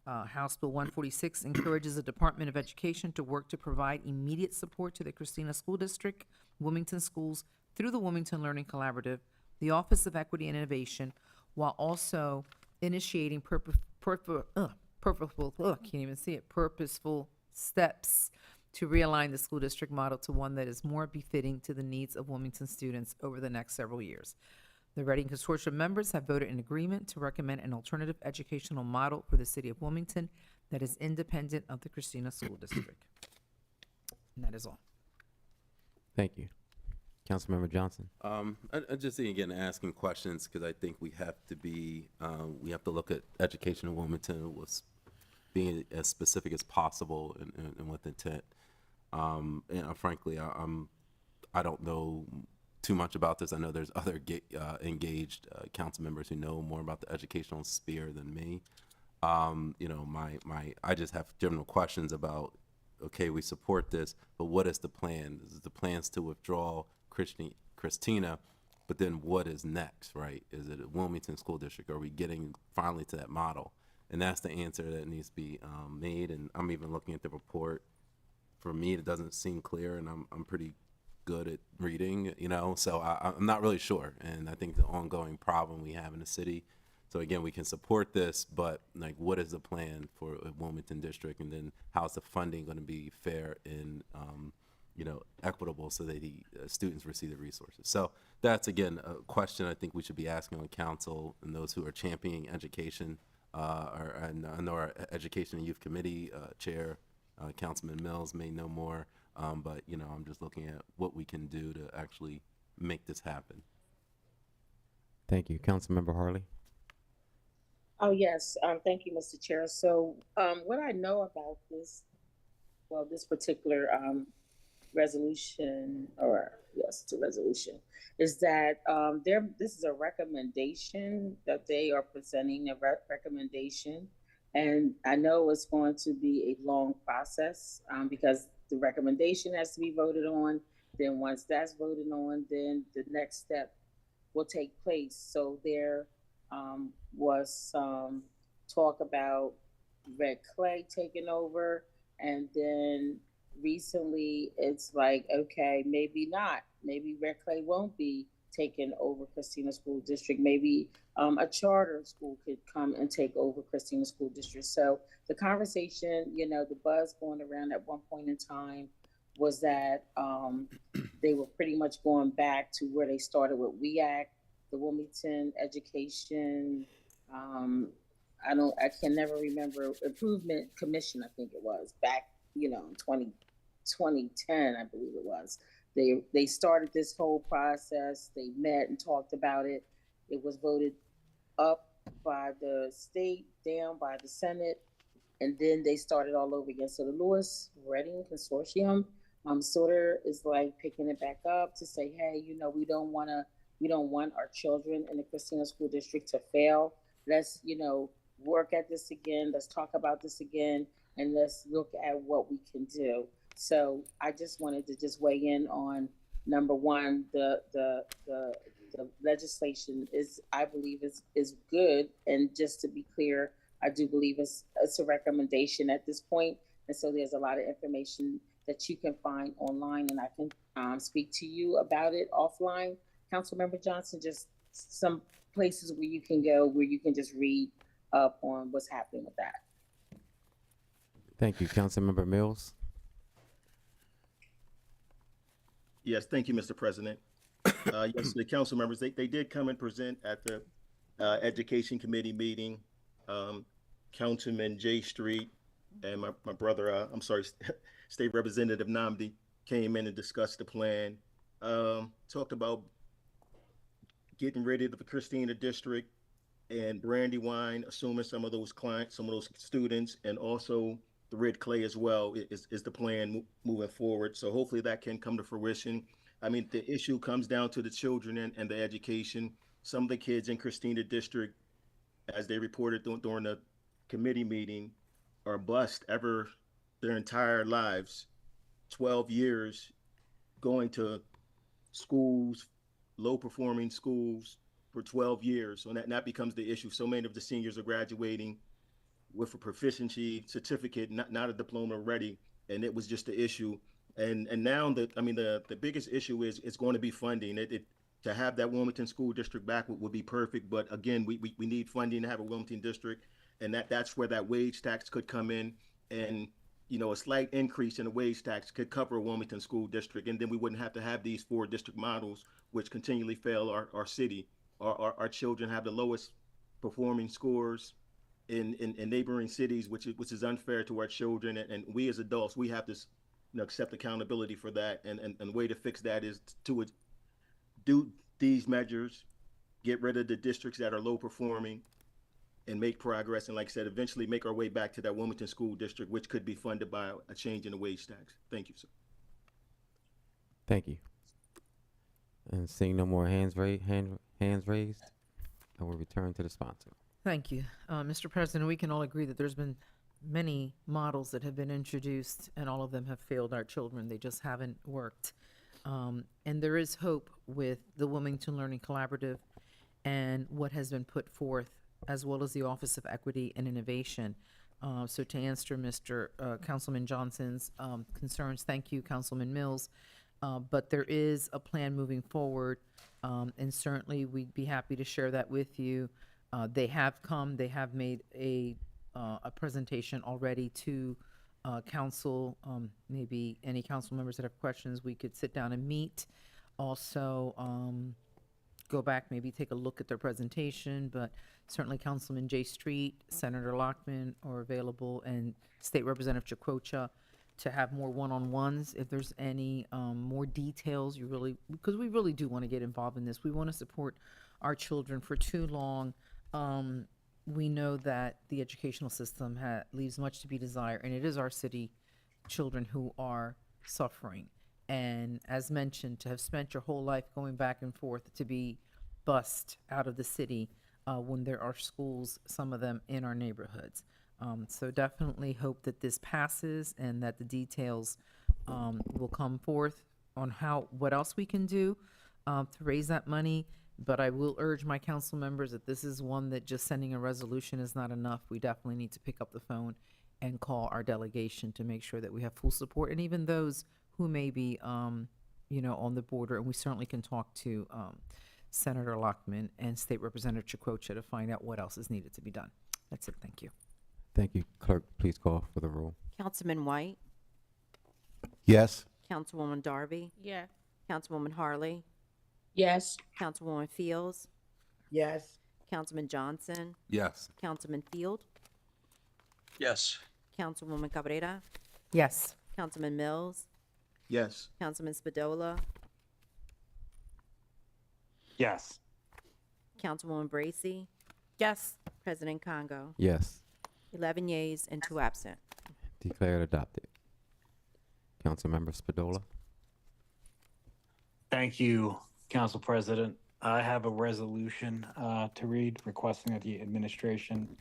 S3: House Bill 146 encourages the Department of Education to work to provide immediate support to the Christina School District, Wilmington Schools, through the Wilmington Learning Collaborative, the Office of Equity and Innovation, while also initiating purposeful steps to realign the school district model to one that is more befitting to the needs of Wilmington students over the next several years. The Reading Consortium members have voted in agreement to recommend an alternative educational model for the city of Wilmington that is independent of the Christina School District. And that is all.
S2: Thank you. Councilmember Johnson.
S6: I just again asking questions because I think we have to look at education in Wilmington was being as specific as possible and with intent. And frankly, I don't know too much about this. I know there's other engaged council members who know more about the educational sphere than me. You know, I just have general questions about, okay, we support this, but what is the plan? Is the plans to withdraw Christina, but then what is next, right? Is it a Wilmington School District? Are we getting finally to that model? And that's the answer that needs to be made. And I'm even looking at the report. For me, it doesn't seem clear, and I'm pretty good at reading, you know, so I'm not really sure. And I think the ongoing problem we have in the city. So again, we can support this, but like, what is the plan for a Wilmington district? And then how's the funding going to be fair and, you know, equitable so that the students receive the resources? So that's, again, a question I think we should be asking on council and those who are championing education, and our Education and Youth Committee Chair, Councilman Mills, may know more. But, you know, I'm just looking at what we can do to actually make this happen.
S2: Thank you. Councilmember Harley.
S7: Oh, yes. Thank you, Mr. Chair. So what I know about this, well, this particular resolution, or yes, it's a resolution, is that this is a recommendation that they are presenting, a recommendation. And I know it's going to be a long process because the recommendation has to be voted on. Then once that's voted on, then the next step will take place. So there was some talk about Red Clay taking over, and then recently it's like, okay, maybe not. Maybe Red Clay won't be taking over Christina School District. Maybe a charter school could come and take over Christina School District. So the conversation, you know, the buzz going around at one point in time was that they were pretty much going back to where they started with WEAC, the Wilmington Education, I can never remember, Improvement Commission, I think it was, back, you know, in 2010, I believe it was. They started this whole process. They met and talked about it. It was voted up by the state, down by the Senate, and then they started all over again. So the Lewis Reading Consortium sort of is like picking it back up to say, hey, you know, we don't want our children in the Christina School District to fail. Let's, you know, work at this again. Let's talk about this again, and let's look at what we can do. So I just wanted to just weigh in on number one, the legislation is, I believe, is good. And just to be clear, I do believe it's a recommendation at this point. And so there's a lot of information that you can find online, and I can speak to you about it offline. Councilmember Johnson, just some places where you can go where you can just read up on what's happening with that.
S2: Thank you. Councilmember Mills.
S12: Yes, thank you, Mr. President. Yes, the council members, they did come and present at the Education Committee meeting. Councilman J Street and my brother, State Representative Namdi came in and discussed the plan. Talked about getting rid of the Christina District and Brandywine, assuming some of those clients, some of those students, and also the Red Clay as well is the plan moving forward. So hopefully that can come to fruition. I mean, the issue comes down to the children and the education. Some of the kids in Christina District, as they reported during the committee meeting, are bused their entire lives, 12 years going to schools, low performing schools for 12 years. So that becomes the issue. So many of the seniors are graduating with a proficiency certificate, not a diploma ready, and it was just the issue. And now the biggest issue is it's going to be funding. To have that Wilmington School District back would be perfect, but again, we need funding to have a Wilmington district, and that's where that wage tax could come in, and a slight increase in the wage tax could cover a Wilmington School District, and then we wouldn't have to have these 4 district models, which continually fail our city. Our children have the lowest performing scores in neighboring cities, which is unfair to our children, and we as adults, we have to accept accountability for that, and the way to fix that is to do these measures, get rid of the districts that are low performing, and make progress, and like I said, eventually make our way back to that Wilmington School District, which could be funded by a change in the wage tax. Thank you, sir.
S2: Thank you. And seeing no more hands raised, I will return to the sponsor.
S3: Thank you. Mr. President, we can all agree that there's been many models that have been introduced, and all of them have failed our children. They just haven't worked. And there is hope with the Wilmington Learning Collaborative and what has been put forth, as well as the Office of Equity and Innovation. So to answer Mr. Councilman Johnson's concerns, thank you, Councilman Mills. But there is a plan moving forward, and certainly we'd be happy to share that with you. They have made a presentation already to council. Maybe any council members that have questions, we could sit down and meet. Also, go back, maybe take a look at their presentation, but certainly Councilman J. Street, Senator Lockman are available, and State Representative Chakwocha to have more one-on-ones if there's any more details because we really do want to get involved in this. We want to support our children. For too long, we know that the educational system leaves much to be desired, and it is our city children who are suffering. And as mentioned, to have spent your whole life going back and forth to be bussed out of the city when there are schools, some of them in our neighborhoods. So definitely hope that this passes and that the details will come forth on what else we can do to raise that money. But I will urge my council members that this is one that just sending a resolution is not enough. We definitely need to pick up the phone and call our delegation to make sure that we have full support, and even those who may be, on the border. And we certainly can talk to Senator Lockman and State Representative Chakwocha to find out what else is needed to be done. That's it. Thank you.
S2: Thank you. Clerk, please call for the roll.
S4: Councilman White,
S9: Yes.
S4: Councilwoman Darby,
S11: Yes.
S4: Councilwoman Harley,
S7: Yes.
S4: Councilwoman Fields,
S10: Yes.
S4: Councilman Johnson,
S6: Yes.
S4: Councilman Field,
S13: Yes.
S4: Councilwoman Cabrera,
S3: Yes.
S4: Councilman Mills,
S12: Yes.
S4: Councilman Spadola,
S1: Yes.
S4: Councilwoman Bracy,
S11: Yes.
S4: President Congo.
S2: Yes.
S4: 11 yeas and 2 absent.
S2: Declared adopted. Councilmember Spadola.
S1: Thank you, Council President. I have a resolution to read requesting that the administration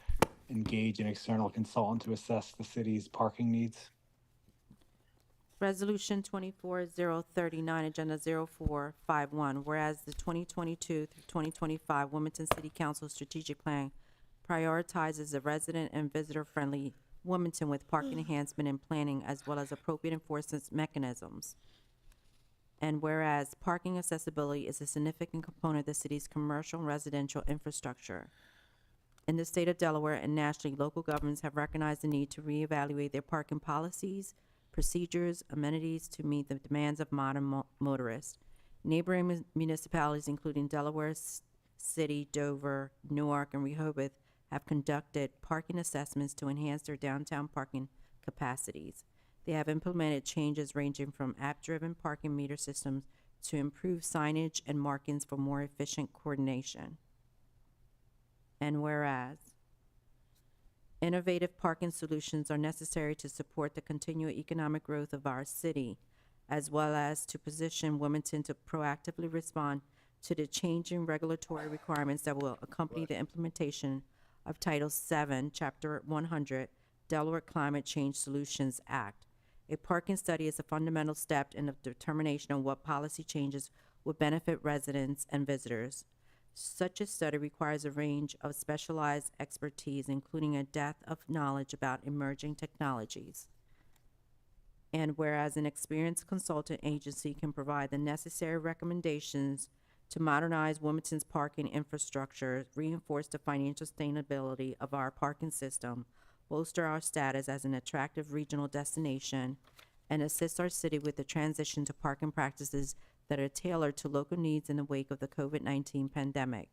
S1: engage an external consultant to assess the city's parking needs.
S4: Resolution 24-039, Agenda 0451, whereas the 2022 through 2025 Wilmington City Council Strategic Plan prioritizes a resident and visitor-friendly Wilmington with parking enhancement and planning, as well as appropriate enforcement mechanisms. And whereas parking accessibility is a significant component of the city's commercial and residential infrastructure. In the state of Delaware and nationally, local governments have recognized the need to reevaluate their parking policies, procedures, amenities to meet the demands of modern motorists. Neighboring municipalities, including Delaware City, Dover, Newark, and Rehoboth, have conducted parking assessments to enhance their downtown parking capacities. They have implemented changes ranging from app-driven parking meter systems to improve signage and markings for more efficient coordination. And whereas innovative parking solutions are necessary to support the continued economic growth of our city, as well as to position Wilmington to proactively respond to the changing regulatory requirements that will accompany the implementation of Title VII, Chapter 100, Delaware Climate Change Solutions Act. A parking study is a fundamental step in the determination of what policy changes will benefit residents and visitors. Such a study requires a range of specialized expertise, including a depth of knowledge about emerging technologies. And whereas an experienced consultant agency can provide the necessary recommendations to modernize Wilmington's parking infrastructure, reinforce the financial sustainability of our parking system, bolster our status as an attractive regional destination, and assist our city with the transition to parking practices that are tailored to local needs in the wake of the COVID-19 pandemic.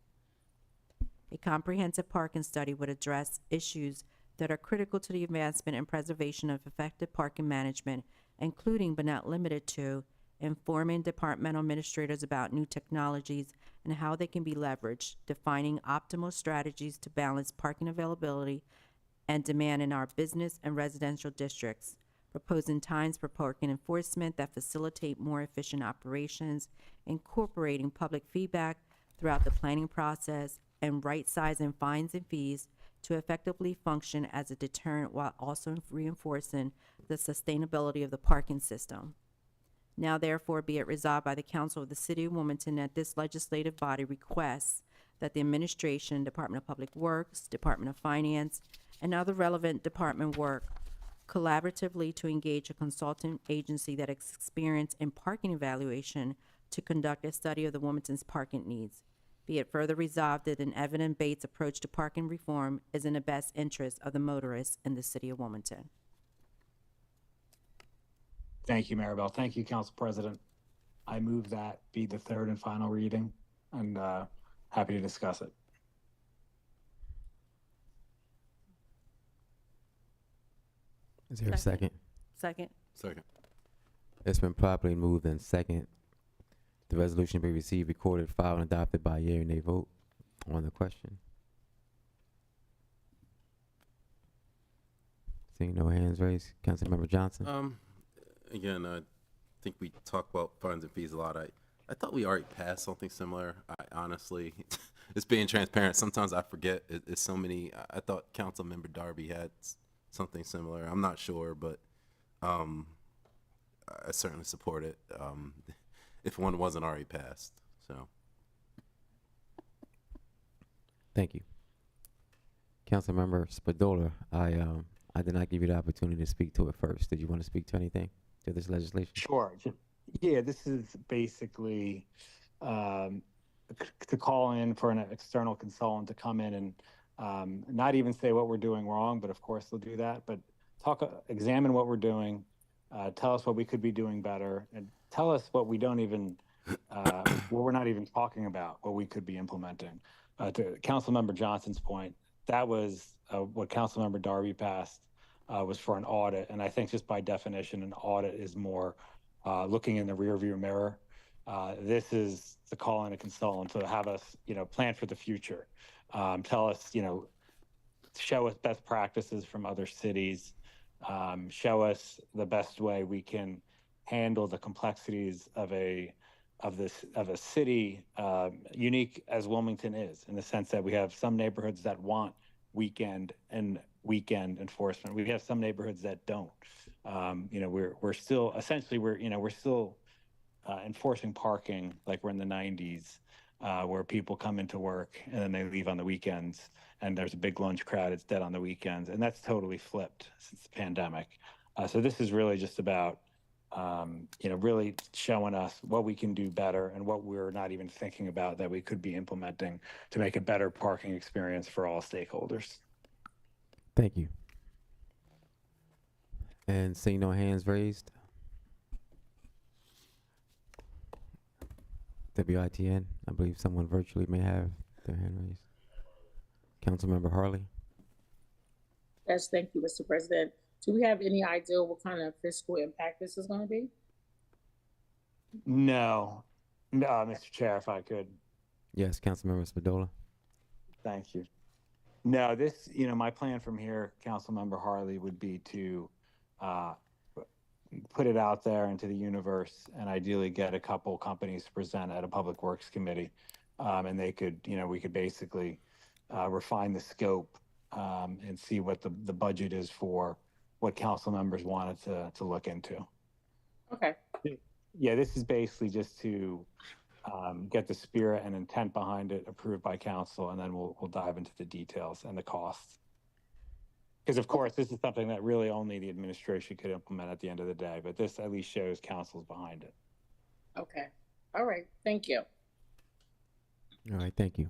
S4: A comprehensive parking study would address issues that are critical to the advancement and preservation of effective parking management, including but not limited to informing departmental administrators about new technologies and how they can be leveraged, defining optimal strategies to balance parking availability and demand in our business and residential districts, proposing times for parking enforcement that facilitate more efficient operations, incorporating public feedback throughout the planning process, and right-sizing fines and fees to effectively function as a deterrent while also reinforcing the sustainability of the parking system. Now therefore be it resolved by the Council of the City of Wilmington that this legislative body requests that the administration, Department of Public Works, Department of Finance, and other relevant department work collaboratively to engage a consultant agency that has experience in parking evaluation to conduct a study of the Wilmington's parking needs. Be it further resolved that an evidence-based approach to parking reform is in the best interest of the motorists in the City of Wilmington.
S1: Thank you, Maribel. Thank you, Council President. I move that be the third and final reading, and happy to discuss it.
S2: Is there a second?
S11: Second.
S6: Second.
S2: It's been properly moved and second. The resolution be received, recorded, filed, and adopted by yea or nay vote on the question. Seeing no hands raised, Councilmember Johnson.
S6: Again, I think we talk about fines and fees a lot. I thought we already passed something similar. I honestly, it's being transparent. Sometimes I forget. It's so many. I thought Councilmember Darby had something similar. I'm not sure, but I certainly support it. If one wasn't already passed, so.
S2: Thank you. Councilmember Spadola, I did not give you the opportunity to speak to it first. Did you want to speak to anything to this legislation?
S1: Sure. Yeah, this is basically to call in for an external consultant to come in and not even say what we're doing wrong, but of course they'll do that, but examine what we're doing, tell us what we could be doing better, and tell us what we don't even, what we're not even talking about, what we could be implementing. To Councilmember Johnson's point, that was what Councilmember Darby passed was for an audit, and I think just by definition, an audit is more looking in the rearview mirror. This is to call in a consultant to have us, plan for the future. Tell us, show us best practices from other cities, show us the best way we can handle the complexities of a city unique as Wilmington is, in the sense that we have some neighborhoods that want weekend enforcement. We have some neighborhoods that don't. We're still enforcing parking like we're in the 90s, where people come into work and then they leave on the weekends, and there's a big lunch crowd. It's dead on the weekends, and that's totally flipped since the pandemic. So this is really just about really showing us what we can do better and what we're not even thinking about that we could be implementing to make a better parking experience for all stakeholders.
S2: Thank you. And seeing no hands raised, WITN, I believe someone virtually may have their hand raised. Councilmember Harley.
S7: Yes, thank you, Mr. President. Do we have any idea what kind of fiscal impact this is going to be?
S1: No, Mr. Chair, if I could.
S2: Yes, Councilmember Spadola.
S1: Thank you. No, this, my plan from here, Councilmember Harley, would be to put it out there into the universe and ideally get a couple companies to present at a Public Works Committee. And they could, we could basically refine the scope and see what the budget is for what council members wanted to look into.
S7: Okay.
S1: Yeah, this is basically just to get the spirit and intent behind it approved by council, and then we'll dive into the details and the costs. Because of course, this is something that really only the administration could implement at the end of the day, but this at least shows council's behind it.
S7: Okay. All right. Thank you.
S2: All right, thank you.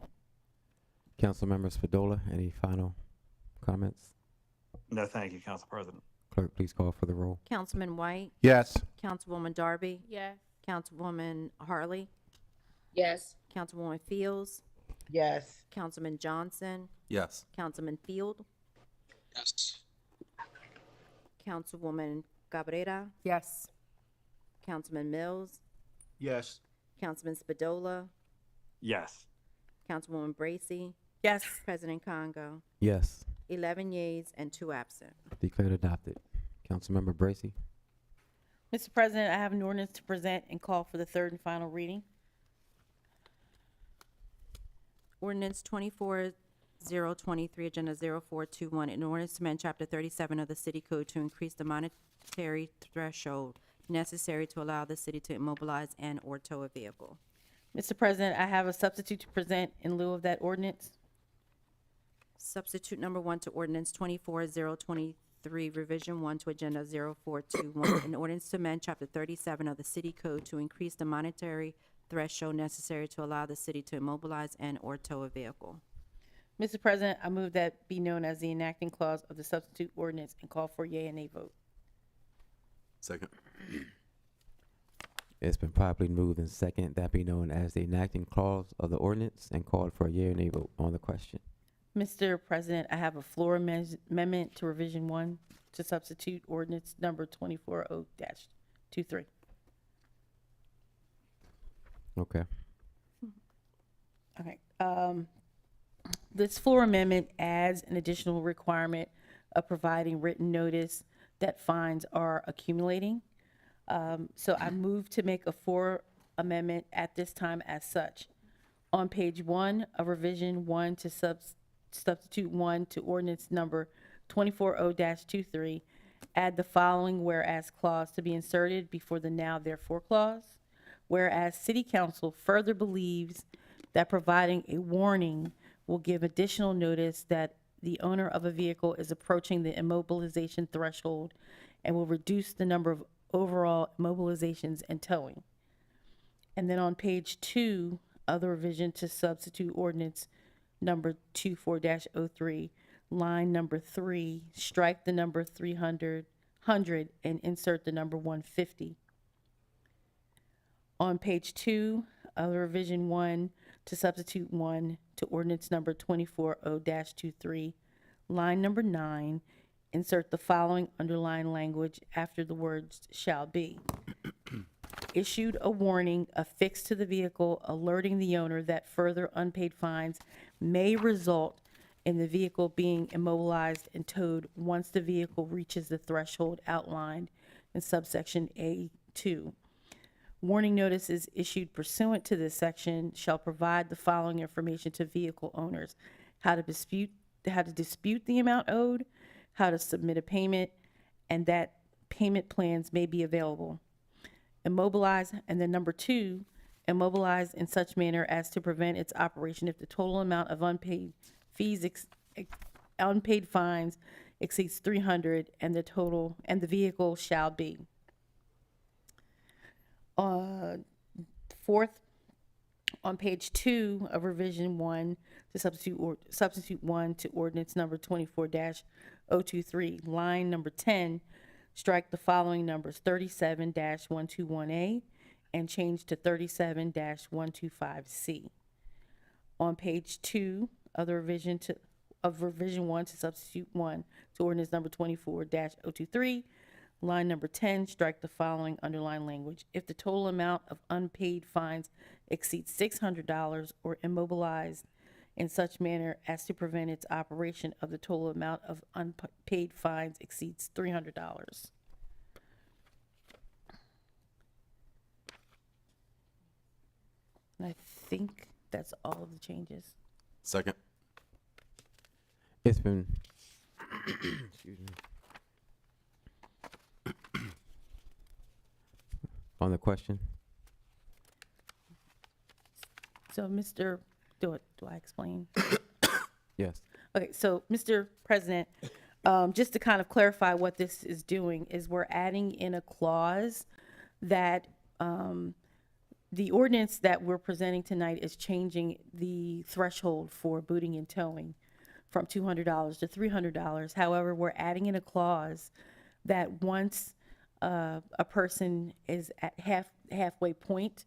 S2: Councilmember Spadola, any final comments?
S1: No, thank you, Council President.
S2: Clerk, please call for the roll.
S4: Councilman White,
S9: Yes.
S4: Councilwoman Darby,
S11: Yes.
S4: Councilwoman Harley,
S7: Yes.
S4: Councilwoman Fields,
S10: Yes.
S4: Councilman Johnson,
S6: Yes.
S4: Councilman Field,
S13: Yes.
S4: Councilwoman Cabrera,
S3: Yes.
S4: Councilman Mills,
S12: Yes.
S4: Councilman Spadola,
S1: Yes.
S4: Councilwoman Bracy,
S11: Yes.
S4: President Congo.
S2: Yes,
S4: 11 yeas and 2 absent.
S2: declared adopted. Councilmember Bracy.
S11: Mr. President, I have an ordinance to present and call for the third and final reading.
S4: Ordinance 24-023, Agenda 0421, an ordinance to amend Chapter 37 of the City Code to increase the monetary threshold necessary to allow the city to immobilize and/or tow a vehicle.
S11: Mr. President, I have a substitute to present in lieu of that ordinance.
S4: Substitute number 1 to ordinance 24-023, revision 1 to agenda 0421, an ordinance to amend chapter 37 of the city code to increase the monetary threshold necessary to allow the city to immobilize and/or tow a vehicle.
S11: Mr. President, I move that be known as the enacting clause of the substitute ordinance and call for a yea and nay vote.
S6: Second.
S2: It's been properly moved and second that be known as the enacting clause of the ordinance and called for a yea or nay vote on the question.
S11: Mr. President, I have a floor amendment to revision 1 to substitute ordinance number 240-23.
S2: Okay.
S11: Okay. This floor amendment adds an additional requirement of providing written notice that fines are accumulating. So I move to make a floor amendment at this time as such. On page 1 of revision 1 to substitute 1 to ordinance number 240-23, add the following whereas clause to be inserted before the now therefore clause. Whereas City Council further believes that providing a warning will give additional notice that the owner of a vehicle is approaching the immobilization threshold and will reduce the number of overall immobilizations and towing. And then on page 2 of the revision to substitute ordinance number 24-03, line number 3, strike the number 300 and insert the number 150. On page 2 of the revision 1 to substitute 1 to ordinance number 240-23, line number 9, insert the following underlined language after the words shall be. Issued a warning affixed to the vehicle alerting the owner that further unpaid fines may result in the vehicle being immobilized and towed once the vehicle reaches the threshold outlined in subsection A2. Warning notices issued pursuant to this section shall provide the following information to vehicle owners: how to dispute the amount owed, how to submit a payment, and that payment plans may be available. Immobilize, and then number 2, immobilize in such manner as to prevent its operation if the total amount of unpaid fees, unpaid fines exceeds 300, and the vehicle shall be. Fourth, on page 2 of revision 1 to substitute 1 to ordinance number 24-023, line number 10, strike the following numbers: 37-121A and change to 37-125C. On page 2 of the revision 1 to substitute 1 to ordinance number 24-023, line number 10, strike the following underlined language: if the total amount of unpaid fines exceeds $600 or immobilized in such manner as to prevent its operation of the total amount of unpaid fines exceeds $300. And I think that's all of the changes.
S6: Second.
S2: It's been, excuse me. On the question?
S11: So, do I explain?
S2: Yes.
S11: Okay, so Mr. President, just to kind of clarify what this is doing is we're adding in a clause that the ordinance that we're presenting tonight is changing the threshold for booting and towing from $200 to $300. However, we're adding in a clause that once a person is at halfway point,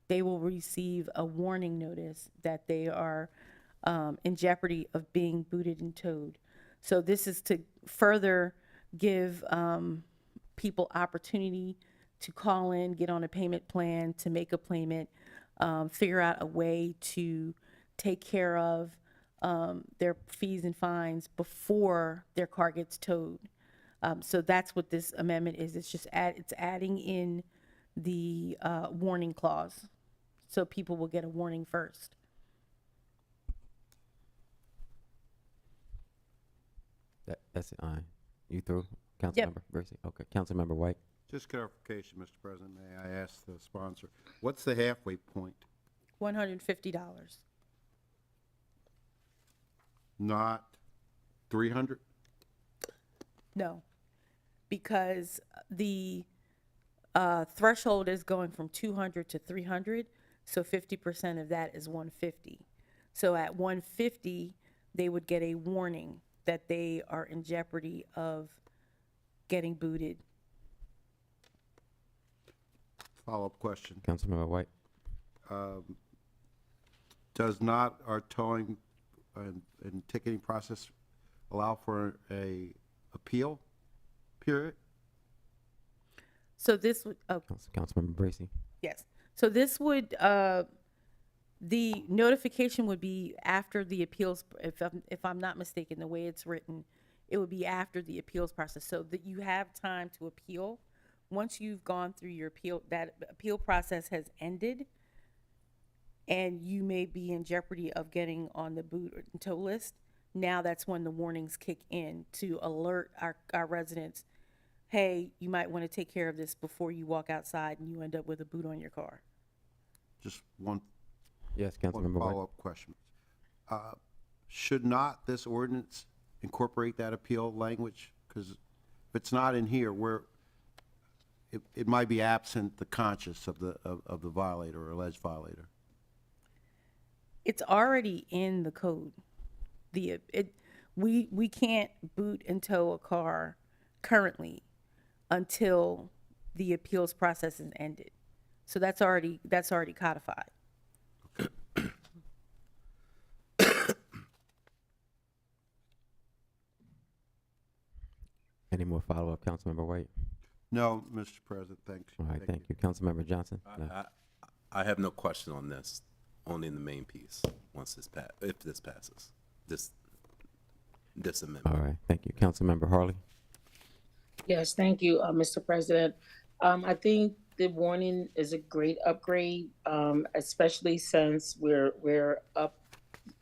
S11: they will receive a warning notice that they are in jeopardy of being booted and towed. So this is to further give people opportunity to call in, get on a payment plan, to make a payment, figure out a way to take care of their fees and fines before their car gets towed. So that's what this amendment is. It's just it's adding in the warning clause, so people will get a warning first.
S2: That's it. You through, Councilmember Bercy? Okay, Councilmember White.
S9: Just clarification, Mr. President, may I ask the sponsor, what's the halfway point?
S11: $150.
S9: Not 300?
S11: No, because the threshold is going from 200 to 300, so 50% of that is 150. So at 150, they would get a warning that they are in jeopardy of getting booted.
S9: Follow-up question.
S2: Councilmember White.
S9: Does not our towing and ticketing process allow for a appeal period?
S11: So this would,
S2: Councilmember Bracy.
S11: yes. So this would, the notification would be after the appeals, if I'm not mistaken, the way it's written, it would be after the appeals process, so that you have time to appeal. Once you've gone through your appeal, that appeal process has ended, and you may be in jeopardy of getting on the boot or tow list, now that's when the warnings kick in to alert our residents, hey, you might want to take care of this before you walk outside and you end up with a boot on your car.
S9: Just one
S2: Yes, Councilmember White.
S9: follow-up question. Should not this ordinance incorporate that appeal language? Because if it's not in here, it might be absent the conscience of the violator or alleged violator.
S11: It's already in the code. We can't boot and tow a car currently until the appeals process is ended. So that's already codified.
S2: Any more follow-up, Councilmember White?
S9: No, Mr. President, thanks.
S2: All right, thank you. Councilmember Johnson? No.
S6: I have no question on this, only in the main piece, once if this passes, this amendment.
S2: All right, thank you. Councilmember Harley?
S7: Yes, thank you, Mr. President. I think the warning is a great upgrade, especially since we are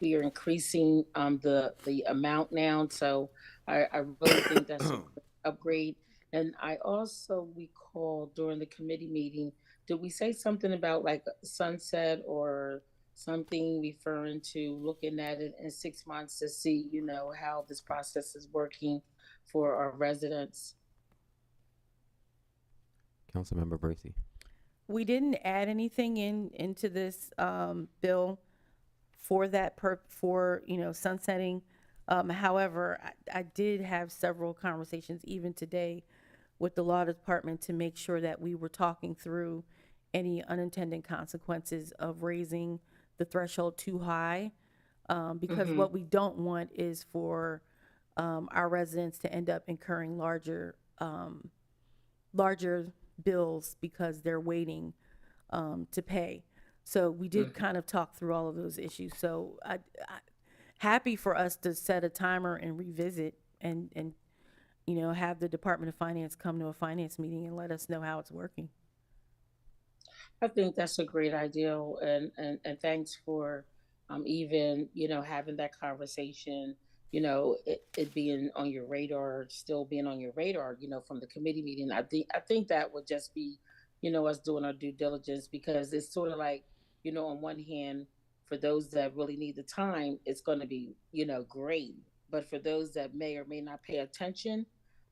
S7: increasing the amount now. So I really think that's a great upgrade. And I also recall during the committee meeting, did we say something about like sunset or something referring to looking at it in 6 months to see, how this process is working for our residents?
S2: Councilmember Bracy.
S11: We didn't add anything into this bill for that for sunsetting. However, I did have several conversations even today with the law department to make sure that we were talking through any unintended consequences of raising the threshold too high, because what we don't want is for our residents to end up incurring larger bills because they're waiting to pay. So we did kind of talk through all of those issues. So I happy for us to set a timer and revisit and have the Department of Finance come to a finance meeting and let us know how it's working.
S7: I think that's a great idea, and thanks for even having that conversation. It being on your radar, still being on your radar. From the committee meeting. I think that would just be, us doing our due diligence, because it's sort of like, on one hand, for those that really need the time, it's going to be, you know, great. But for those that may or may not pay attention,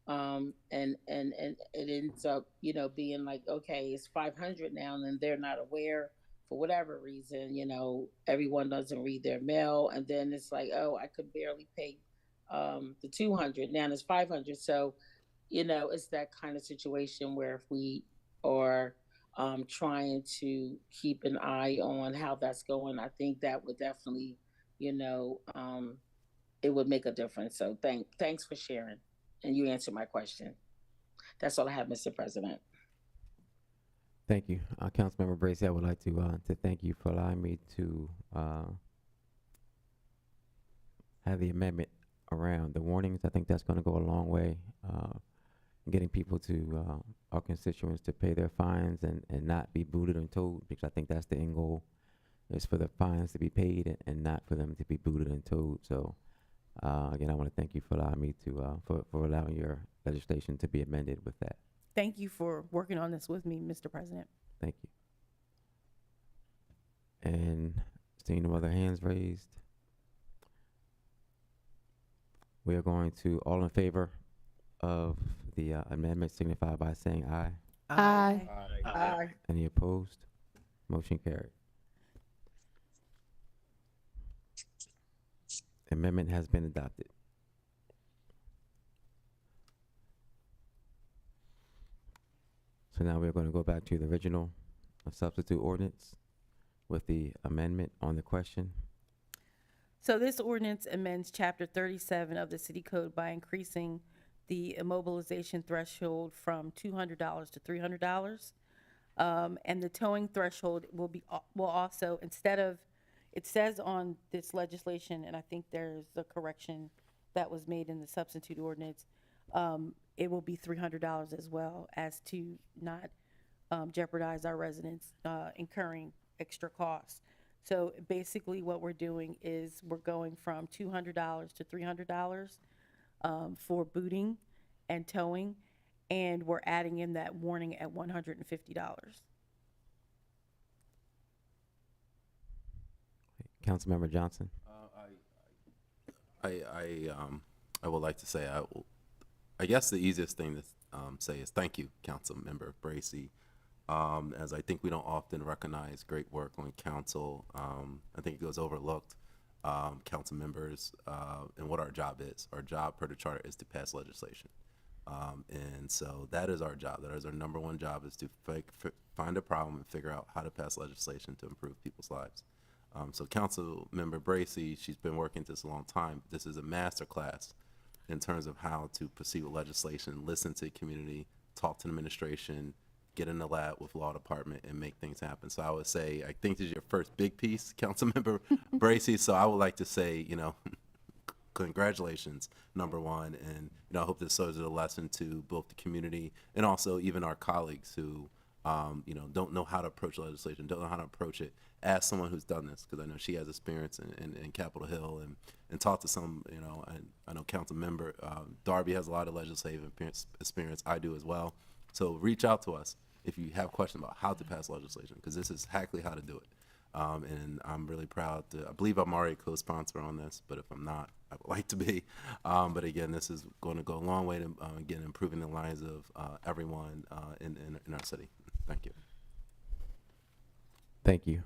S7: and it ends up, you know, being like, okay, it's 500 now, and they're not aware for whatever reason, you know, everyone doesn't read their mail, and then it's like, oh, I could barely pay the 200, now it's 500. So, you know, it's that kind of situation where if we are trying to keep an eye on how that's going, I think that would definitely, you know, it would make a difference. So thanks for sharing, and you answered my question. That's all I have, Mr. President.
S2: Thank you. Councilmember Bracy, I would like to thank you for allowing me to have the amendment around the warnings. I think that's going to go a long way in getting people to, our constituents, to pay their fines and not be booted and towed, because I think that's the end goal, is for the fines to be paid and not for them to be booted and towed. So again, I want to thank you for allowing me to, for allowing your legislation to be amended with that.
S11: Thank you for working on this with me, Mr. President.
S2: Thank you. And seeing no other hands raised, we are going to, all in favor of the amendment signify by saying aye.
S8: Aye.
S12: Aye.
S2: Any opposed? Motion carried. Amendment has been adopted. So now we're going to go back to the original substitute ordinance with the amendment on the question.
S11: So this ordinance amends Chapter 37 of the City Code by increasing the immobilization threshold from $200 to $300. And the towing threshold will also, instead of, it says on this legislation, and I think there's a correction that was made in the substitute ordinance, it will be $300 as well, as to not jeopardize our residents incurring extra costs. So basically what we're doing is we're going from $200 to $300 for booting and towing, and we're adding in that warning at $150.
S2: Councilmember Johnson.
S6: I would like to say, I guess the easiest thing to say is thank you, Councilmember Bracy. As I think we don't often recognize great work on council. I think it goes overlooked, council members, and what our job is. Our job per the charter is to pass legislation. And so that is our job. That is our number one job, is to find a problem and figure out how to pass legislation to improve people's lives. So Councilmember Bracy, she's been working this a long time. This is a master class in terms of how to proceed with legislation, listen to the community, talk to the administration, get in the lab with law department and make things happen. So I would say, I think this is your first big piece, Councilmember Bracy. So I would like to say, you know, congratulations, number one. And, you know, I hope this serves as a lesson to both the community and also even our colleagues who, you know, don't know how to approach legislation, don't know how to approach it. Ask someone who's done this, because I know she has experience in Capitol Hill, and talk to some, you know, and I know Councilmember Darby has a lot of legislative experience. I do as well. So reach out to us if you have questions about how to pass legislation, because this is exactly how to do it. And I'm really proud to, I believe I'm already a co-sponsor on this, but if I'm not, I would like to be. But again, this is going to go a long way to, again, improving the lives of everyone in our city. Thank you.
S2: Thank you.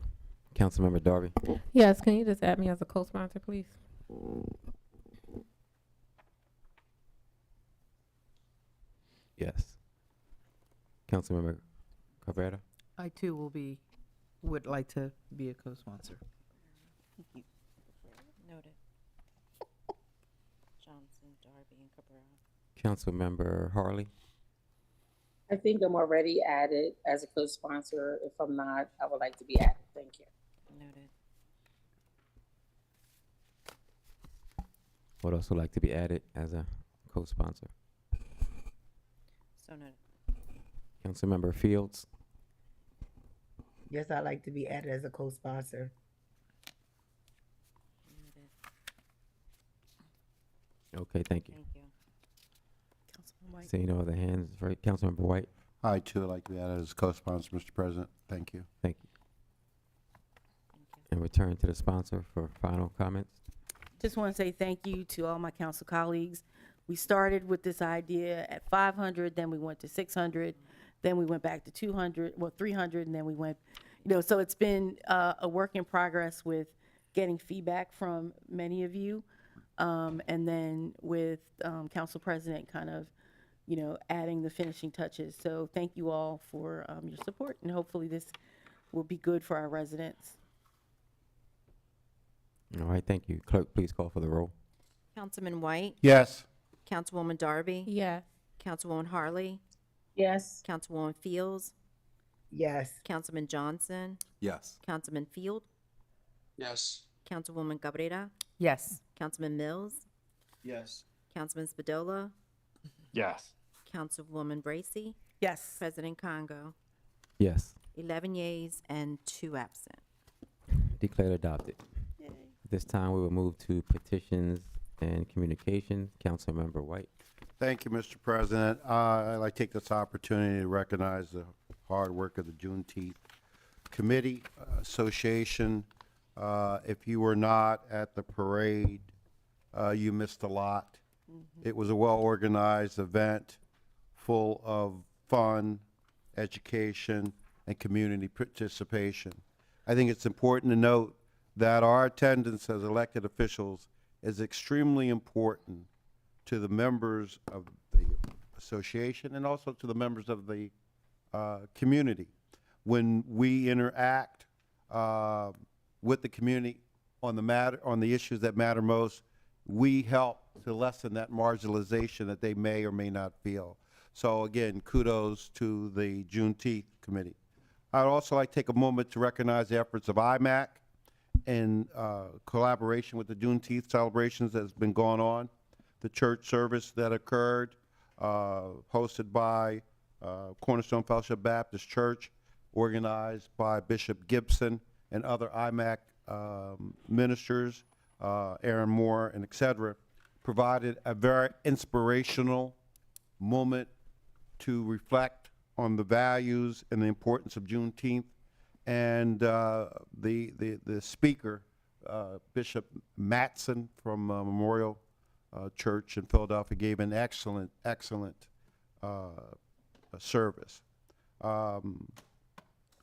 S2: Councilmember Darby.
S8: Yes, can you just add me as a co-sponsor, please?
S2: Yes. Councilmember Cabrera.
S3: I too would like to be a co-sponsor.
S4: Noted. Johnson, Darby, and Cabrera.
S2: Councilmember Harley.
S7: I think I'm already added as a co-sponsor. If I'm not, I would like to be added. Thank you.
S4: Noted.
S2: Would also like to be added as a co-sponsor.
S4: So noted.
S2: Councilmember Fields.
S10: Yes, I'd like to be added as a co-sponsor.
S2: Okay, thank you.
S4: Thank you.
S11: Councilman White.
S2: Seeing no other hands, right? Councilmember White.
S9: I too would like to be added as co-sponsor, Mr. President. Thank you.
S2: Thank you. And return to the sponsor for final comments.
S11: Just want to say thank you to all my council colleagues. We started with this idea at 500, then we went to 600, then we went back to 200, well, 300, and then we went, so it's been a work in progress with getting feedback from many of you. And then with Council President kind of, adding the finishing touches. So thank you all for your support, and hopefully this will be good for our residents.
S2: All right, thank you. Clerk, please call for the roll.
S4: Councilman White?
S9: Yes.
S4: Councilwoman Darby?
S8: Yes.
S4: Councilwoman Harley?
S7: Yes.
S4: Councilwoman Fields?
S10: Yes.
S4: Councilman Johnson?
S6: Yes.
S4: Councilman Field?
S13: Yes.
S4: Councilwoman Cabrera?
S3: Yes.
S4: Councilman Mills?
S12: Yes.
S4: Councilman Spadola?
S1: Yes.
S4: Councilwoman Bracy?
S3: Yes.
S4: President Congo?
S2: Yes.
S4: 11 yeas and 2 absent.
S2: Declared adopted. At this time, we will move to petitions and communications. Councilmember White.
S9: Thank you, Mr. President. I'd like to take this opportunity to recognize the hard work of the Juneteenth Committee Association. If you were not at the parade, you missed a lot. It was a well-organized event full of fun, education, and community participation. I think it's important to note that our attendance as elected officials is extremely important to the members of the association and also to the members of the community. When we interact with the community on the issues that matter most, we help to lessen that marginalization that they may or may not feel. So again, kudos to the Juneteenth Committee. I'd also like to take a moment to recognize the efforts of IMAC in collaboration with the Juneteenth celebrations that has been going on. The church service that occurred, hosted by Cornerstone Fellowship Baptist Church, organized by Bishop Gibson and other IMAC ministers, Aaron Moore, and et cetera, provided a very inspirational moment to reflect on the values and the importance of Juneteenth. And the speaker, Bishop Matson from Memorial Church in Philadelphia, gave an excellent service.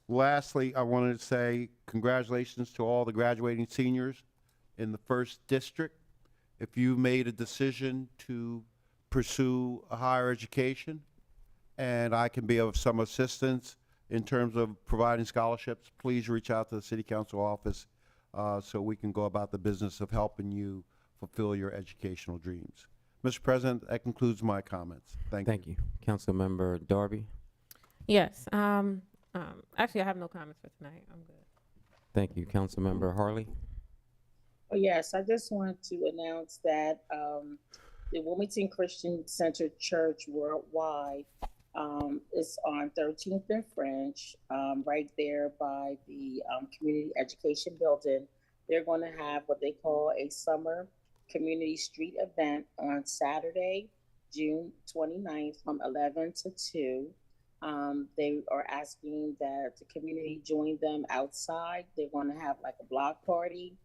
S9: Lastly, I wanted to say congratulations to all the graduating seniors in the 1st District. If you made a decision to pursue a higher education and I can be of some assistance in terms of providing scholarships, please reach out to the City Council office so we can go about the business of helping you fulfill your educational dreams. Mr. President, that concludes my comments. Thank you.
S2: Councilmember Darby.
S8: Yes. Actually, I have no comments for tonight. I'm good.
S2: Thank you. Councilmember Harley.
S7: Oh, yes, I just wanted to announce that the Wilmington Christian Center Church Worldwide is on 13th and French, right there by the Community Education Building. They're going to have what they call a summer community street event on Saturday, June 29th from 11 to 2. They are asking that the community join them outside. They're going to have like a block party.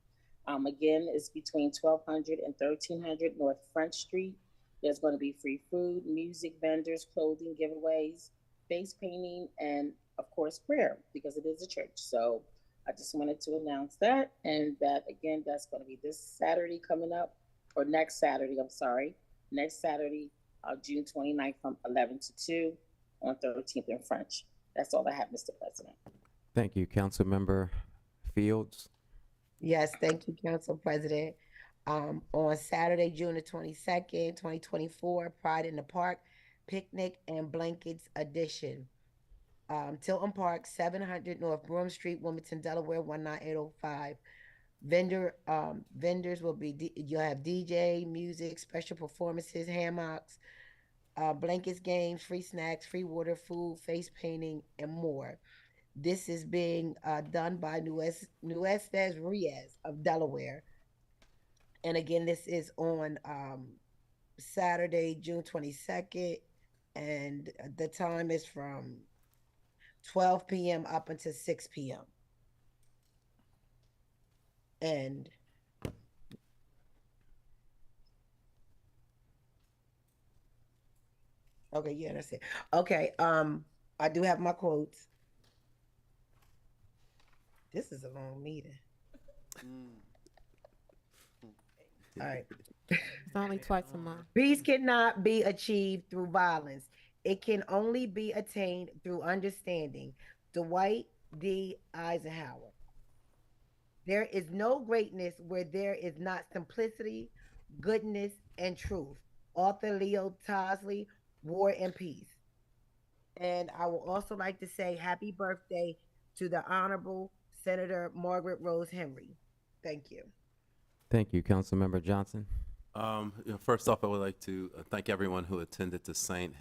S7: Again, it's between 1200 and 1300 North Front Street. There's going to be free food, music vendors, clothing giveaways, face painting, and of course prayer, because it is a church. So I just wanted to announce that, and that again, that's going to be this Saturday coming up, or next Saturday, next Saturday, June 29th from 11 to 2 on 13th and French. That's all I have, Mr. President.
S2: Thank you. Councilmember Fields.
S10: Yes, thank you, Council President. On Saturday, June the 22nd, 2024, Pride in the Park, Picnic and Blankets Edition. Tilton Park, 700 North Broome Street, Wilmington, Delaware, 19805. Vendors will be, you'll have DJ, music, special performances, hammocks, blankets, games, free snacks, free water, food, face painting, and more. This is being done by Nueces Riez of Delaware. And again, this is on Saturday, June 22nd, and the time is from 12 p.m. up until 6 p.m. And okay, yeah, that's it. Okay, I do have my quotes. This is a long meeting. All right.
S8: It's only twice a month.
S10: Peace cannot be achieved through violence. It can only be attained through understanding. Dwight D. Eisenhower. There is no greatness where there is not simplicity, goodness, and truth. Author Leo Tosley, War and Peace. And I will also like to say happy birthday to the Honorable Senator Margaret Rose Henry. Thank you.
S2: Thank you, Councilmember Johnson.
S6: First off, I would like to thank everyone who attended to St.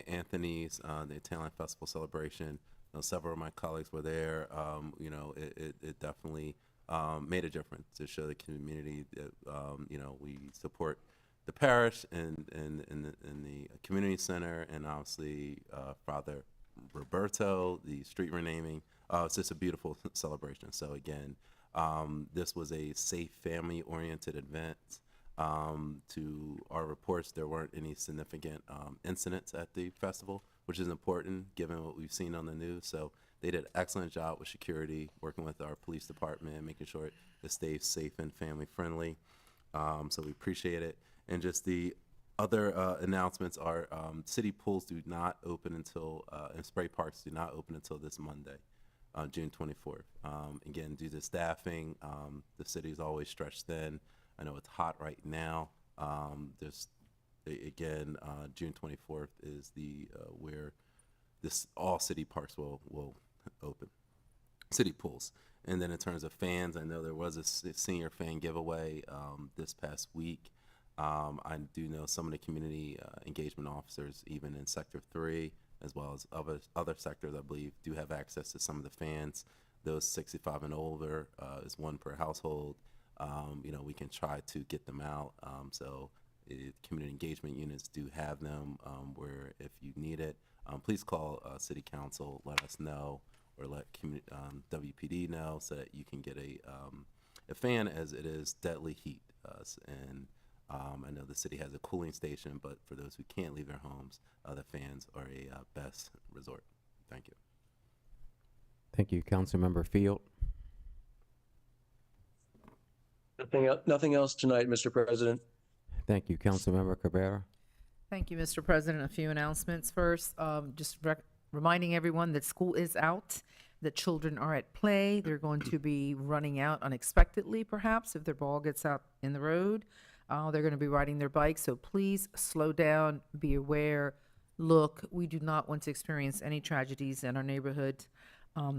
S6: Anthony's, the Italian Festival celebration. Several of my colleagues were there. It definitely made a difference to show the community that, we support the parish and the community center, and obviously Father Roberto, the street renaming. It's just a beautiful celebration. So again, this was a safe, family-oriented event. To our reports, there weren't any significant incidents at the festival, which is important given what we've seen on the news. So they did an excellent job with security, working with our police department, making sure it stays safe and family-friendly. So we appreciate it. And just the other announcements are city pools do not open until, and spray parks do not open until this Monday, June 24th. Again, due to staffing, the city is always stretched thin. I know it's hot right now. June 24th is the where all city parks will open, city pools. And then in terms of fans, I know there was a senior fan giveaway this past week. I do know some of the community engagement officers, even in Sector 3, as well as other sectors, I believe, do have access to some of the fans. Those 65 and older is one per household. We can try to get them out. Community engagement units do have them where if you need it, please call City Council, let us know, or let WPD know so that you can get a fan, as it is deadly heat. I know the city has a cooling station, but for those who can't leave their homes, the fans are a best resort. Thank you.
S2: Thank you, Councilmember Field.
S13: Nothing else tonight, Mr. President.
S2: Thank you, Councilmember Cabrera.
S3: Thank you, Mr. President. A few announcements first. Reminding everyone that school is out, that children are at play. They're going to be running out unexpectedly, perhaps, if their ball gets out in the road. They're going to be riding their bikes, so please slow down, be aware. Look, we do not want to experience any tragedies in our neighborhood,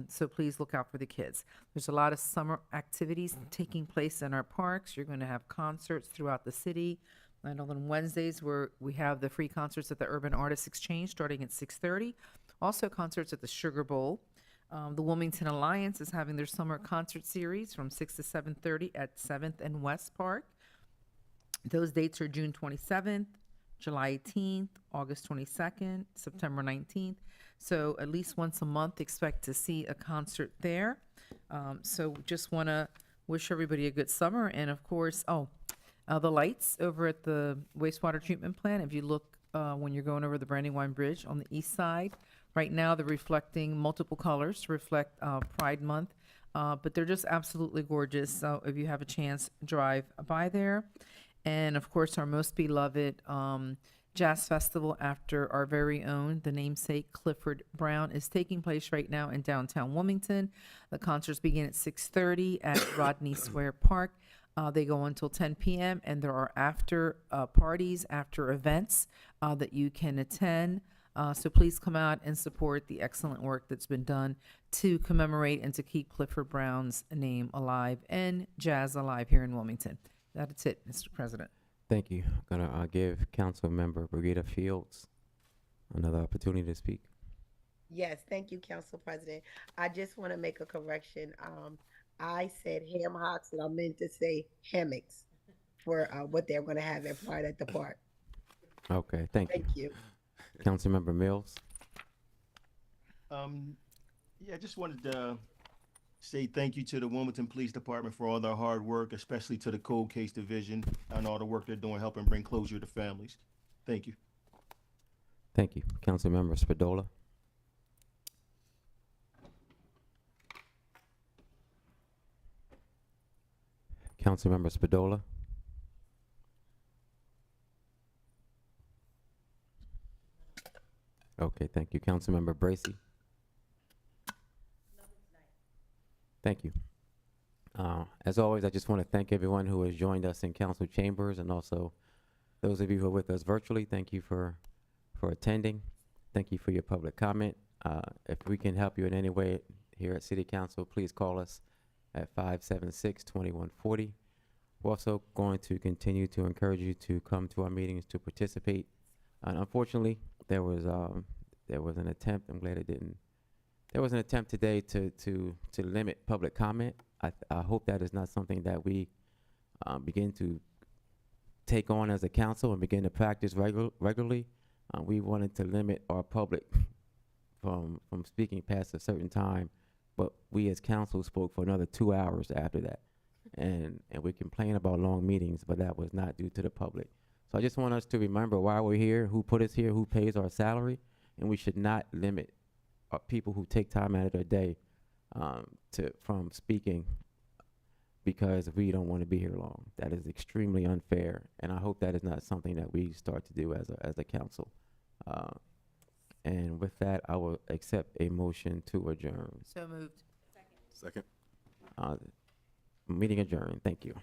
S3: so please look out for the kids. There's a lot of summer activities taking place in our parks. You're going to have concerts throughout the city. I know on Wednesdays we have the free concerts at the Urban Artists Exchange starting at 6:30. Also concerts at the Sugar Bowl. The Wilmington Alliance is having their summer concert series from 6 to 7:30 at 7th and West Park. Those dates are June 27th, July 18th, August 22nd, September 19th. So at least once a month, expect to see a concert there. So just want to wish everybody a good summer. And of course, the lights over at the wastewater treatment plant, if you look when you're going over the Brandywine Bridge on the east side, right now they're reflecting multiple colors to reflect Pride Month. But they're just absolutely gorgeous. So if you have a chance, drive by there. And of course, our most beloved Jazz Festival after our very own, the namesake Clifford Brown, is taking place right now in downtown Wilmington. The concerts begin at 6:30 at Rodney Square Park. They go until 10 p.m. and there are after parties, after events that you can attend. So please come out and support the excellent work that's been done to commemorate and to keep Clifford Brown's name alive and jazz alive here in Wilmington. That's it, Mr. President.
S2: Thank you. I'm gonna give Councilmember Brigida Fields another opportunity to speak.
S10: Yes, thank you, Council President. I just want to make a correction. I said ham hocks, and I meant to say hammocks for what they're going to have at Pride at the Park.
S2: Okay, thank you.
S10: Thank you.
S2: Councilmember Mills.
S12: Yeah, I just wanted to say thank you to the Wilmington Police Department for all their hard work, especially to the Cold Case Division and all the work they're doing helping bring closure to families. Thank you.
S2: Thank you. Councilmember Spadola. Councilmember Spadola. Okay, thank you. Councilmember Bracy. Thank you. As always, I just want to thank everyone who has joined us in council chambers, and also those of you who are with us virtually. Thank you for attending. Thank you for your public comment. If we can help you in any way here at City Council, please call us at 576-2140. We're also going to continue to encourage you to come to our meetings to participate. And unfortunately, there was an attempt. I'm glad it didn't. There was an attempt today to limit public comment. I hope that is not something that we begin to take on as a council and begin to practice regularly. We wanted to limit our public from speaking past a certain time, but we as council spoke for another 2 hours after that. And we complain about long meetings, but that was not due to the public. So I just want us to remember why we're here, who put us here, who pays our salary, and we should not limit our people who take time out of their day from speaking because we don't want to be here long. That is extremely unfair, and I hope that is not something that we start to do as a council. And with that, I will accept a motion to adjourn.
S3: So moved.
S6: Second.
S2: Meeting adjourned. Thank you.